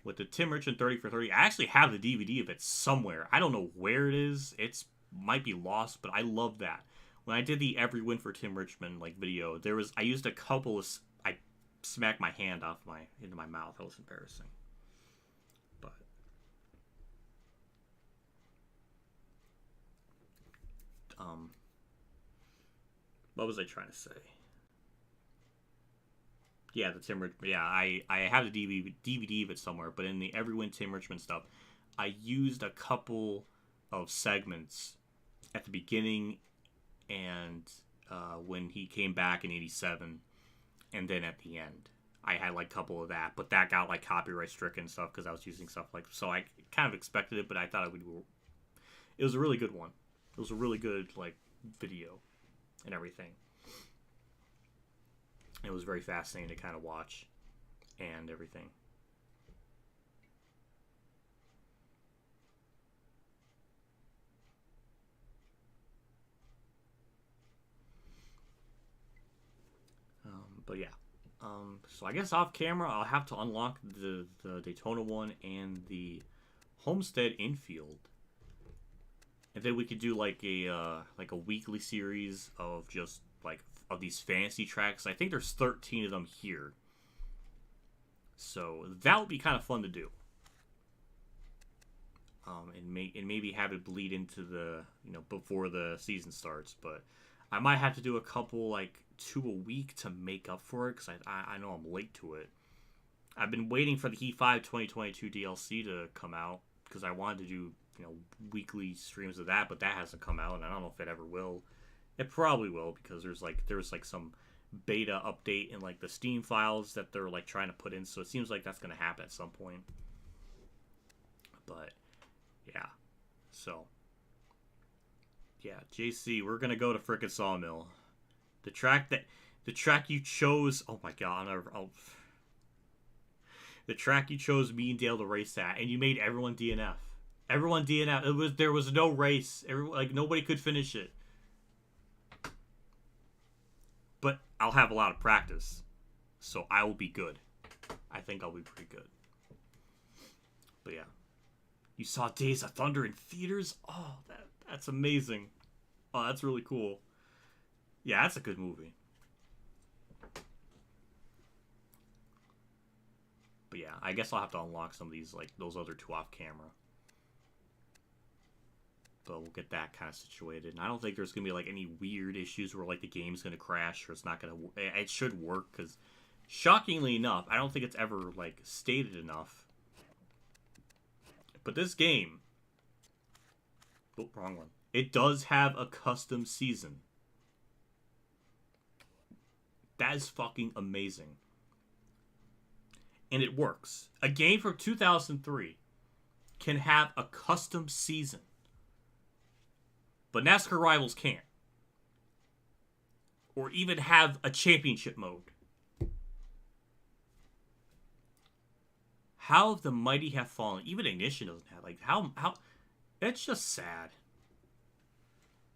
with the Tim Richmond 30 for 30, I actually have the DVD of it somewhere. I don't know where it is. It's might be lost, but I love that. When I did the Every Win for Tim Richmond like video, I used a couple of, I smacked my hand into my mouth. That was embarrassing. But what was I trying to say? Yeah, the Tim Richmond. Yeah, I have the DVD of it somewhere, but in the Every Win Tim Richmond stuff, I used a couple of segments at the beginning and when he came back in '87, and then at the end. I had like a couple of that, but that got like copyright stricken and stuff because I was using stuff like, so I kind of expected it, but I thought it was a really good one. It was a really good like video and everything. It was very fascinating to kind of watch and everything. But yeah. So I guess off camera, I'll have to unlock the Daytona one and the Homestead infield, and then we could do like a weekly series of just like of these fantasy tracks. I think there's 13 of them here, so that would be kind of fun to do. And maybe have it bleed into the before the season starts, but I might have to do a couple like 2 a week to make up for it because I know I'm late to it. I've been waiting for the Heat 5 2022 DLC to come out because I wanted to do weekly streams of that, but that hasn't come out, and I don't know if it ever will. It probably will because there's some beta update in like the Steam files that they're like trying to put in, so it seems like that's gonna happen at some point. But yeah, so yeah, JC, we're gonna go to frickin' Sawmill. The track you chose. Oh my god! The track you chose me and Dale to race at, and you made everyone DNF. Everyone DNF. There was no race. Nobody could finish it. But I'll have a lot of practice, so I will be good. I think I'll be pretty good. But yeah. You saw Days of Thunder in theaters? Oh, that's amazing. Oh, that's really cool. Yeah, that's a good movie. But yeah, I guess I'll have to unlock some of these, like, those other two off camera. But we'll get that kind of situated. And I don't think there's going to be, like, any weird issues where, like, the game's going to crash or it's not going to... It should work, because shockingly enough, I don't think it's ever, like, stated enough. But this game... Oh, wrong one. It does have a custom season. That is fucking amazing. And it works. A game from 2003 can have a custom season. But NASCAR Rivals can't. Or even have a championship mode. How the mighty have fallen. Even Ignition doesn't have. Like, how... It's just sad.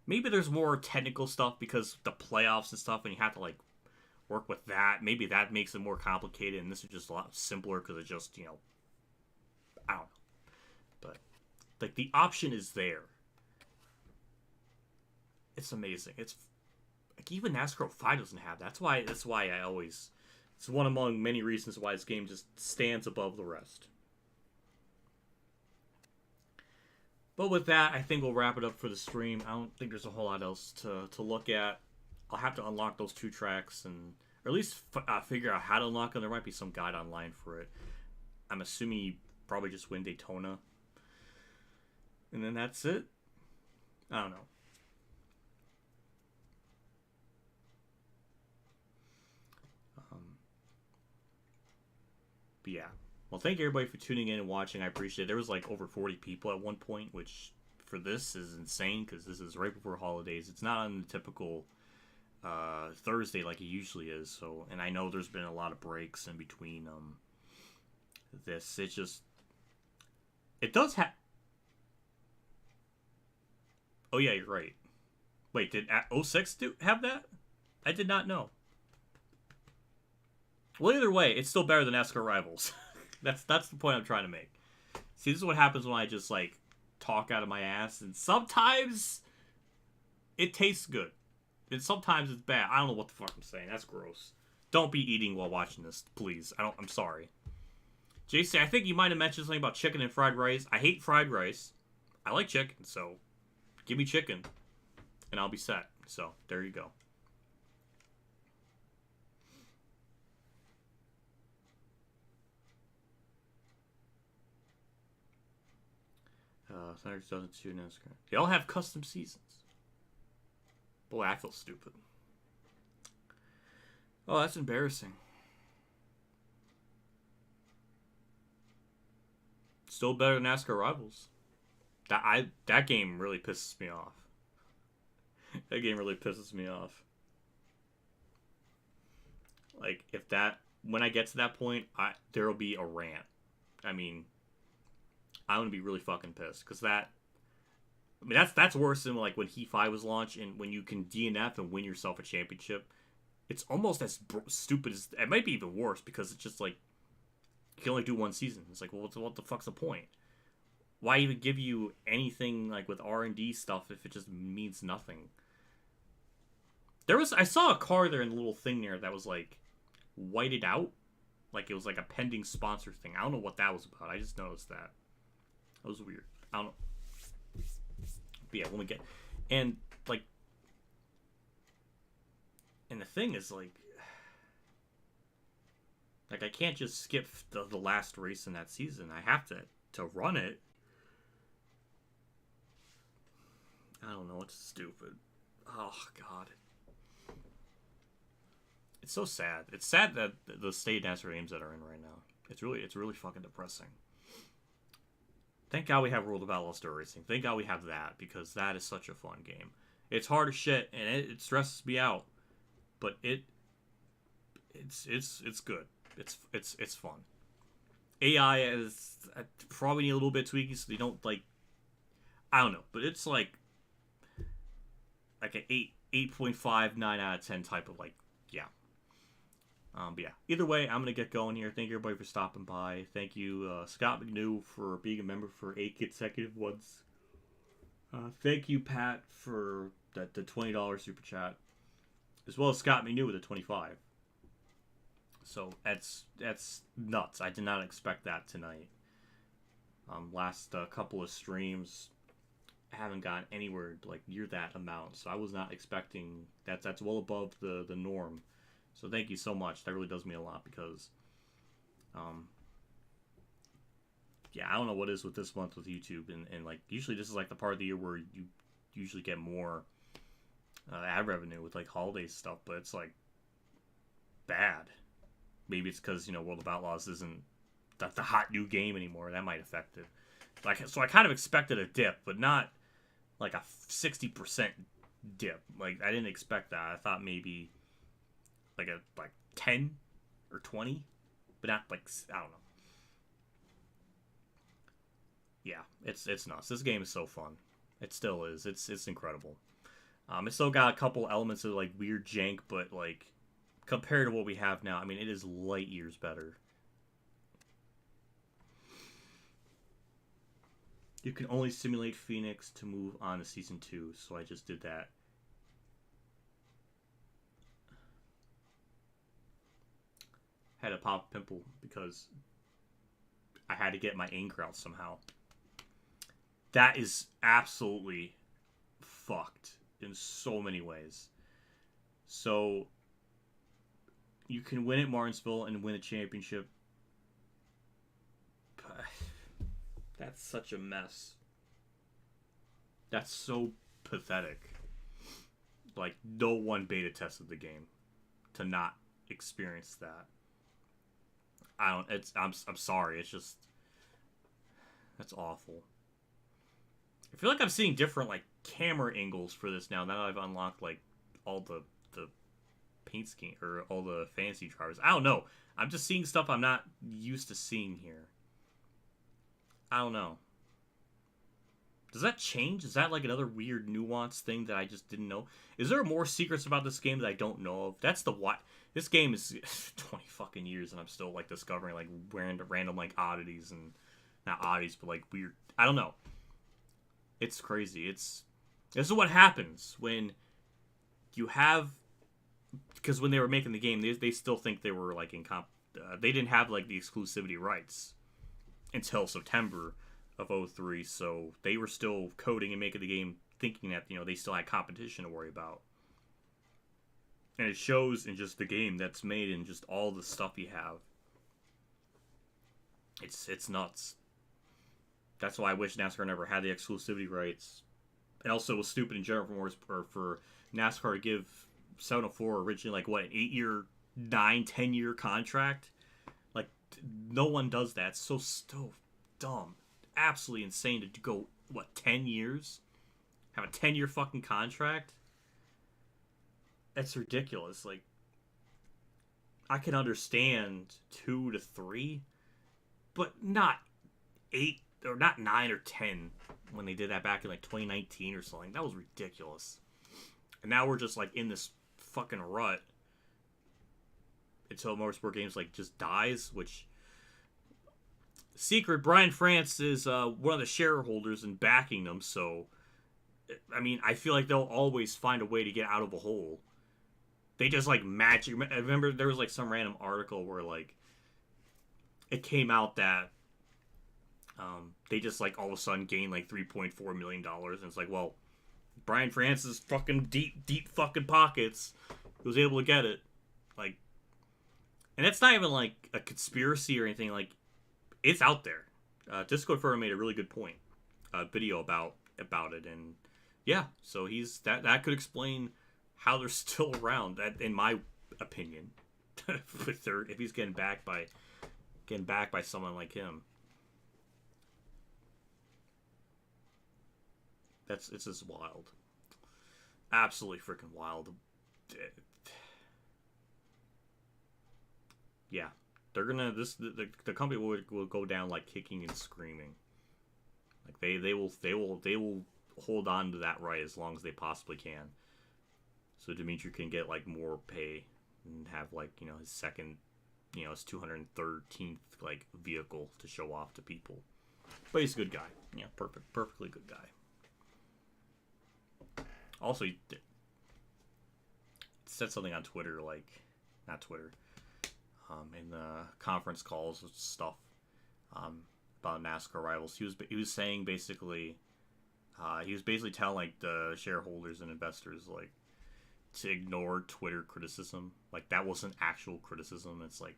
Maybe there's more technical stuff because the playoffs and stuff, and you have to, like, work with that. Maybe that makes it more complicated, and this is just a lot simpler because it just, you know... I don't know. But, like, the option is there. It's amazing. It's... Like, even NASCAR 5 doesn't have that. That's why I always... It's one among many reasons why this game just stands above the rest. But with that, I think we'll wrap it up for the stream. I don't think there's a whole lot else to look at. I'll have to unlock those 2 tracks, and or at least figure out how to unlock them. There might be some guide online for it. I'm assuming you probably just win Daytona. And then that's it. I don't know. But yeah. Well, thank you everybody for tuning in and watching. I appreciate it. There was like over 40 people at one point, which for this is insane because this is right before holidays. It's not on the typical Thursday like it usually is. So, and I know there's been a lot of breaks in between this. It just... It does have... Oh yeah, you're right. Wait, did 06 have that? I did not know. Well, either way, it's still better than NASCAR Rivals. That's the point I'm trying to make. See, this is what happens when I just, like, talk out of my ass. And sometimes it tastes good. And sometimes it's bad. I don't know what the fuck I'm saying. That's gross. Don't be eating while watching this, please. I'm sorry. JC, I think you might have mentioned something about chicken and fried rice. I hate fried rice. I like chicken, so give me chicken. And I'll be set. So, there you go. Thunder 2002 NASCAR. They all have custom seasons. Boy, I feel stupid. Oh, that's embarrassing. Still better than NASCAR Rivals. That game really pisses me off. That game really pisses me off. Like, when I get to that point, there'll be a rant. I mean, I'm gonna be really fucking pissed because that's worse than like when Heat 5 was launched and when you can DNF and win yourself a championship. It's almost as stupid as it might be even worse because it's just like you can only do one season. It's like, well, what the fuck's the point? Why even give you anything like with R&D stuff if it just means nothing? I saw a car there in the little thing there that was like whited out, like it was like a pending sponsor thing. I don't know what that was about. I just noticed that. That was weird. I don't know. But yeah, when we get... And, like... And the thing is, like... Like, I can't just skip the last race in that season. I have to run it. I don't know. It's stupid. Oh, God. It's so sad. It's sad that the state NASCAR games that are in right now. It's really fucking depressing. Thank God we have World of Outlaw Star Racing. Thank God we have that, because that is such a fun game. It's hard as shit, and it stresses me out, but it's good. It's fun. AI is probably need a little bit tweaking so they don't like. I don't know, but it's like an 8.5, 9 out of 10 type of like, yeah. But yeah, either way, I'm going to get going here. Thank you, everybody, for stopping by. Thank you, Scott McNew, for being a member for 8 consecutive ones. Thank you, Pat, for the $20 super chat, as well as Scott McNew with a 25. So that's nuts. I did not expect that tonight. Last couple of streams, I haven't gotten anywhere like near that amount, so I was not expecting that. That's well above the norm. So thank you so much. That really does mean a lot because, yeah, I don't know what it is with this month with YouTube, and like usually this is like the part of the year where you usually get more ad revenue with like holiday stuff, but it's like bad. Maybe it's because, you know, World of Outlaws isn't the hot new game anymore. That might affect it. Like, so I kind of expected a dip, but not like a 60% dip. Like, I didn't expect that. I thought maybe like 10 or 20, but not like, I don't know. Yeah, it's nuts. This game is so fun. It still is. It's incredible. It's still got a couple elements of like weird jank, but like compared to what we have now, I mean, it is light years better. You can only simulate Phoenix to move on to Season 2, so I just did that. Had a pop pimple because I had to get my anger out somehow. That is absolutely fucked in so many ways. So you can win at Martinsville and win a championship. That's such a mess. That's so pathetic. Like, no one beta tested the game to not experience that. I'm sorry. It's just, that's awful. I feel like I'm seeing different like camera angles for this now that I've unlocked like all the paint scheme or all the fantasy drivers. I don't know. I'm just seeing stuff I'm not used to seeing here. I don't know. Does that change? Is that like another weird nuance thing that I just didn't know? Is there more secrets about this game that I don't know of? That's the what. This game is 20 fucking years and I'm still like discovering like random like oddities and not oddities but like weird. I don't know. It's crazy. This is what happens when you have, because when they were making the game, they still think they were like they didn't have like the exclusivity rights until September of 2003, so they were still coding and making the game thinking that, you know, they still had competition to worry about. And it shows in just the game that's made and just all the stuff you have. It's nuts. That's why I wish NASCAR never had the exclusivity rights. And also it was stupid in general for NASCAR to give 704 originally like what, an 8-year, 9-10-year contract. Like, no one does that. It's so dumb. Absolutely insane to go, what, 10 years? Have a 10-year fucking contract? That's ridiculous. Like, I can understand 2 to 3, but not 8 or not 9 or 10 when they did that back in like 2019 or something. That was ridiculous. And now we're just like in this fucking rut until Motorsport Games like just dies, which secret, Brian France is one of the shareholders and backing them, so I mean, I feel like they'll always find a way to get out of a hole. They just like magic. I remember there was like some random article where like it came out that they just like all of a sudden gained like $3.4 million, and it's like, well, Brian France's fucking deep fucking pockets was able to get it. Like, and it's not even like a conspiracy or anything. Like, it's out there. Disco Inferno made a really good point, video about it, and yeah, so that could explain how they're still around. That, in my opinion, if he's getting backed by someone like him. It's just wild. Absolutely freaking wild. Yeah. They're gonna the company will go down like kicking and screaming. Like they will hold on to that right as long as they possibly can. So Dimitri can get like more pay and have like, you know, his second, you know, his 213th like vehicle to show off to people. But he's a good guy. Yeah, perfectly good guy. Also, he said something on Twitter, like, not Twitter, in the conference calls and stuff, about NASCAR rivals. He was saying basically, he was basically telling like the shareholders and investors like to ignore Twitter criticism. Like that wasn't actual criticism. It's like,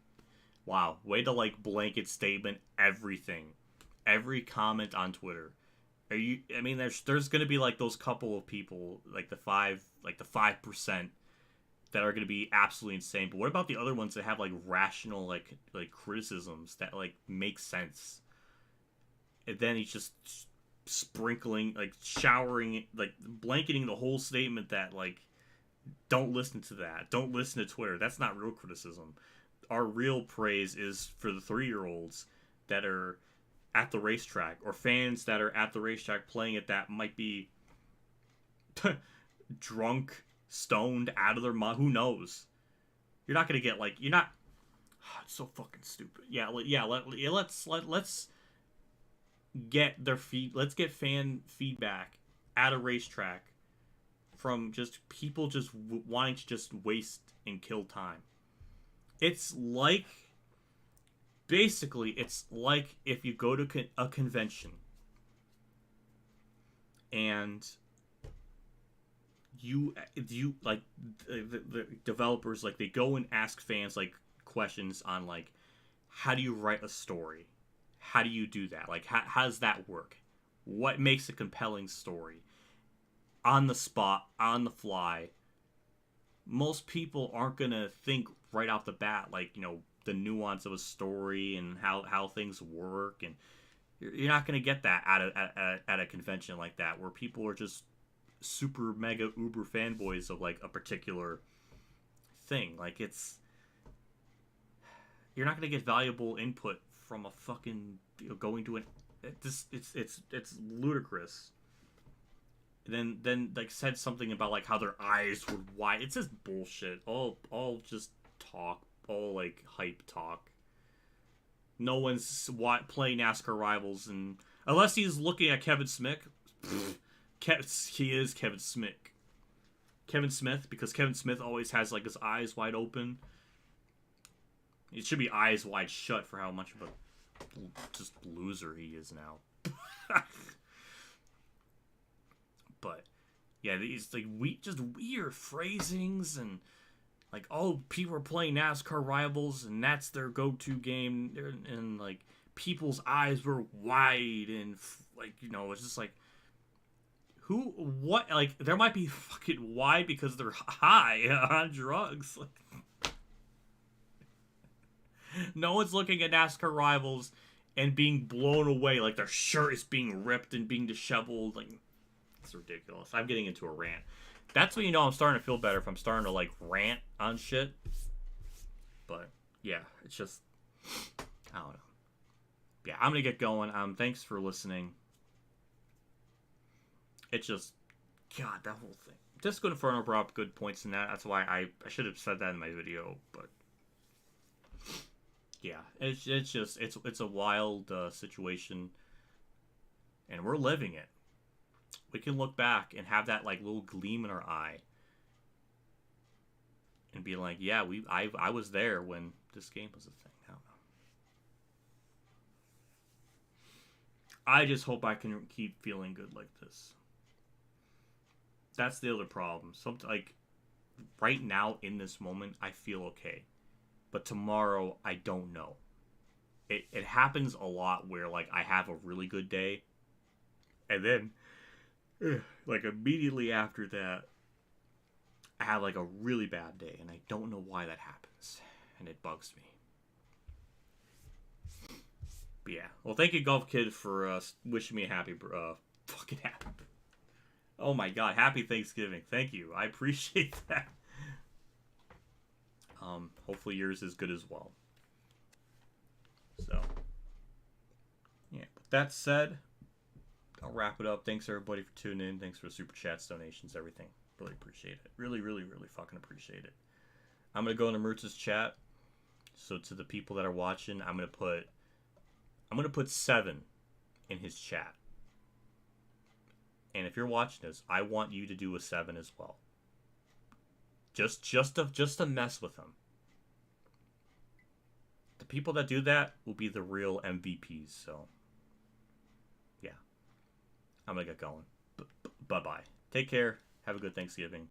wow, way to like blanket statement everything, every comment on Twitter. I mean, there's gonna be like those couple of people, like the 5%, that are gonna be absolutely insane. But what about the other ones that have like rational like criticisms that like make sense? And then he's just sprinkling, like showering, like blanketing the whole statement that like, don't listen to that. Don't listen to Twitter. That's not real criticism. Our real praise is for the 3-year-olds that are at the racetrack, or fans that are at the racetrack playing it that might be drunk, stoned, out of their mind. Who knows? You're not gonna get like, you're not. It's so fucking stupid. Let's get their let's get fan feedback at a racetrack from just people just wanting to just waste and kill time. It's like, basically, it's like if you go to a convention and you like the developers, like they go and ask fans like questions on like, how do you write a story? How do you do that? Like, how does that work? What makes a compelling story? On the spot, on the fly. Most people aren't gonna think right off the bat, like, you know, the nuance of a story and how things work, and you're not gonna get that at a convention like that, where people are just super mega uber fanboys of like a particular thing. Like, you're not gonna get valuable input from a fucking, you know, going to it's ludicrous. Then like said something about like how their eyes were wide. It's just bullshit. All just talk. All like hype talk. No one's playing NASCAR rivals, and unless he's looking at Kevin Smith. He is Kevin Smith. Kevin Smith, because Kevin Smith always has like his eyes wide open. It should be eyes wide shut for how much of a just loser he is now. But yeah, these like just weird phrasings, and like, oh, people are playing NASCAR rivals and that's their go-to game, and like people's eyes were wide, and like, you know, it's just like, what, like, there might be fucking wide because they're high on drugs. Like, no one's looking at NASCAR rivals and being blown away, like their shirt is being ripped and being disheveled. Like, it's ridiculous. I'm getting into a rant. That's when you know I'm starting to feel better, if I'm starting to like rant on shit. But yeah, it's just, I don't know. Yeah, I'm gonna get going. Thanks for listening. It's just, God, that whole thing. Disco Inferno brought up good points in that. That's why I should have said that in my video, but yeah, it's just it's a wild situation, and we're living it. We can look back and have that like little gleam in our eye, and be like, yeah, I was there when this game was a thing. I don't know. I just hope I can keep feeling good like this. That's the other problem. Like, right now in this moment, I feel okay, but tomorrow I don't know. It happens a lot where like I have a really good day, and then like immediately after that I have like a really bad day, and I don't know why that happens, and it bugs me. But yeah, well, thank you, Golf Kid, for wishing me a happy fucking happy. Oh my God, happy Thanksgiving. Thank you. I appreciate that. Hopefully yours is good as well. So, yeah, with that said, I'll wrap it up. Thanks everybody for tuning in. Thanks for the super chats, donations, everything. Really appreciate it. Really, really, really fucking appreciate it. I'm gonna go into Mertz's chat. So to the people that are watching, I'm gonna put 7 in his chat. And if you're watching this, I want you to do a 7 as well. Just to mess with him. The people that do that will be the real MVPs. So, yeah, I'm gonna get going. Bye bye. Take care. Have a good Thanksgiving.